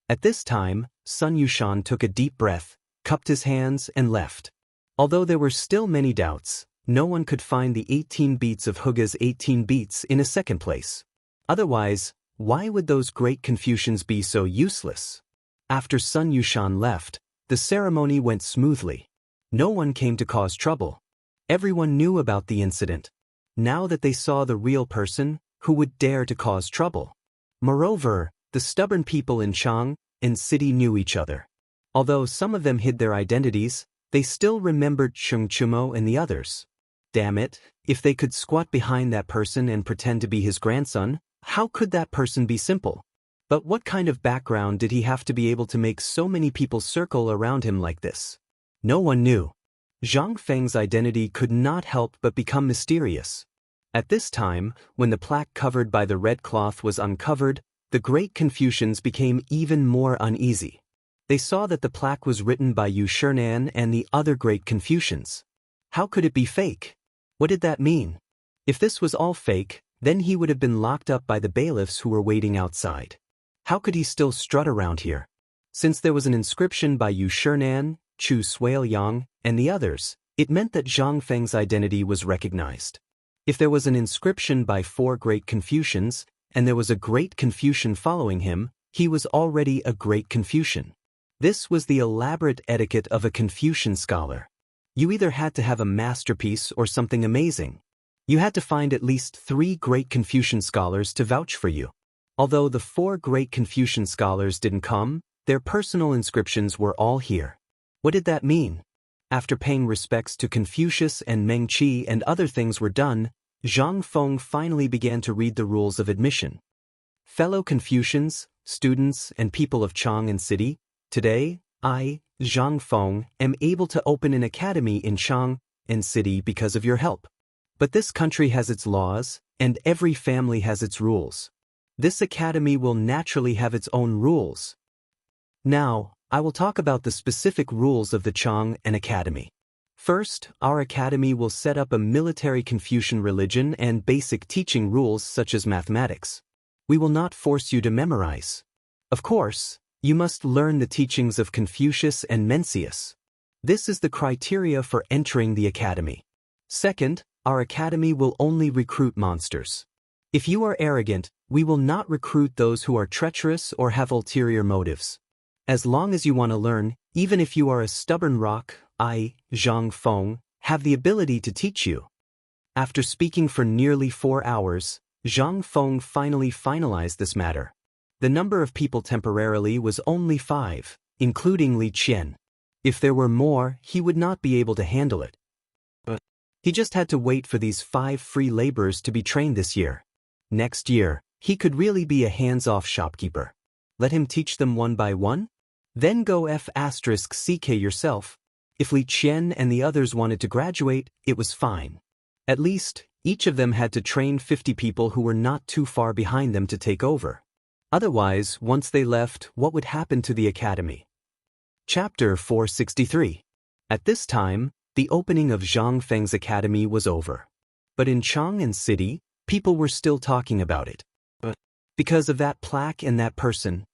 At this time, Sun Yushan took a deep breath, cupped his hands, and left. Although there were still many doubts, no one could find the 18 beats of Hygge's 18 beats in a second place. Otherwise, why would those great Confucians be so useless? After Sun Yushan left, the ceremony went smoothly. No one came to cause trouble. Everyone knew about the incident. Now that they saw the real person, who would dare to cause trouble? Moreover, the stubborn people in Chang and city knew each other. Although some of them hid their identities, they still remembered Cheng Chumo and the others. Damn it, if they could squat behind that person and pretend to be his grandson, how could that person be simple? But what kind of background did he have to be able to make so many people circle around him like this? No one knew. Zhang Feng's identity could not help but become mysterious. At this time, when the plaque covered by the red cloth was uncovered, the great Confucians became even more uneasy. They saw that the plaque was written by Yu Shernan and the other great Confucians. How could it be fake? What did that mean? If this was all fake, then he would have been locked up by the bailiffs who were waiting outside. How could he still strut around here? Since there was an inscription by Yu Shinan, Chu Suiliang, and the others, it meant that Zhang Feng's identity was recognized. If there was an inscription by 4 great Confucians, and there was a great Confucian following him, he was already a great Confucian. This was the elaborate etiquette of a Confucian scholar. You either had to have a masterpiece or something amazing. You had to find at least 3 great Confucian scholars to vouch for you. Although the 4 great Confucian scholars didn't come, their personal inscriptions were all here. What did that mean? After paying respects to Confucius and Meng Qi and other things were done, Zhang Feng finally began to read the rules of admission. Fellow Confucians, students, and people of Chang'an City, today, I, Zhang Feng, am able to open an academy in Chang'an City because of your help. But this country has its laws, and every family has its rules. This academy will naturally have its own rules. Now, I will talk about the specific rules of the Chang'an Academy. First, our academy will set up a military Confucian religion and basic teaching rules such as mathematics. We will not force you to memorize. Of course, you must learn the teachings of Confucius and Mencius. This is the criteria for entering the academy. Second, our academy will only recruit monsters. If you are arrogant, we will not recruit those who are treacherous or have ulterior motives. As long as you want to learn, even if you are a stubborn rock, I, Zhang Feng, have the ability to teach you. After speaking for nearly 4 hours, Zhang Feng finally finalized this matter. The number of people temporarily was only 5, including Li Qian. If there were more, he would not be able to handle it. But he just had to wait for these 5 free laborers to be trained this year. Next year, he could really be a hands-off shopkeeper. Let him teach them one by one? Then go F***CK yourself. If Li Qian and the others wanted to graduate, it was fine. At least, each of them had to train 50 people who were not too far behind them to take over. Otherwise, once they left, what would happen to the academy? Chapter 463. At this time, the opening of Zhang Feng's academy was over. But in Chang'an City, people were still talking about it. Because of that plaque and that person,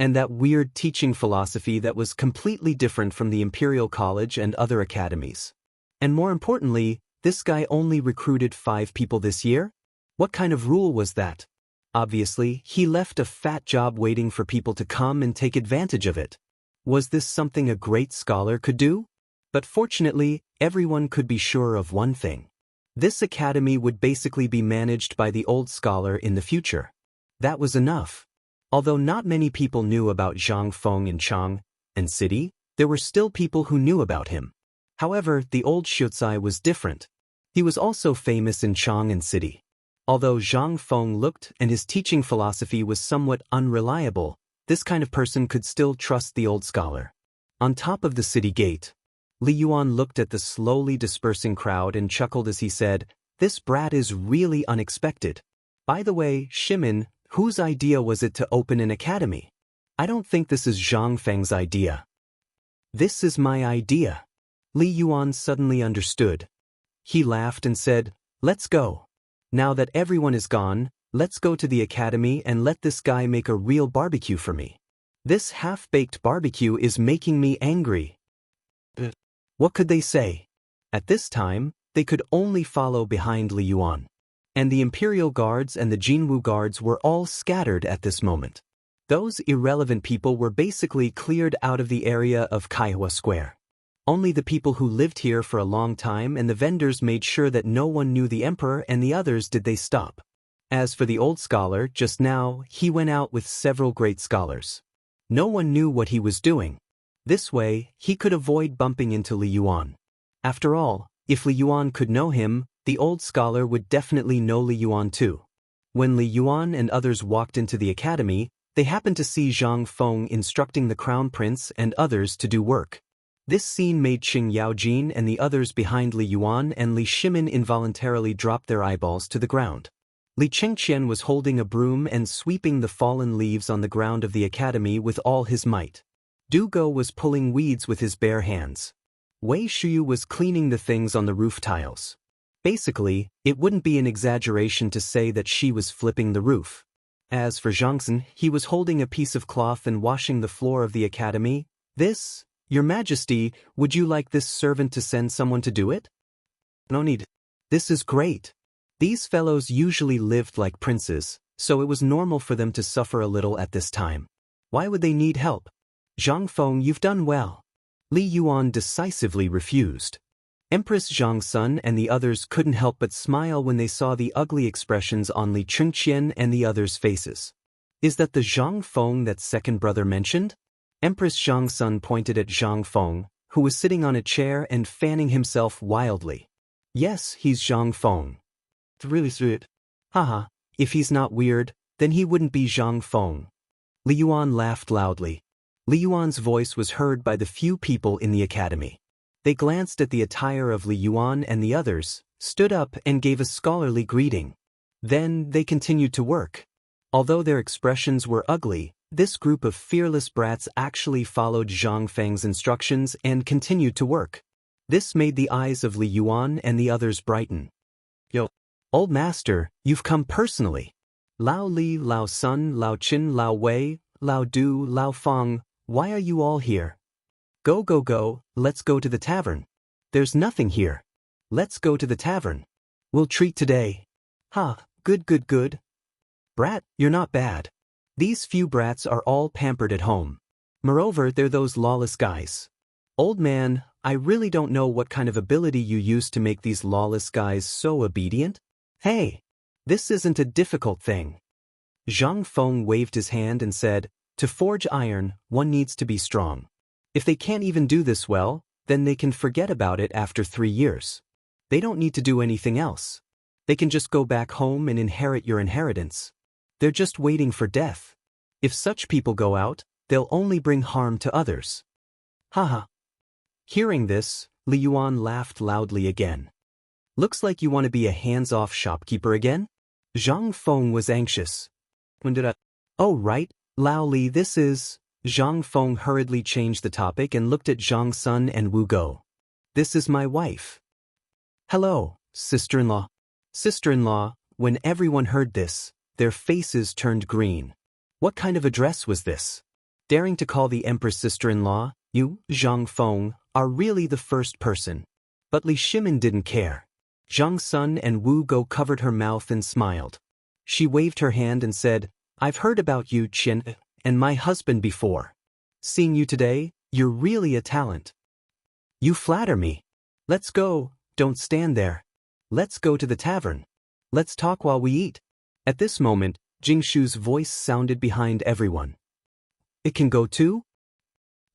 and that weird teaching philosophy that was completely different from the Imperial College and other academies. And more importantly, this guy only recruited 5 people this year? What kind of rule was that? Obviously, he left a fat job waiting for people to come and take advantage of it. Was this something a great scholar could do? But fortunately, everyone could be sure of one thing. This academy would basically be managed by the old scholar in the future. That was enough. Although not many people knew about Zhang Feng in Chang'an City, there were still people who knew about him. However, the old Xianxia was different. He was also famous in Chang'an City. Although Zhang Feng looked and his teaching philosophy was somewhat unreliable, this kind of person could still trust the old scholar. On top of the city gate, Li Yuan looked at the slowly dispersing crowd and chuckled as he said, "This brat is really unexpected. By the way, Shimin, whose idea was it to open an academy? I don't think this is Zhang Feng's idea." "This is my idea." Li Yuan suddenly understood. He laughed and said, "Let's go. Now that everyone is gone, let's go to the academy and let this guy make a real barbecue for me. This half-baked barbecue is making me angry." What could they say? At this time, they could only follow behind Li Yuan. And the Imperial Guards and the Jinwu Guards were all scattered at this moment. Those irrelevant people were basically cleared out of the area of Kaihua Square. Only the people who lived here for a long time and the vendors made sure that no one knew the emperor and the others did they stop. As for the old scholar, just now, he went out with several great scholars. No one knew what he was doing. This way, he could avoid bumping into Li Yuan. After all, if Li Yuan could know him, the old scholar would definitely know Li Yuan too. When Li Yuan and others walked into the academy, they happened to see Zhang Feng instructing the crown prince and others to do work. This scene made Qing Yaojin and the others behind Li Yuan and Li Shimin involuntarily drop their eyeballs to the ground. Li Chengqian was holding a broom and sweeping the fallen leaves on the ground of the academy with all his might. Du Go was pulling weeds with his bare hands. Wei Shuyu was cleaning the things on the roof tiles. Basically, it wouldn't be an exaggeration to say that she was flipping the roof. As for Xianxia, he was holding a piece of cloth and washing the floor of the academy. This, Your Majesty, would you like this servant to send someone to do it? No need. This is great. These fellows usually lived like princes, so it was normal for them to suffer a little at this time. Why would they need help? Zhang Feng, you've done well. Li Yuan decisively refused. Empress Zhangsun and the others couldn't help but smile when they saw the ugly expressions on Li Chengqian and the others' faces. Is that the Zhang Feng that second brother mentioned? Empress Zhangsun pointed at Zhang Feng, who was sitting on a chair and fanning himself wildly. Yes, he's Zhang Feng. Really sweet. Haha, if he's not weird, then he wouldn't be Zhang Feng. Li Yuan laughed loudly. Li Yuan's voice was heard by the few people in the academy. They glanced at the attire of Li Yuan and the others, stood up and gave a scholarly greeting. Then they continued to work. Although their expressions were ugly, this group of fearless brats actually followed Zhang Feng's instructions and continued to work. This made the eyes of Li Yuan and the others brighten. Yo, old master, you've come personally. Lao Li, Lao Sun, Lao Qin, Lao Wei, Lao Du, Lao Feng, why are you all here? Go, let's go to the tavern. There's nothing here. Let's go to the tavern. We'll treat today. Ha, good. Brat, you're not bad. These few brats are all pampered at home. Moreover, they're those lawless guys. Old man, I really don't know what kind of ability you use to make these lawless guys so obedient. Hey, this isn't a difficult thing. Zhang Feng waved his hand and said, to forge iron, one needs to be strong. If they can't even do this well, then they can forget about it after 3 years. They don't need to do anything else. They can just go back home and inherit your inheritance. They're just waiting for death. If such people go out, they'll only bring harm to others. Haha. Hearing this, Li Yuan laughed loudly again. Looks like you want to be a hands-off shopkeeper again? Zhang Feng was anxious. When did I? Oh right, Lao Li, this is... Zhang Feng hurriedly changed the topic and looked at Zhang Sun and Wu Go. This is my wife. Hello, sister-in-law. Sister-in-law, when everyone heard this, their faces turned green. What kind of address was this? Daring to call the empress sister-in-law, you, Zhang Feng, are really the first person. But Li Shimin didn't care. Zhang Sun and Wu Go covered her mouth and smiled. She waved her hand and said, I've heard about you, Qian, and my husband before. Seeing you today, you're really a talent. You flatter me. Let's go, don't stand there. Let's go to the tavern. Let's talk while we eat. At this moment, Jingshu's voice sounded behind everyone. It can go too?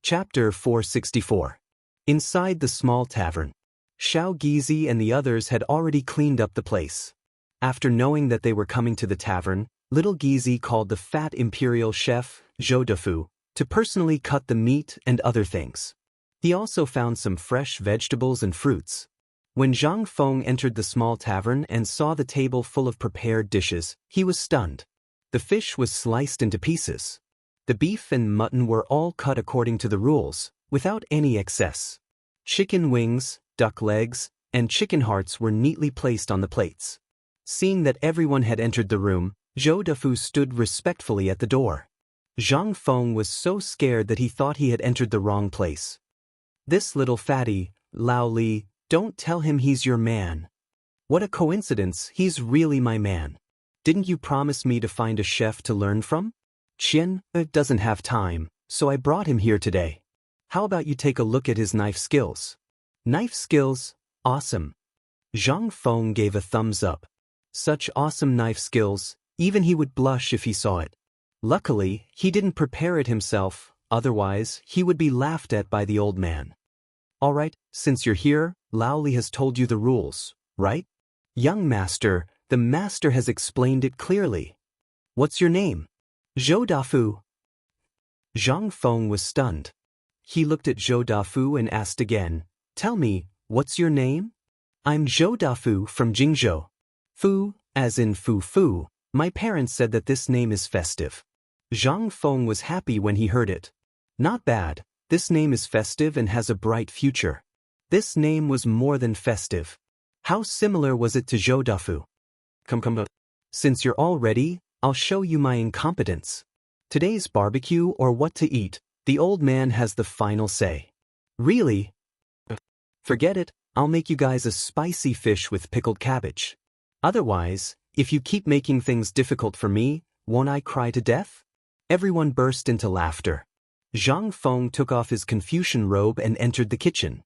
Chapter 464. Inside the small tavern. Xiao Gizi and the others had already cleaned up the place. After knowing that they were coming to the tavern, little Gizi called the fat imperial chef, Zhou Defu, to personally cut the meat and other things. He also found some fresh vegetables and fruits. When Zhang Feng entered the small tavern and saw the table full of prepared dishes, he was stunned. The fish was sliced into pieces. The beef and mutton were all cut according to the rules, without any excess. Chicken wings, duck legs, and chicken hearts were neatly placed on the plates. Seeing that everyone had entered the room, Zhou Defu stood respectfully at the door. Zhang Feng was so scared that he thought he had entered the wrong place. This little fatty, Lao Li, don't tell him he's your man. What a coincidence, he's really my man. Didn't you promise me to find a chef to learn from? Qian doesn't have time, so I brought him here today. How about you take a look at his knife skills? Knife skills? Awesome. Zhang Feng gave a thumbs up. Such awesome knife skills, even he would blush if he saw it. Luckily, he didn't prepare it himself, otherwise he would be laughed at by the old man. Alright, since you're here, Lao Li has told you the rules, right? Young master, the master has explained it clearly. What's your name? Zhou Defu. Zhang Feng was stunned. He looked at Zhou Defu and asked again, tell me, what's your name? I'm Zhou Defu from Jingzhou. Fu, as in Fu. My parents said that this name is festive. Zhang Feng was happy when he heard it. Not bad, this name is festive and has a bright future. This name was more than festive. How similar was it to Zhou Defu? Come. Since you're all ready, I'll show you my incompetence. Today's barbecue or what to eat, the old man has the final say. Really? Forget it, I'll make you guys a spicy fish with pickled cabbage. Otherwise, if you keep making things difficult for me, won't I cry to death? Everyone burst into laughter. Zhang Feng took off his Confucian robe and entered the kitchen.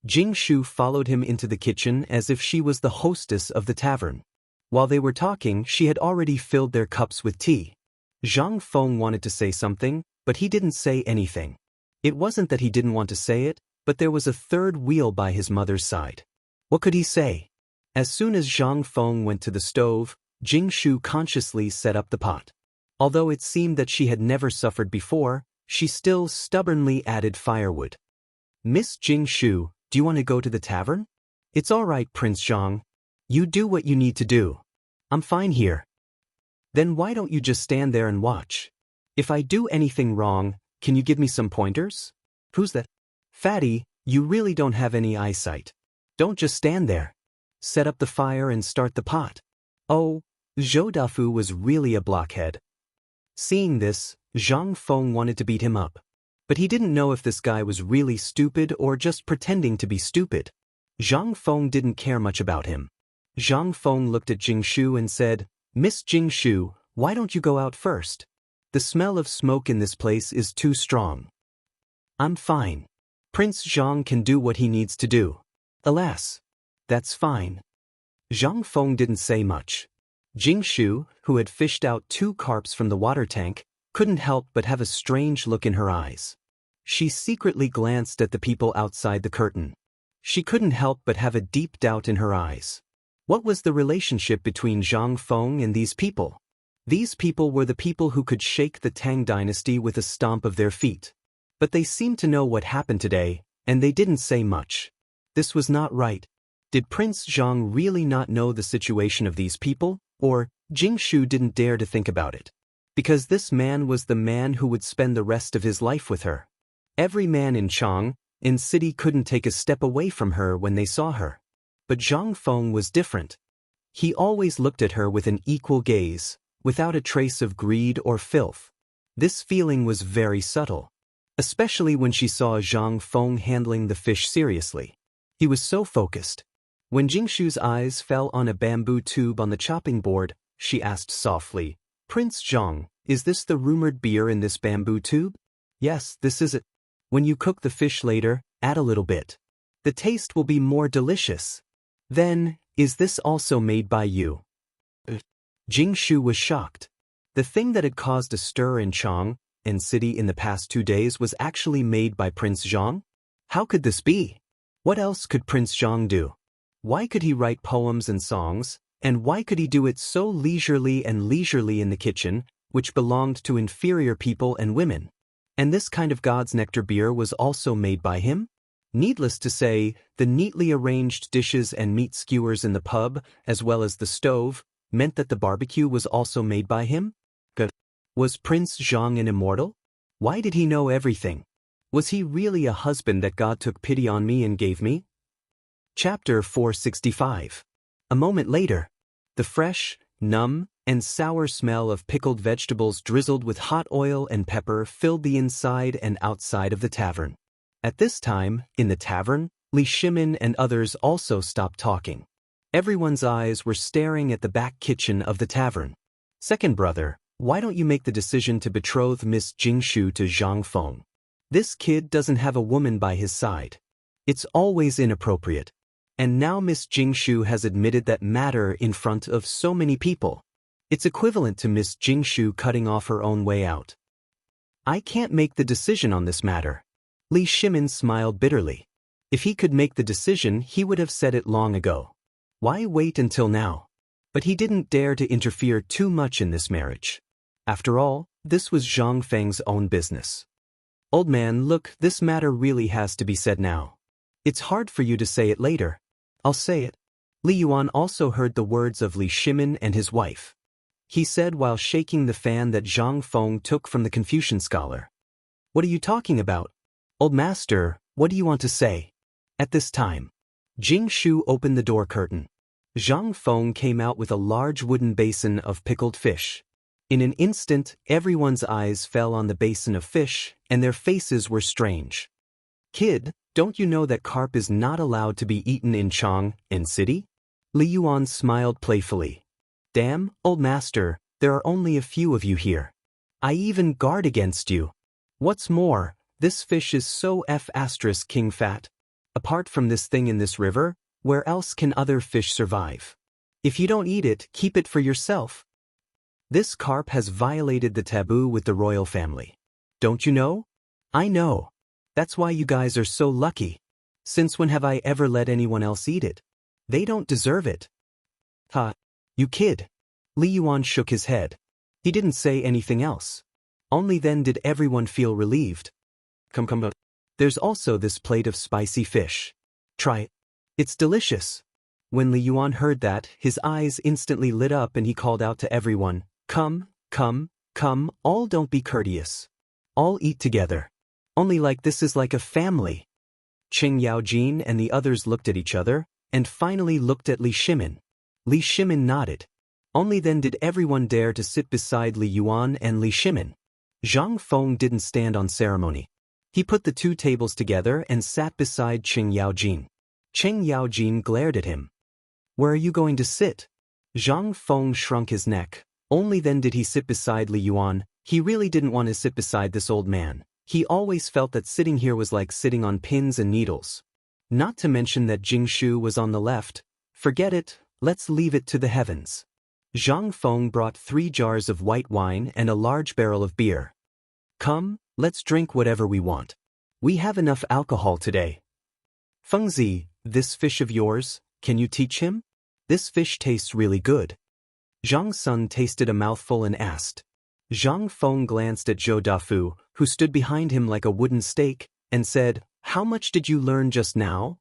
Jing Shu followed him into the kitchen as if she was the hostess of the tavern. While they were talking, she had already filled their cups with tea. Zhang Feng wanted to say something, but he didn't say anything. It wasn't that he didn't want to say it, but there was a third wheel by his mother's side. What could he say? As soon as Zhang Feng went to the stove, Jing Shu consciously set up the pot. Although it seemed that she had never suffered before, she still stubbornly added firewood. Miss Jing Shu, do you want to go to the tavern? It's all right, Prince Zhang. You do what you need to do. I'm fine here. Then why don't you just stand there and watch? If I do anything wrong, can you give me some pointers? Who's that? Fatty, you really don't have any eyesight. Don't just stand there. Set up the fire and start the pot. Oh, Zhou Dafu was really a blockhead. Seeing this, Zhang Feng wanted to beat him up. But he didn't know if this guy was really stupid or just pretending to be stupid. Zhang Feng didn't care much about him. Zhang Feng looked at Jing Shu and said, Miss Jing Shu, why don't you go out first? The smell of smoke in this place is too strong. I'm fine. Prince Zhang can do what he needs to do. Alas. That's fine. Zhang Feng didn't say much. Jing Shu, who had fished out 2 carps from the water tank, couldn't help but have a strange look in her eyes. She secretly glanced at the people outside the curtain. She couldn't help but have a deep doubt in her eyes. What was the relationship between Zhang Feng and these people? These people were the people who could shake the Tang dynasty with a stomp of their feet. But they seemed to know what happened today, and they didn't say much. This was not right. Did Prince Zhang really not know the situation of these people, or Jing Shu didn't dare to think about it? Because this man was the man who would spend the rest of his life with her. Every man in Chang, in city couldn't take a step away from her when they saw her. But Zhang Feng was different. He always looked at her with an equal gaze, without a trace of greed or filth. This feeling was very subtle, especially when she saw Zhang Feng handling the fish seriously. He was so focused. When Jing Shu's eyes fell on a bamboo tube on the chopping board, she asked softly, Prince Zhang, is this the rumored beer in this bamboo tube? Yes, this is it. When you cook the fish later, add a little bit. The taste will be more delicious. Then, is this also made by you? Jing Shu was shocked. The thing that had caused a stir in Chang, and city in the past 2 days was actually made by Prince Zhang? How could this be? What else could Prince Zhang do? Why could he write poems and songs, and why could he do it so leisurely in the kitchen, which belonged to inferior people and women? And this kind of God's nectar beer was also made by him? Needless to say, the neatly arranged dishes and meat skewers in the pub, as well as the stove, meant that the barbecue was also made by him? Was Prince Zhang an immortal? Why did he know everything? Was he really a husband that God took pity on me and gave me? Chapter 465. A moment later, the fresh, numb, and sour smell of pickled vegetables drizzled with hot oil and pepper filled the inside and outside of the tavern. At this time, in the tavern, Li Shimin and others also stopped talking. Everyone's eyes were staring at the back kitchen of the tavern. Second brother, why don't you make the decision to betroth Miss Jing Shu to Zhang Feng? This kid doesn't have a woman by his side. It's always inappropriate. And now Miss Jing Shu has admitted that matter in front of so many people. It's equivalent to Miss Jing Shu cutting off her own way out. I can't make the decision on this matter. Li Shimin smiled bitterly. If he could make the decision, he would have said it long ago. Why wait until now? But he didn't dare to interfere too much in this marriage. After all, this was Zhang Feng's own business. Old man, look, this matter really has to be said now. It's hard for you to say it later. I'll say it. Li Yuan also heard the words of Li Shimin and his wife. He said while shaking the fan that Zhang Feng took from the Confucian scholar. What are you talking about? Old master, what do you want to say? At this time, Jing Shu opened the door curtain. Zhang Feng came out with a large wooden basin of pickled fish. In an instant, everyone's eyes fell on the basin of fish, and their faces were strange. Kid, don't you know that carp is not allowed to be eaten in Chang and city? Li Yuan smiled playfully. Damn, old master, there are only a few of you here. I even guard against you. What's more, this fish is so king fat. Apart from this thing in this river, where else can other fish survive? If you don't eat it, keep it for yourself. This carp has violated the taboo with the royal family. Don't you know? I know. That's why you guys are so lucky. Since when have I ever let anyone else eat it? They don't deserve it. Ha! You kid. Li Yuan shook his head. He didn't say anything else. Only then did everyone feel relieved. Come. There's also this plate of spicy fish. Try it. It's delicious. When Li Yuan heard that, his eyes instantly lit up and he called out to everyone, Come, all don't be courteous. All eat together. Only like this is like a family. Qing Yaojin and the others looked at each other, and finally looked at Li Shimin. Li Shimin nodded. Only then did everyone dare to sit beside Li Yuan and Li Shimin. Zhang Feng didn't stand on ceremony. He put the two tables together and sat beside Qing Yaojin. Qing Yaojin glared at him. Where are you going to sit? Zhang Feng shrunk his neck. Only then did he sit beside Li Yuan. He really didn't want to sit beside this old man. He always felt that sitting here was like sitting on pins and needles. Not to mention that Jingshu was on the left. Forget it, let's leave it to the heavens. Zhang Feng brought 3 jars of white wine and a large barrel of beer. Come, let's drink whatever we want. We have enough alcohol today. Fengzi, this fish of yours, can you teach him? This fish tastes really good. Zhang Sun tasted a mouthful and asked. Zhang Feng glanced at Zhou Dafu, who stood behind him like a wooden stake, and said, How much did you learn just now?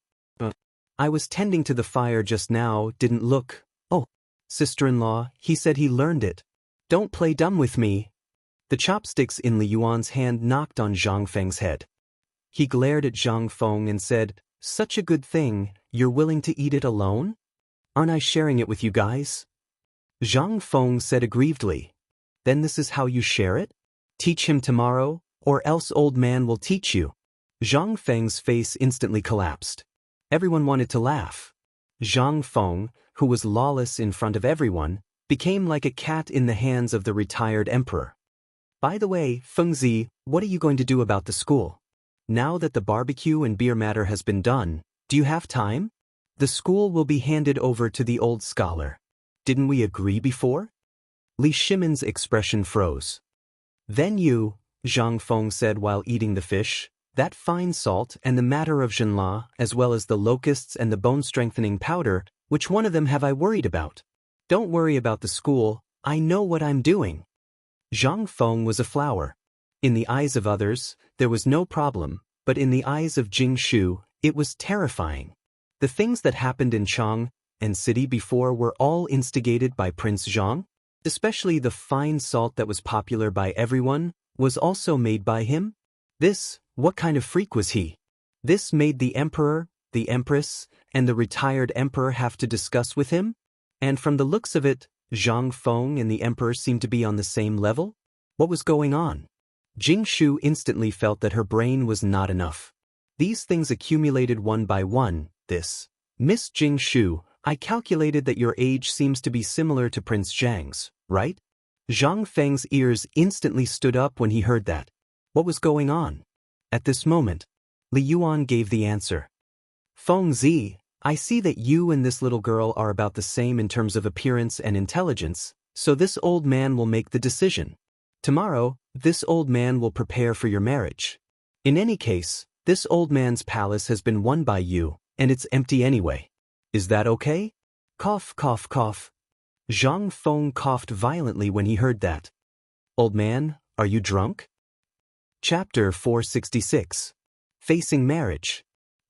I was tending to the fire just now, didn't look. Oh, sister-in-law, he said he learned it. Don't play dumb with me. The chopsticks in Li Yuan's hand knocked on Zhang Feng's head. He glared at Zhang Feng and said, Such a good thing, you're willing to eat it alone? Aren't I sharing it with you guys? Zhang Feng said aggrievedly. Then this is how you share it? Teach him tomorrow, or else old man will teach you. Zhang Feng's face instantly collapsed. Everyone wanted to laugh. Zhang Feng, who was lawless in front of everyone, became like a cat in the hands of the retired emperor. By the way, Fengzi, what are you going to do about the school? Now that the barbecue and beer matter has been done, do you have time? The school will be handed over to the old scholar. Didn't we agree before? Li Shimin's expression froze. Then you, Zhang Feng said while eating the fish, that fine salt and the matter of Zhenla, as well as the locusts and the bone-strengthening powder, which one of them have I worried about? Don't worry about the school, I know what I'm doing. Zhang Feng was a flower. In the eyes of others, there was no problem, but in the eyes of Jing Shu, it was terrifying. The things that happened in Chang and city before were all instigated by Prince Zhang. Especially the fine salt that was popular by everyone, was also made by him? What kind of freak was he? This made the emperor, the empress, and the retired emperor have to discuss with him? And from the looks of it, Zhang Feng and the emperor seemed to be on the same level? What was going on? Jing Shu instantly felt that her brain was not enough. These things accumulated one by one. Miss Jing Shu, I calculated that your age seems to be similar to Prince Zhang's, right? Zhang Feng's ears instantly stood up when he heard that. What was going on? At this moment, Li Yuan gave the answer. Fengzi, I see that you and this little girl are about the same in terms of appearance and intelligence, so this old man will make the decision. Tomorrow, this old man will prepare for your marriage. In any case, this old man's palace has been won by you, and it's empty anyway. Is that okay? Cough, cough, cough. Zhang Feng coughed violently when he heard that. Old man, are you drunk? Chapter 466. Facing Marriage.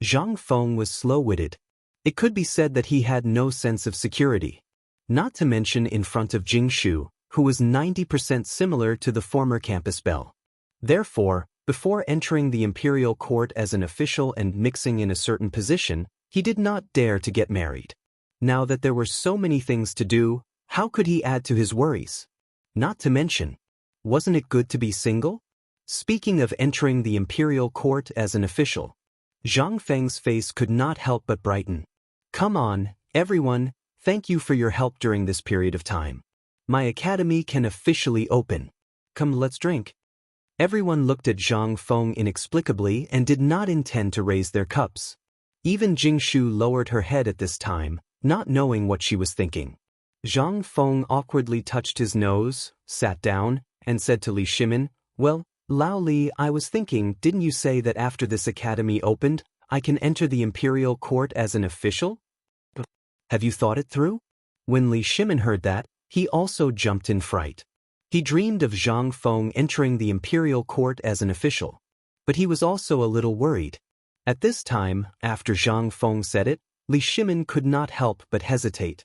Zhang Feng was slow-witted. It could be said that he had no sense of security. Not to mention in front of Jing Shu, who was 90% similar to the former campus belle. Therefore, before entering the imperial court as an official and mixing in a certain position, he did not dare to get married. Now that there were so many things to do, how could he add to his worries? Not to mention, wasn't it good to be single? Speaking of entering the imperial court as an official, Zhang Feng's face could not help but brighten. Come on, everyone, thank you for your help during this period of time. My academy can officially open. Come, let's drink. Everyone looked at Zhang Feng inexplicably and did not intend to raise their cups. Even Jingshu lowered her head at this time, not knowing what she was thinking. Zhang Feng awkwardly touched his nose, sat down, and said to Li Shimin, "Well, Lao Li, I was thinking, didn't you say that after this academy opened, I can enter the imperial court as an official? Have you thought it through?" When Li Shimin heard that, he also jumped in fright. He dreamed of Zhang Feng entering the imperial court as an official. But he was also a little worried. At this time, after Zhang Feng said it, Li Shimin could not help but hesitate.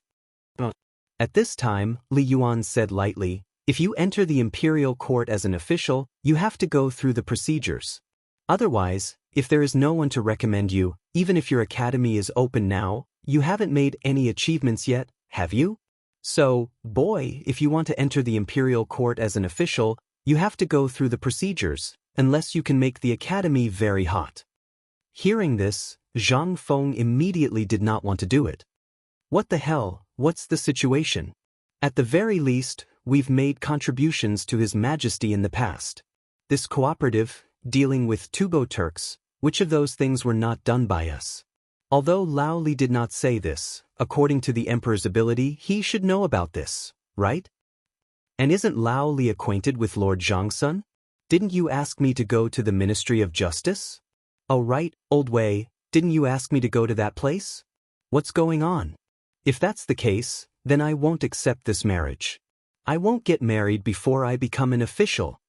At this time, Li Yuan said lightly, "If you enter the imperial court as an official, you have to go through the procedures. Otherwise, if there is no one to recommend you, even if your academy is open now, you haven't made any achievements yet, have you? So, boy, if you want to enter the imperial court as an official, you have to go through the procedures, unless you can make the academy very hot." Hearing this, Zhang Feng immediately did not want to do it. What the hell, what's the situation? At the very least, we've made contributions to His Majesty in the past. This cooperative, dealing with Tubo Turks, which of those things were not done by us? Although Lao Li did not say this, according to the Emperor's ability, he should know about this, right? And isn't Lao Li acquainted with Lord Zhangsun? Didn't you ask me to go to the Ministry of Justice? Oh right, old Wei, didn't you ask me to go to that place? What's going on? If that's the case, then I won't accept this marriage. I won't get married before I become an official.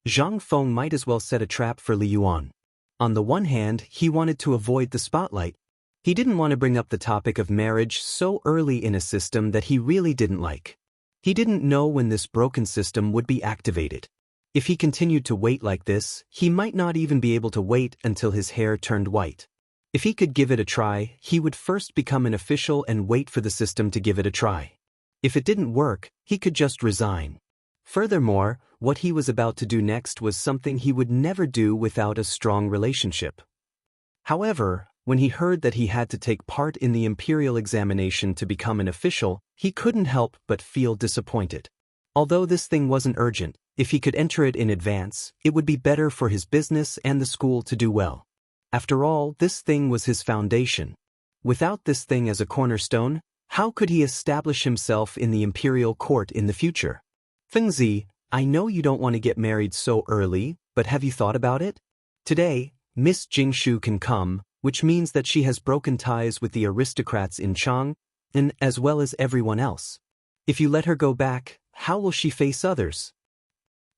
Zhang Feng might as well set a trap for Li Yuan. On the one hand, he wanted to avoid the spotlight. He didn't want to bring up the topic of marriage so early in a system that he really didn't like. He didn't know when this broken system would be activated. If he continued to wait like this, he might not even be able to wait until his hair turned white. If he could give it a try, he would first become an official and wait for the system to give it a try. If it didn't work, he could just resign. Furthermore, what he was about to do next was something he would never do without a strong relationship. However, when he heard that he had to take part in the imperial examination to become an official, he couldn't help but feel disappointed. Although this thing wasn't urgent, if he could enter it in advance, it would be better for his business and the school to do well. After all, this thing was his foundation. Without this thing as a cornerstone, how could he establish himself in the imperial court in the future? Fengzi, I know you don't want to get married so early, but have you thought about it? Today, Miss Jingshu can come, which means that she has broken ties with the aristocrats in Chang, and as well as everyone else. If you let her go back, how will she face others?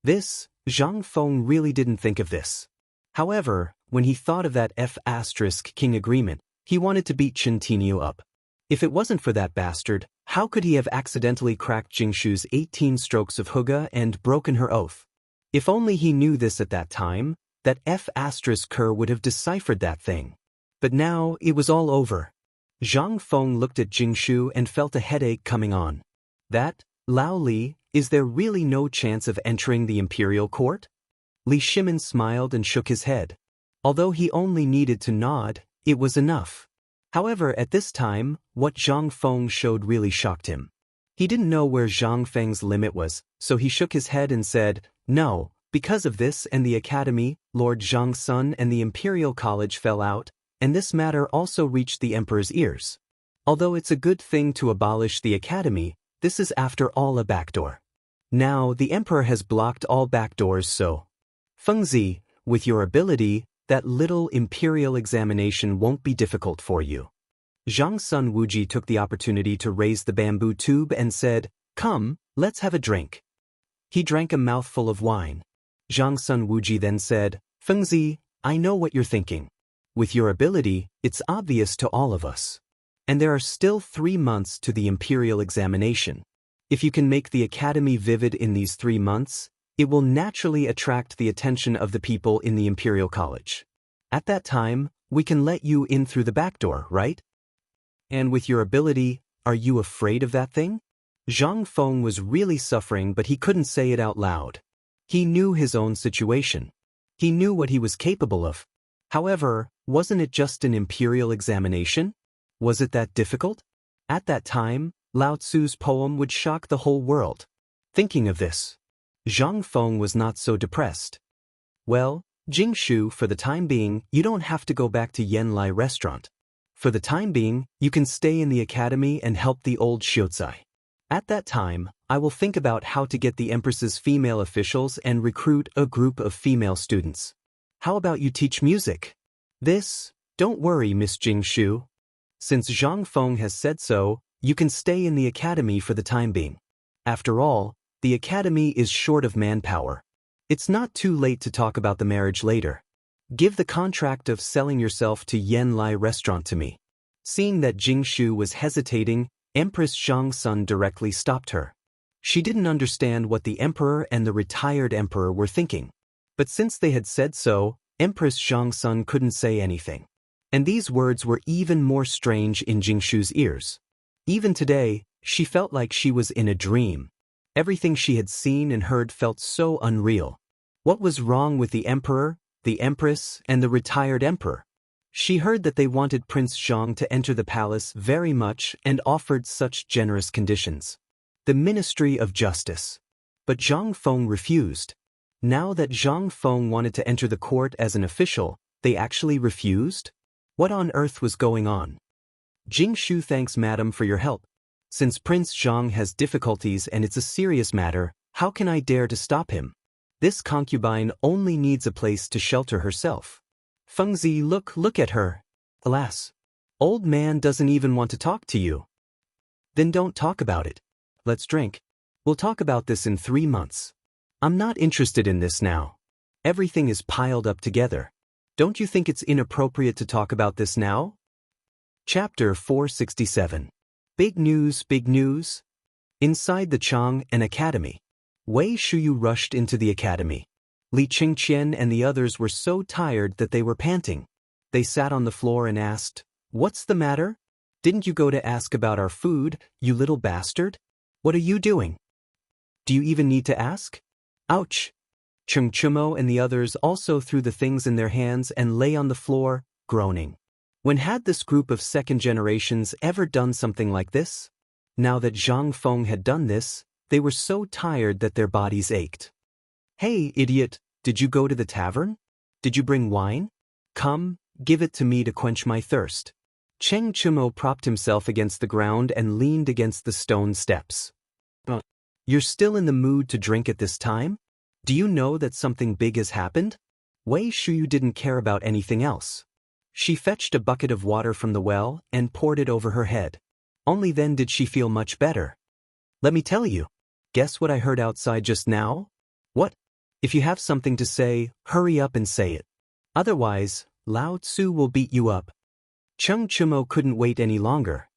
This, Zhang Feng really didn't think of this. However, when he thought of that F***king agreement, he wanted to beat Chen Tinyu up. If it wasn't for that bastard, how could he have accidentally cracked Jingshu's 18 strokes of Huga and broken her oath? If only he knew this at that time, that F***ker would have deciphered that thing. But now, it was all over. Zhang Feng looked at Jingshu and felt a headache coming on. That, Lao Li, is there really no chance of entering the imperial court? Li Shimin smiled and shook his head. Although he only needed to nod, it was enough. However, at this time, what Zhang Feng showed really shocked him. He didn't know where Zhang Feng's limit was, so he shook his head and said, "No, because of this and the academy, Lord Zhangsun and the Imperial College fell out, and this matter also reached the Emperor's ears. Although it's a good thing to abolish the academy, this is after all a backdoor. Now, the Emperor has blocked all backdoors, so Fengzi, with your ability, that little imperial examination won't be difficult for you." Zhang Sun Wuji took the opportunity to raise the bamboo tube and said, "Come, let's have a drink." He drank a mouthful of wine. Zhang Sun Wuji then said, "Fengzi, I know what you're thinking. With your ability, it's obvious to all of us. And there are still 3 months to the imperial examination. If you can make the academy vivid in these 3 months, it will naturally attract the attention of the people in the Imperial College. At that time, we can let you in through the back door, right? And with your ability, are you afraid of that thing?" Zhang Feng was really suffering, but he couldn't say it out loud. He knew his own situation. He knew what he was capable of. However, wasn't it just an imperial examination? Was it that difficult? At that time, Lao Tzu's poem would shock the whole world. Thinking of this, Zhang Feng was not so depressed. Well, Jingshu, for the time being, you don't have to go back to Yanlai restaurant. For the time being, you can stay in the academy and help the old Xiozai. At that time, I will think about how to get the Empress's female officials and recruit a group of female students. How about you teach music? Don't worry, Miss Jingshu. Since Zhang Feng has said so, you can stay in the academy for the time being. After all, the academy is short of manpower. It's not too late to talk about the marriage later. Give the contract of selling yourself to Yanlai restaurant to me. Seeing that Jingshu was hesitating, Empress Zhangsun directly stopped her. She didn't understand what the emperor and the retired emperor were thinking. But since they had said so, Empress Zhangsun couldn't say anything. And these words were even more strange in Jingshu's ears. Even today, she felt like she was in a dream. Everything she had seen and heard felt so unreal. What was wrong with the emperor, the empress, and the retired emperor? She heard that they wanted Prince Zhang to enter the palace very much and offered such generous conditions. The Ministry of Justice. But Zhang Feng refused. Now that Zhang Feng wanted to enter the court as an official, they actually refused? What on earth was going on? Jingshu thanks madam for your help. Since Prince Zhang has difficulties and it's a serious matter, how can I dare to stop him? This concubine only needs a place to shelter herself. Fengzi, look at her. Alas, old man doesn't even want to talk to you. Then don't talk about it. Let's drink. We'll talk about this in 3 months. I'm not interested in this now. Everything is piled up together. Don't you think it's inappropriate to talk about this now? Chapter 467. Big news, big news. Inside the Chang and Academy. Wei Shuyu rushed into the academy. Li Qingqian and the others were so tired that they were panting. They sat on the floor and asked, "What's the matter? Didn't you go to ask about our food, you little bastard? What are you doing? Do you even need to ask?" Ouch! Cheng Chumo and the others also threw the things in their hands and lay on the floor, groaning. When had this group of second generations ever done something like this? Now that Zhang Feng had done this, they were so tired that their bodies ached. "Hey, idiot, did you go to the tavern? Did you bring wine? Come, give it to me to quench my thirst." Cheng Chumo propped himself against the ground and leaned against the stone steps. "You're still in the mood to drink at this time? Do you know that something big has happened?" Wei Shuyu didn't care about anything else. She fetched a bucket of water from the well and poured it over her head. Only then did she feel much better. "Let me tell you. Guess what I heard outside just now?" "What?" "If you have something to say, hurry up and say it. Otherwise, Lao Tzu will beat you up." Cheng Chumo couldn't wait any longer.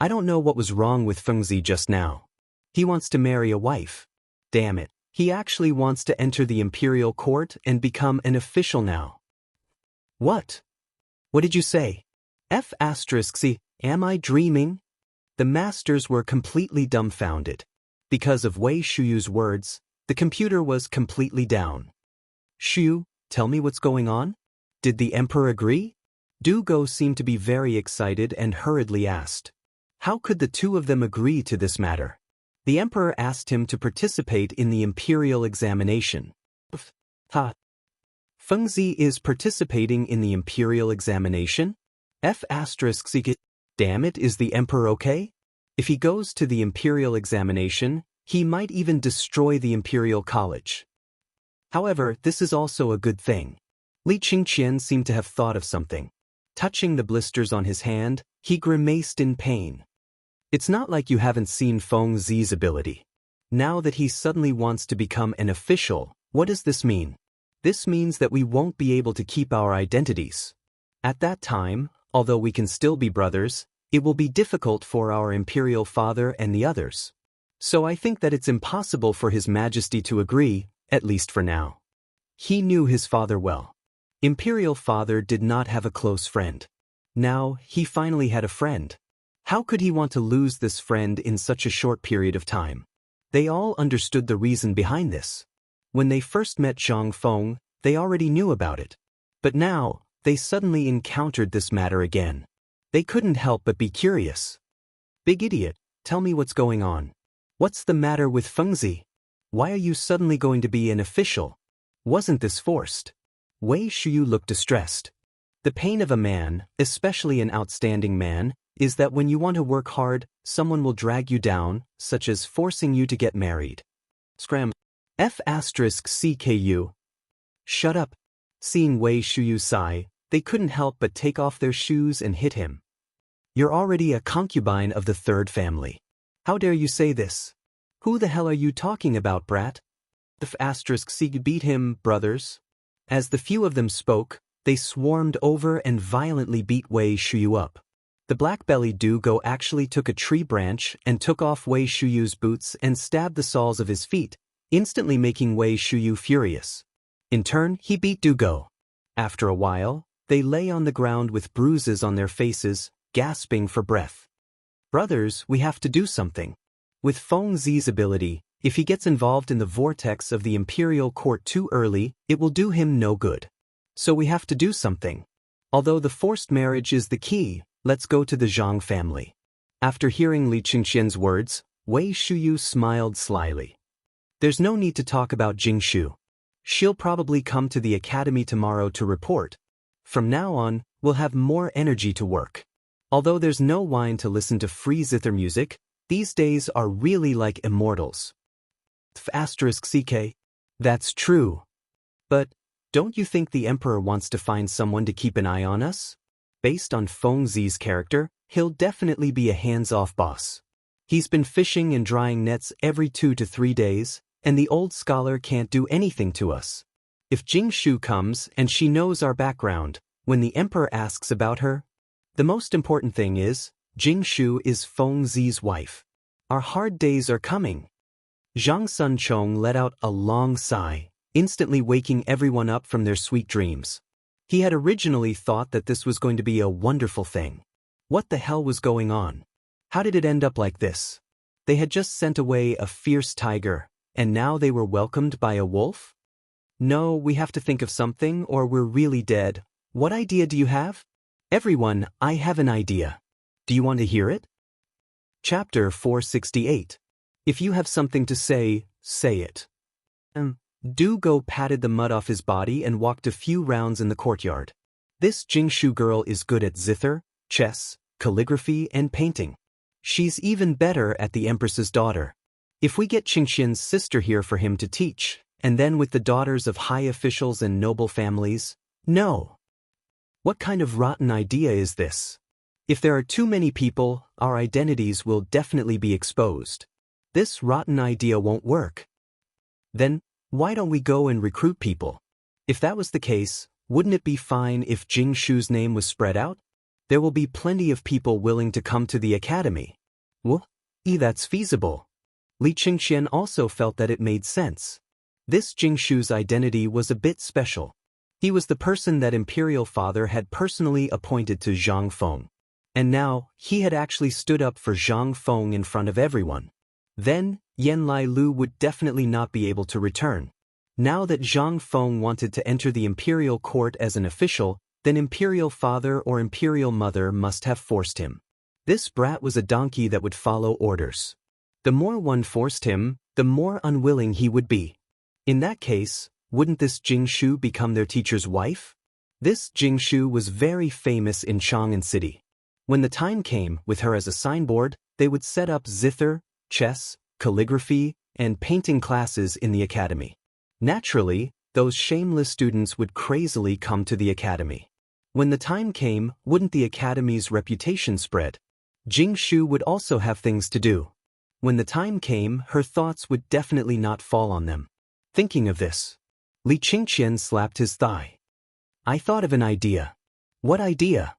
"I don't know what was wrong with Fengzi just now. He wants to marry a wife. Damn it, he actually wants to enter the imperial court and become an official now." "What? What did you say? F***, am I dreaming?" The masters were completely dumbfounded. Because of Wei Shuyu's words, the computer was completely down. "Shuyu, tell me what's going on? Did the emperor agree?" Du Go seemed to be very excited and hurriedly asked. How could the two of them agree to this matter? The emperor asked him to participate in the imperial examination. Fengzi is participating in the imperial examination? Damn it, is the emperor okay? If he goes to the imperial examination, he might even destroy the imperial college. However, this is also a good thing. Li Qingqian seemed to have thought of something. Touching the blisters on his hand, he grimaced in pain. It's not like you haven't seen Feng Zi's ability. Now that he suddenly wants to become an official, what does this mean? This means that we won't be able to keep our identities. At that time, although we can still be brothers, it will be difficult for our imperial father and the others. So I think that it's impossible for His Majesty to agree, at least for now. He knew his father well. Imperial father did not have a close friend. Now, he finally had a friend. How could he want to lose this friend in such a short period of time? They all understood the reason behind this. When they first met Zhang Feng, they already knew about it. But now, they suddenly encountered this matter again. They couldn't help but be curious. Big idiot, tell me what's going on. What's the matter with Fengzi? Why are you suddenly going to be an official? Wasn't this forced? Wei Shuyu looked distressed. The pain of a man, especially an outstanding man, is that when you want to work hard, someone will drag you down, such as forcing you to get married. Scram. F***CKU. Shut up. Seeing Wei Shuyu sigh, they couldn't help but take off their shoes and hit him. You're already a concubine of the third family. How dare you say this? Who the hell are you talking about, brat? F***C beat him, brothers. As the few of them spoke, they swarmed over and violently beat Wei Shuyu up. The black-bellied Dugo actually took a tree branch and took off Wei Shuyu's boots and stabbed the soles of his feet, instantly making Wei Shuyu furious. In turn, he beat Dugo. After a while, they lay on the ground with bruises on their faces, gasping for breath. Brothers, we have to do something. With Feng Zi's ability, if he gets involved in the vortex of the imperial court too early, it will do him no good. So we have to do something. Although the forced marriage is the key, let's go to the Zhang family. After hearing Li Qingxian's words, Wei Shuyu smiled slyly. There's no need to talk about Jingshu. She'll probably come to the academy tomorrow to report. From now on, we'll have more energy to work. Although there's no wine to listen to free zither music, these days are really like immortals. **CK. That's true. But, don't you think the Emperor wants to find someone to keep an eye on us? Based on Feng Zi's character, he'll definitely be a hands-off boss. He's been fishing and drying nets every 2 to 3 days, and the old scholar can't do anything to us. If Jingshu comes and she knows our background, when the Emperor asks about her, the most important thing is, Jingshu is Feng Zi's wife. Our hard days are coming. Zhang Sunchong let out a long sigh, instantly waking everyone up from their sweet dreams. He had originally thought that this was going to be a wonderful thing. What the hell was going on? How did it end up like this? They had just sent away a fierce tiger, and now they were welcomed by a wolf? No, we have to think of something or we're really dead. What idea do you have? Everyone, I have an idea. Do you want to hear it? Chapter 468. If you have something to say, say it. Dugo patted the mud off his body and walked a few rounds in the courtyard. This Jingshu girl is good at zither, chess, calligraphy, and painting. She's even better at the Empress's daughter. If we get Qingxian's sister here for him to teach, and then with the daughters of high officials and noble families, no. What kind of rotten idea is this? If there are too many people, our identities will definitely be exposed. This rotten idea won't work. Then, why don't we go and recruit people? If that was the case, wouldn't it be fine if Jingshu's name was spread out? There will be plenty of people willing to come to the academy. That's feasible. Li Qingxian also felt that it made sense. This Jingshu's identity was a bit special. He was the person that Imperial Father had personally appointed to Zhang Feng. And now, he had actually stood up for Zhang Feng in front of everyone. Then, Yan Lai Lu would definitely not be able to return. Now that Zhang Feng wanted to enter the imperial court as an official, then Imperial Father or Imperial Mother must have forced him. This brat was a donkey that would follow orders. The more one forced him, the more unwilling he would be. In that case, wouldn't this Jingshu become their teacher's wife? This Jingshu was very famous in Chang'an City. When the time came, with her as a signboard, they would set up zither, chess, calligraphy, and painting classes in the academy. Naturally, those shameless students would crazily come to the academy. When the time came, wouldn't the academy's reputation spread? Jingshu would also have things to do. When the time came, her thoughts would definitely not fall on them. Thinking of this, Li Qingxian slapped his thigh. I thought of an idea. What idea?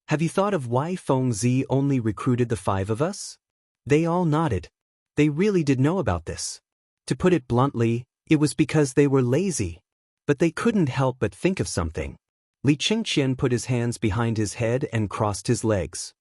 Have you thought of why Feng Zi only recruited the 5 of us? They all nodded. They really did know about this. To put it bluntly, it was because they were lazy. But they couldn't help but think of something. Li Qingxian put his hands behind his head and crossed his legs.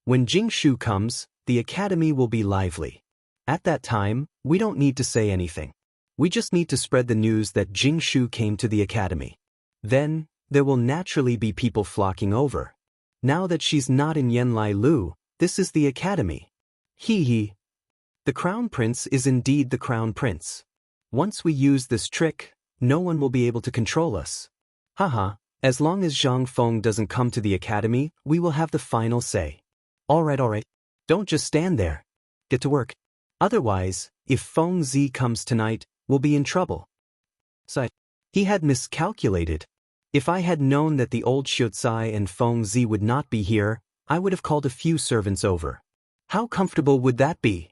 When Jingshu comes, the academy will be lively. At that time, we don't need to say anything. We just need to spread the news that Jingshu came to the academy. Then, there will naturally be people flocking over. Now that she's not in Yenlai Lu, this is the academy. Hee hee. The crown prince is indeed the crown prince. Once we use this trick, no one will be able to control us. Haha, as long as Zhang Feng doesn't come to the academy, we will have the final say. Alright. Don't just stand there. Get to work. Otherwise, if Feng Zi comes tonight, we'll be in trouble. So, he had miscalculated. If I had known that the old Xiaotsai and Feng Zi would not be here, I would have called a few servants over. How comfortable would that be?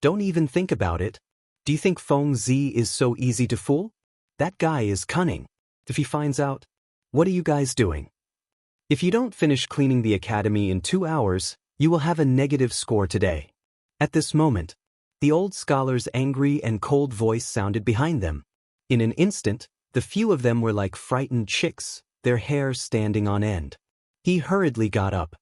Don't even think about it. Do you think Feng Zi is so easy to fool? That guy is cunning. If he finds out, what are you guys doing? If you don't finish cleaning the academy in 2 hours, you will have a negative score today. At this moment, the old scholar's angry and cold voice sounded behind them. In an instant, the few of them were like frightened chicks, their hair standing on end. He hurriedly got up.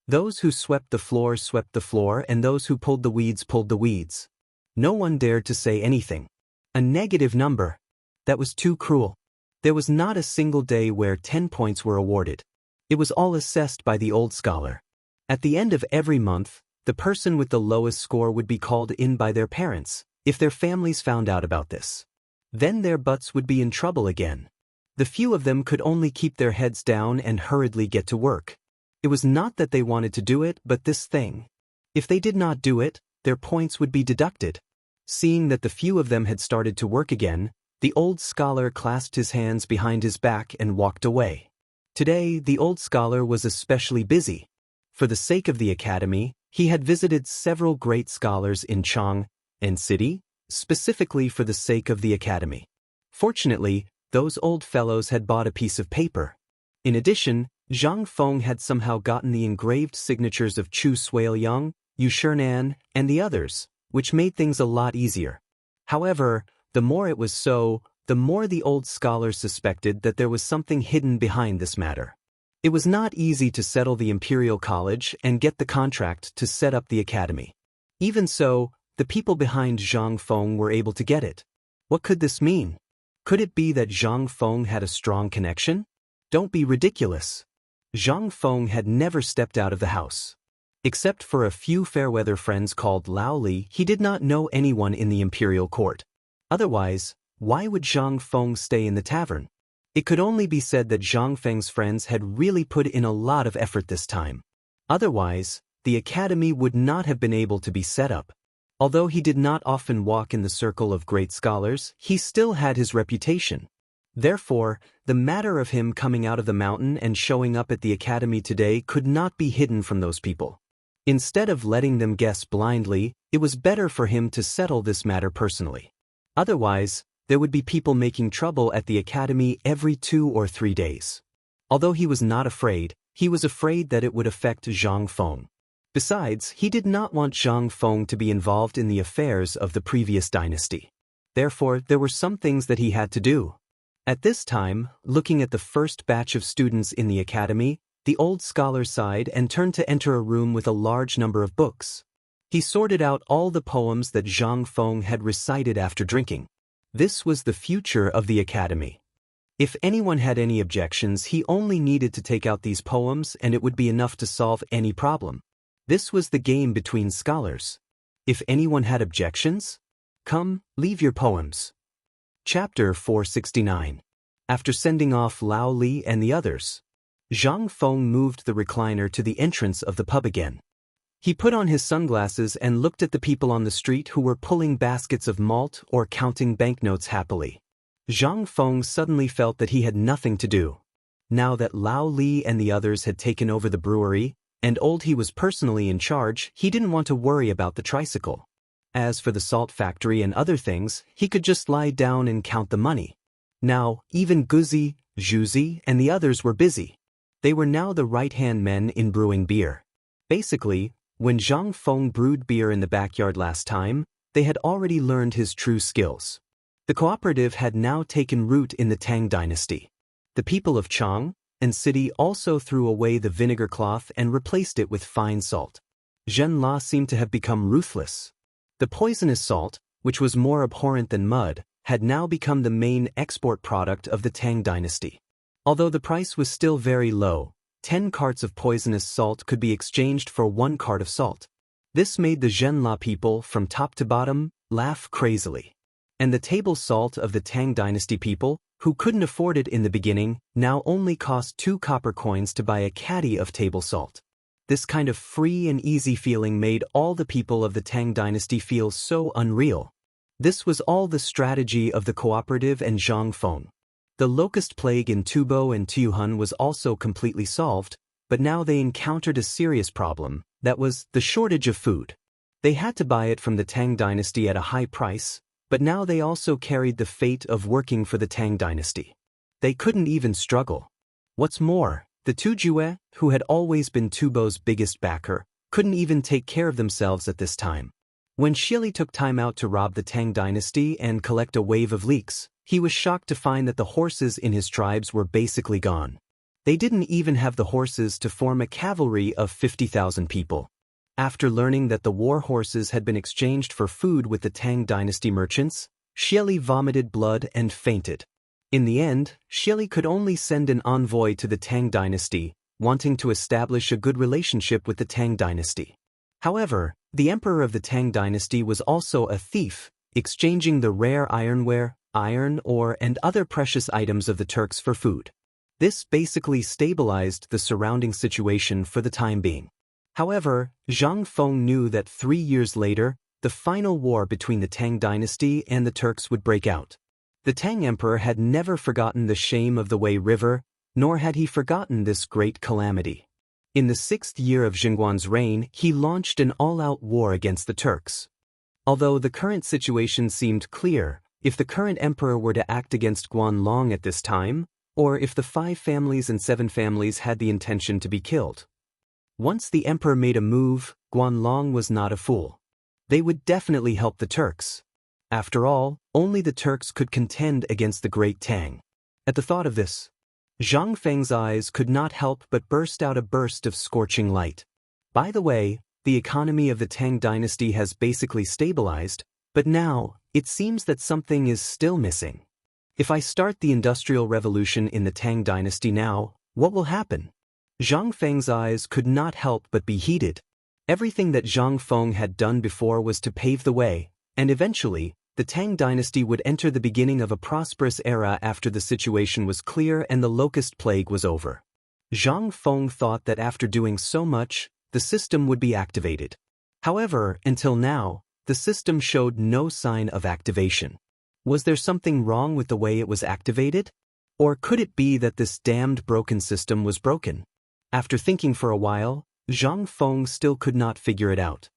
Those who swept the floor, and those who pulled the weeds. No one dared to say anything. A negative number. That was too cruel. There was not a single day where 10 points were awarded. It was all assessed by the old scholar. At the end of every month, the person with the lowest score would be called in by their parents, if their families found out about this. Then their butts would be in trouble again. The few of them could only keep their heads down and hurriedly get to work. It was not that they wanted to do it, but this thing. If they did not do it, their points would be deducted. Seeing that the few of them had started to work again, the old scholar clasped his hands behind his back and walked away. Today, the old scholar was especially busy. For the sake of the academy, he had visited several great scholars in Chang and city, specifically for the sake of the academy. Fortunately, those old fellows had bought a piece of paper. In addition, Zhang Feng had somehow gotten the engraved signatures of Chu Suiyang, Yu Shernan, and the others, which made things a lot easier. However, the more it was so, the more the old scholars suspected that there was something hidden behind this matter. It was not easy to settle the Imperial College and get the contract to set up the academy. Even so, the people behind Zhang Feng were able to get it. What could this mean? Could it be that Zhang Feng had a strong connection? Don't be ridiculous. Zhang Feng had never stepped out of the house. Except for a few fair-weather friends called Lao Li, he did not know anyone in the imperial court. Otherwise, why would Zhang Feng stay in the tavern? It could only be said that Zhang Feng's friends had really put in a lot of effort this time. Otherwise, the academy would not have been able to be set up. Although he did not often walk in the circle of great scholars, he still had his reputation. Therefore, the matter of him coming out of the mountain and showing up at the academy today could not be hidden from those people. Instead of letting them guess blindly, it was better for him to settle this matter personally. Otherwise, there would be people making trouble at the academy every 2 or 3 days. Although he was not afraid, he was afraid that it would affect Zhang Feng. Besides, he did not want Zhang Feng to be involved in the affairs of the previous dynasty. Therefore, there were some things that he had to do. At this time, looking at the first batch of students in the academy, the old scholar sighed and turned to enter a room with a large number of books. He sorted out all the poems that Zhang Feng had recited after drinking. This was the future of the academy. If anyone had any objections, he only needed to take out these poems and it would be enough to solve any problem. This was the game between scholars. If anyone had objections, come, leave your poems. Chapter 469. After sending off Lao Li and the others, Zhang Feng moved the recliner to the entrance of the pub again. He put on his sunglasses and looked at the people on the street who were pulling baskets of malt or counting banknotes happily. Zhang Feng suddenly felt that he had nothing to do. Now that Lao Li and the others had taken over the brewery, and he was personally in charge, he didn't want to worry about the tricycle. As for the salt factory and other things, he could just lie down and count the money. Now, even Guzi, Zhuzi, and the others were busy. They were now the right-hand men in brewing beer. Basically, when Zhang Feng brewed beer in the backyard last time, they had already learned his true skills. The cooperative had now taken root in the Tang dynasty. The people of Chang and city also threw away the vinegar cloth and replaced it with fine salt. Xianxia seemed to have become ruthless. The poisonous salt, which was more abhorrent than mud, had now become the main export product of the Tang dynasty. Although the price was still very low, 10 carts of poisonous salt could be exchanged for 1 cart of salt. This made the Xianxia people, from top to bottom, laugh crazily. And the table salt of the Tang dynasty people, who couldn't afford it in the beginning, now only cost 2 copper coins to buy a caddy of table salt. This kind of free and easy feeling made all the people of the Tang dynasty feel so unreal. This was all the strategy of the cooperative and Zhang Feng. The locust plague in Tubo and Tuyuhun was also completely solved, but now they encountered a serious problem, that was the shortage of food. They had to buy it from the Tang dynasty at a high price, but now they also carried the fate of working for the Tang dynasty. They couldn't even struggle. What's more, the Tujue, who had always been Tubo's biggest backer, couldn't even take care of themselves at this time. When Shili took time out to rob the Tang dynasty and collect a wave of leeks, he was shocked to find that the horses in his tribes were basically gone. They didn't even have the horses to form a cavalry of 50,000 people. After learning that the war horses had been exchanged for food with the Tang dynasty merchants, Shili vomited blood and fainted. In the end, Shili could only send an envoy to the Tang dynasty, wanting to establish a good relationship with the Tang dynasty. However, the emperor of the Tang dynasty was also a thief, exchanging the rare ironware, iron ore and other precious items of the Turks for food. This basically stabilized the surrounding situation for the time being. However, Zhang Feng knew that 3 years later, the final war between the Tang dynasty and the Turks would break out. The Tang emperor had never forgotten the shame of the Wei River, nor had he forgotten this great calamity. In the 6th year of Xinguan's reign, he launched an all-out war against the Turks. Although the current situation seemed clear, if the current emperor were to act against Guanlong at this time, or if the 5 families and 7 families had the intention to be killed. Once the emperor made a move, Guanlong was not a fool. They would definitely help the Turks. After all, only the Turks could contend against the great Tang. At the thought of this, Zhang Feng's eyes could not help but burst out a burst of scorching light. By the way, the economy of the Tang dynasty has basically stabilized, but now, it seems that something is still missing. If I start the Industrial Revolution in the Tang dynasty now, what will happen? Zhang Feng's eyes could not help but be heated. Everything that Zhang Feng had done before was to pave the way, and eventually, the Tang dynasty would enter the beginning of a prosperous era after the situation was clear and the locust plague was over. Zhang Feng thought that after doing so much, the system would be activated. However, until now, the system showed no sign of activation. Was there something wrong with the way it was activated? Or could it be that this damned broken system was broken? After thinking for a while, Zhang Feng still could not figure it out.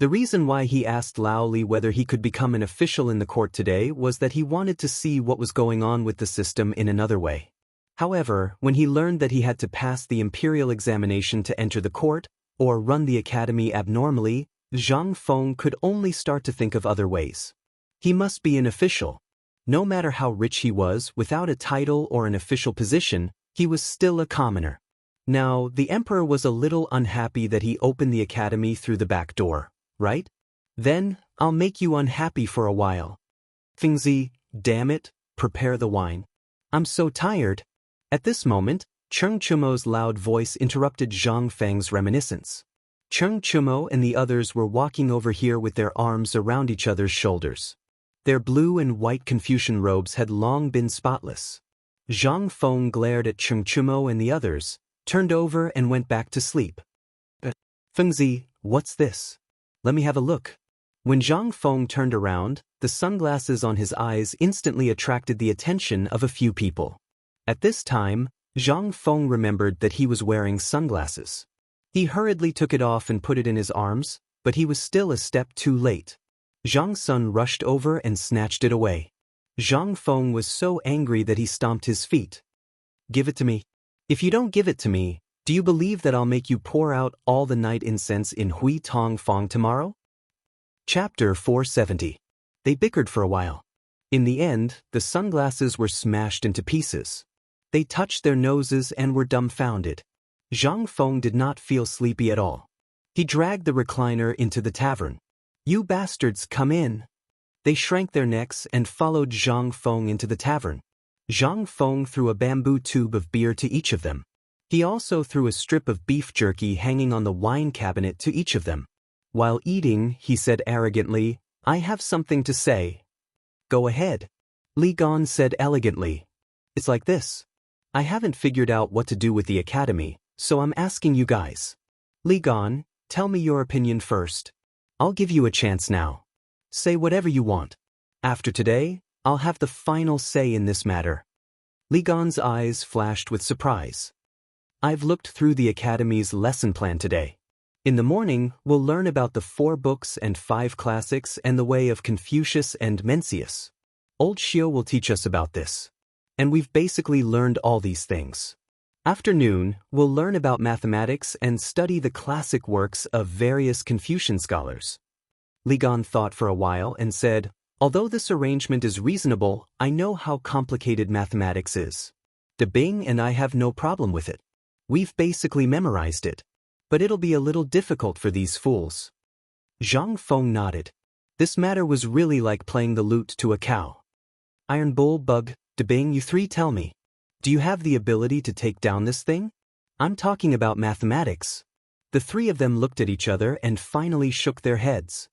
The reason why he asked Lao Li whether he could become an official in the court today was that he wanted to see what was going on with the system in another way. However, when he learned that he had to pass the imperial examination to enter the court, or run the academy abnormally, Zhang Feng could only start to think of other ways. He must be an official. No matter how rich he was, without a title or an official position, he was still a commoner. Now, the emperor was a little unhappy that he opened the academy through the back door, right? Then, I'll make you unhappy for a while. Fengzi, damn it, prepare the wine. I'm so tired. At this moment, Cheng Chumo's loud voice interrupted Zhang Feng's reminiscence. Cheng Chumo and the others were walking over here with their arms around each other's shoulders. Their blue and white Confucian robes had long been spotless. Zhang Feng glared at Cheng Chumo and the others, turned over and went back to sleep. Fengzi, what's this? Let me have a look. When Zhang Feng turned around, the sunglasses on his eyes instantly attracted the attention of a few people. At this time, Zhang Feng remembered that he was wearing sunglasses. He hurriedly took it off and put it in his arms, but he was still a step too late. Zhang Sun rushed over and snatched it away. Zhang Feng was so angry that he stomped his feet. Give it to me. If you don't give it to me, do you believe that I'll make you pour out all the night incense in Hui Tong Fong tomorrow? Chapter 470. They bickered for a while. In the end, the sunglasses were smashed into pieces. They touched their noses and were dumbfounded. Zhang Feng did not feel sleepy at all. He dragged the recliner into the tavern. "You bastards, come in." They shrank their necks and followed Zhang Feng into the tavern. Zhang Feng threw a bamboo tube of beer to each of them. He also threw a strip of beef jerky hanging on the wine cabinet to each of them. While eating, he said arrogantly, "I have something to say." "Go ahead," Li Gan said elegantly. "It's like this. I haven't figured out what to do with the academy, so I'm asking you guys. Li Gan, tell me your opinion first. I'll give you a chance now. Say whatever you want. After today, I'll have the final say in this matter." Li Gan's eyes flashed with surprise. "I've looked through the academy's lesson plan today. In the morning, we'll learn about the 4 books and 5 classics and the way of Confucius and Mencius. Old Xio will teach us about this. And we've basically learned all these things. Afternoon, we'll learn about mathematics and study the classic works of various Confucian scholars." Li Gan thought for a while and said, "Although this arrangement is reasonable, I know how complicated mathematics is. De Bing and I have no problem with it. We've basically memorized it. But it'll be a little difficult for these fools." Zhang Feng nodded. This matter was really like playing the lute to a cow. "Iron Bull, Bug, De Bing, you 3 tell me. Do you have the ability to take down this thing? I'm talking about mathematics." The 3 of them looked at each other and finally shook their heads.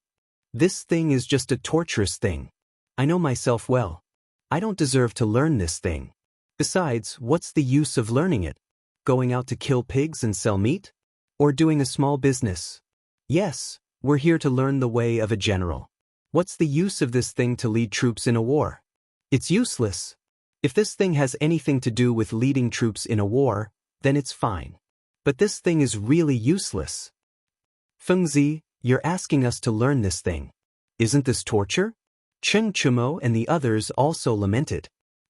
"This thing is just a torturous thing. I know myself well. I don't deserve to learn this thing. Besides, what's the use of learning it? Going out to kill pigs and sell meat? Or doing a small business? Yes, we're here to learn the way of a general. What's the use of this thing to lead troops in a war? It's useless. If this thing has anything to do with leading troops in a war, then it's fine. But this thing is really useless. Fengzi, you're asking us to learn this thing. Isn't this torture?" Cheng Chumo and the others also lamented.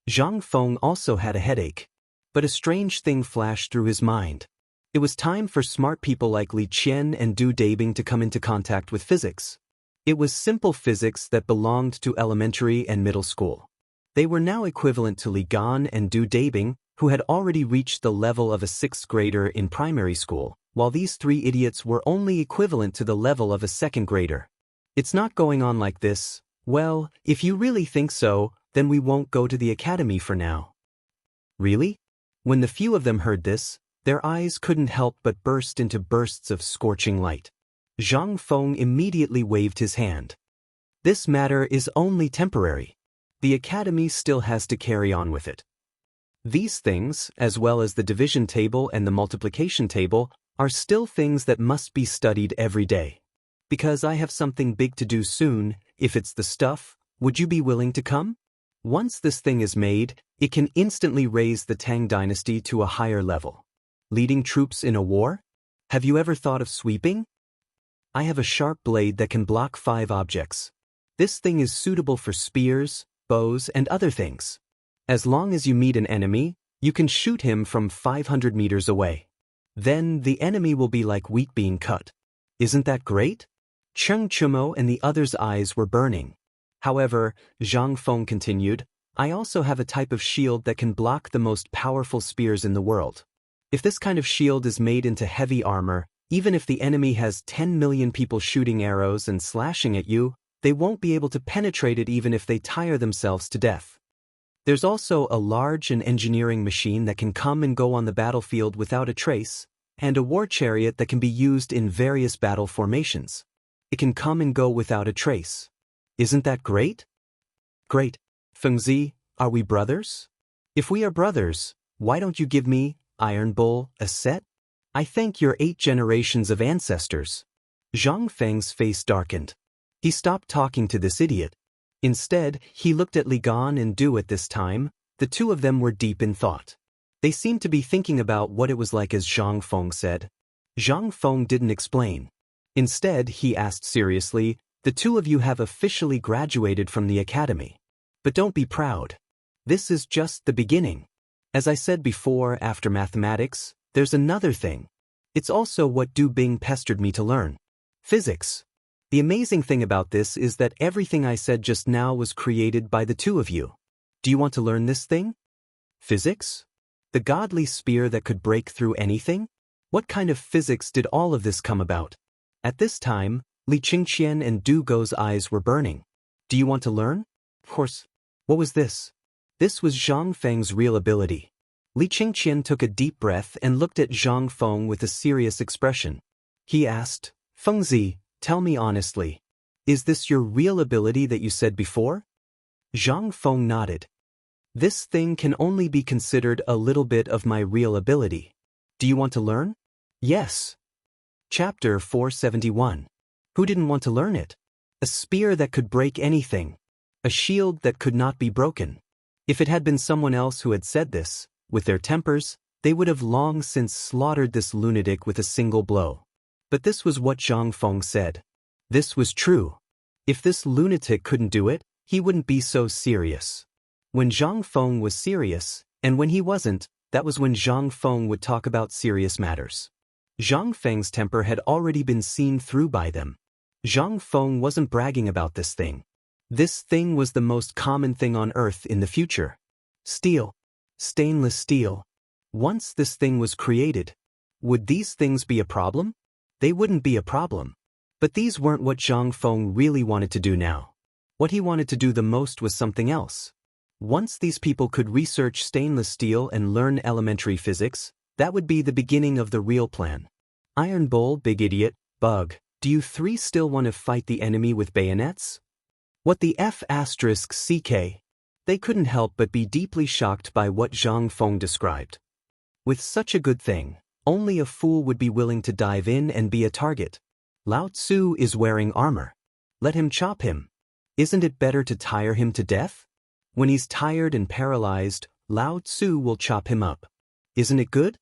Zhang Feng also had a headache. But a strange thing flashed through his mind. It was time for smart people like Li Qian and Du Dabing to come into contact with physics. It was simple physics that belonged to elementary and middle school. They were now equivalent to Li Gan and Du Dabing, who had already reached the level of a 6th grader in primary school, while these 3 idiots were only equivalent to the level of a 2nd grader. "It's not going on like this. Well, if you really think so, then we won't go to the academy for now." "Really?" When the few of them heard this, their eyes couldn't help but burst into bursts of scorching light. Zhang Feng immediately waved his hand. "This matter is only temporary. The academy still has to carry on with it. These things, as well as the division table and the multiplication table, are still things that must be studied every day. Because I have something big to do soon, if it's the stuff, would you be willing to come? Once this thing is made, it can instantly raise the Tang dynasty to a higher level. Leading troops in a war? Have you ever thought of sweeping? I have a sharp blade that can block 5 objects. This thing is suitable for spears, bows, and other things. As long as you meet an enemy, you can shoot him from 500 meters away. Then the enemy will be like wheat being cut. Isn't that great?" Cheng Chumo and the others' eyes were burning. However, Zhang Feng continued, "I also have a type of shield that can block the most powerful spears in the world. If this kind of shield is made into heavy armor, even if the enemy has 10 million people shooting arrows and slashing at you, they won't be able to penetrate it even if they tire themselves to death. There's also a large and engineering machine that can come and go on the battlefield without a trace, and a war chariot that can be used in various battle formations. It can come and go without a trace. Isn't that great?" "Great. Fengzi, are we brothers? If we are brothers, why don't you give me, Iron Bull, a set? I thank your 8 generations of ancestors." Zhang Feng's face darkened. He stopped talking to this idiot. Instead, he looked at Li Gan and Du at this time. The 2 of them were deep in thought. They seemed to be thinking about what it was like as Zhang Feng said. Zhang Feng didn't explain. Instead, he asked seriously, "The 2 of you have officially graduated from the academy. But don't be proud. This is just the beginning. As I said before, after mathematics, there's another thing. It's also what Du Bing pestered me to learn. Physics. The amazing thing about this is that everything I said just now was created by the 2 of you. Do you want to learn this thing? Physics? The godly spear that could break through anything? What kind of physics did all of this come about? At this time, Li Qingqian and Du Go's eyes were burning. Do you want to learn? Of course. What was this? This was Zhang Feng's real ability. Li Qingqian took a deep breath and looked at Zhang Feng with a serious expression. He asked, Fengzi, tell me honestly. Is this your real ability that you said before? Zhang Feng nodded. This thing can only be considered a little bit of my real ability. Do you want to learn? Yes. Chapter 471. Who didn't want to learn it? A spear that could break anything. A shield that could not be broken. If it had been someone else who had said this, with their tempers, they would have long since slaughtered this lunatic with a single blow. But this was what Zhang Feng said. This was true. If this lunatic couldn't do it, he wouldn't be so serious. When Zhang Feng was serious, and when he wasn't, that was when Zhang Feng would talk about serious matters. Zhang Feng's temper had already been seen through by them. Zhang Feng wasn't bragging about this thing. This thing was the most common thing on Earth in the future. Steel. Stainless steel. Once this thing was created, would these things be a problem? They wouldn't be a problem. But these weren't what Zhang Feng really wanted to do now. What he wanted to do the most was something else. Once these people could research stainless steel and learn elementary physics, that would be the beginning of the real plan. Iron Bull, Big Idiot, Bug, do you three still want to fight the enemy with bayonets? What the F***CK? They couldn't help but be deeply shocked by what Zhang Feng described. With such a good thing, only a fool would be willing to dive in and be a target. Lao Tzu is wearing armor. Let him chop him. Isn't it better to tire him to death? When he's tired and paralyzed, Lao Tzu will chop him up. Isn't it good?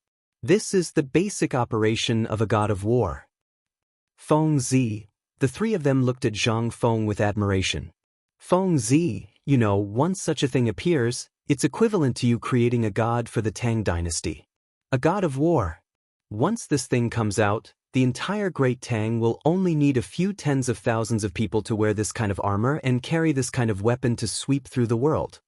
This is the basic operation of a god of war. Feng Zi. The three of them looked at Zhang Feng with admiration. Feng Zi, you know, once such a thing appears, it's equivalent to you creating a god for the Tang dynasty. A god of war. Once this thing comes out, the entire Great Tang will only need a few tens of thousands of people to wear this kind of armor and carry this kind of weapon to sweep through the world.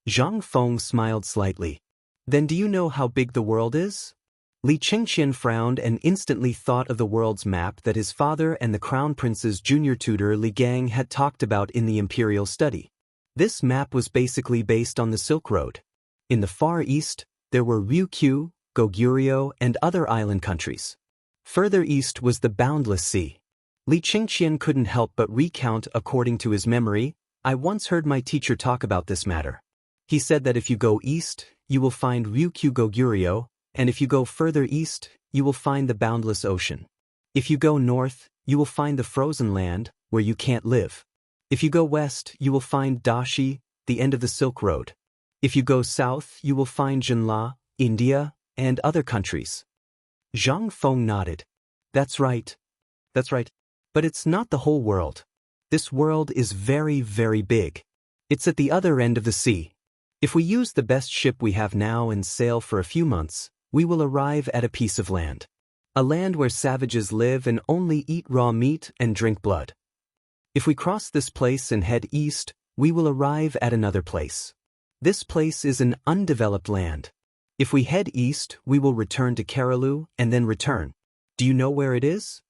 Zhang Feng smiled slightly. Then do you know how big the world is? Li Qingqian frowned and instantly thought of the world's map that his father and the Crown Prince's junior tutor Li Gang had talked about in the Imperial Study. This map was basically based on the Silk Road. In the Far East, there were Wuxia, Goguryeo, and other island countries. Further east was the boundless sea. Li Qingqian couldn't help but recount according to his memory. I once heard my teacher talk about this matter. He said that if you go east, you will find Wuxia Goguryeo, and if you go further east, you will find the boundless ocean. If you go north, you will find the frozen land, where you can't live. If you go west, you will find Dashi, the end of the Silk Road. If you go south, you will find Jinla, India, and other countries. Zhang Feng nodded. That's right. That's right. But it's not the whole world. This world is very, very big. It's at the other end of the sea. If we use the best ship we have now and sail for a few months, we will arrive at a piece of land. A land where savages live and only eat raw meat and drink blood. If we cross this place and head east, we will arrive at another place. This place is an undeveloped land. If we head east, we will return to Karalu and then return. Do you know where it is?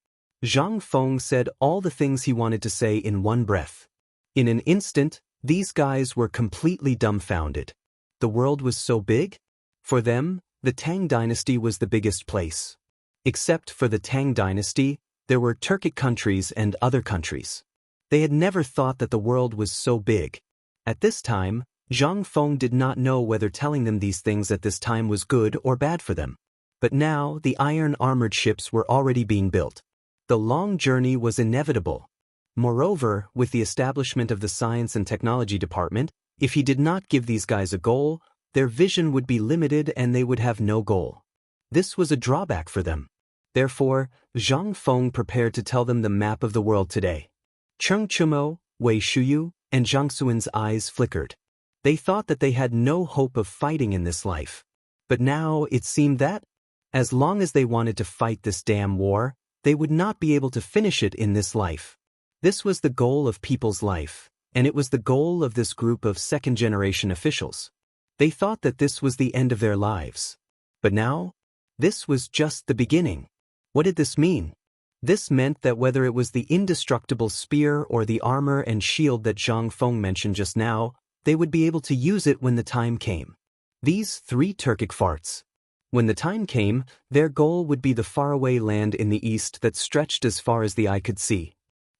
Zhang Feng said all the things he wanted to say in one breath. In an instant, these guys were completely dumbfounded. The world was so big? For them, the Tang dynasty was the biggest place. Except for the Tang dynasty, there were Turkic countries and other countries. They had never thought that the world was so big. At this time, Zhang Feng did not know whether telling them these things at this time was good or bad for them. But now the iron-armored ships were already being built. The long journey was inevitable. Moreover, with the establishment of the Science and Technology Department, if he did not give these guys a goal, their vision would be limited and they would have no goal. This was a drawback for them. Therefore, Zhang Feng prepared to tell them the map of the world today. Cheng Chumo, Wei Shuyu, and Zhang Xuan's eyes flickered. They thought that they had no hope of fighting in this life. But now it seemed that, as long as they wanted to fight this damn war, they would not be able to finish it in this life. This was the goal of people's life, and it was the goal of this group of second-generation officials. They thought that this was the end of their lives. But now, this was just the beginning. What did this mean? This meant that whether it was the indestructible spear or the armor and shield that Zhang Feng mentioned just now, they would be able to use it when the time came. These 3 Turkic farts. When the time came, their goal would be the faraway land in the east that stretched as far as the eye could see.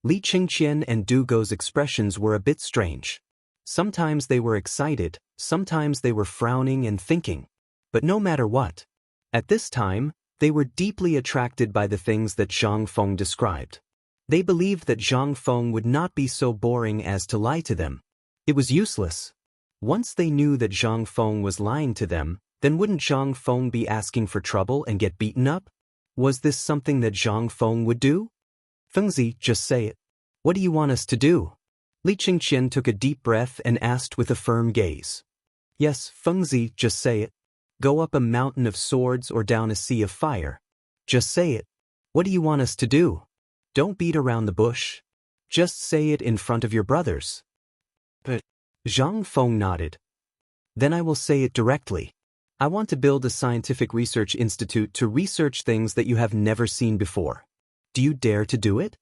Li Qingqian and Du Go's expressions were a bit strange. Sometimes they were excited, sometimes they were frowning and thinking. But no matter what, at this time, they were deeply attracted by the things that Zhang Feng described. They believed that Zhang Feng would not be so boring as to lie to them. It was useless. Once they knew that Zhang Feng was lying to them, then wouldn't Zhang Feng be asking for trouble and get beaten up? Was this something that Zhang Feng would do? Fengzi, just say it. What do you want us to do? Li Qingqian took a deep breath and asked with a firm gaze. Yes, Fengzi, just say it. Go up a mountain of swords or down a sea of fire. Just say it. What do you want us to do? Don't beat around the bush. Just say it in front of your brothers. But Zhang Feng nodded. Then I will say it directly. I want to build a scientific research institute to research things that you have never seen before. Do you dare to do it?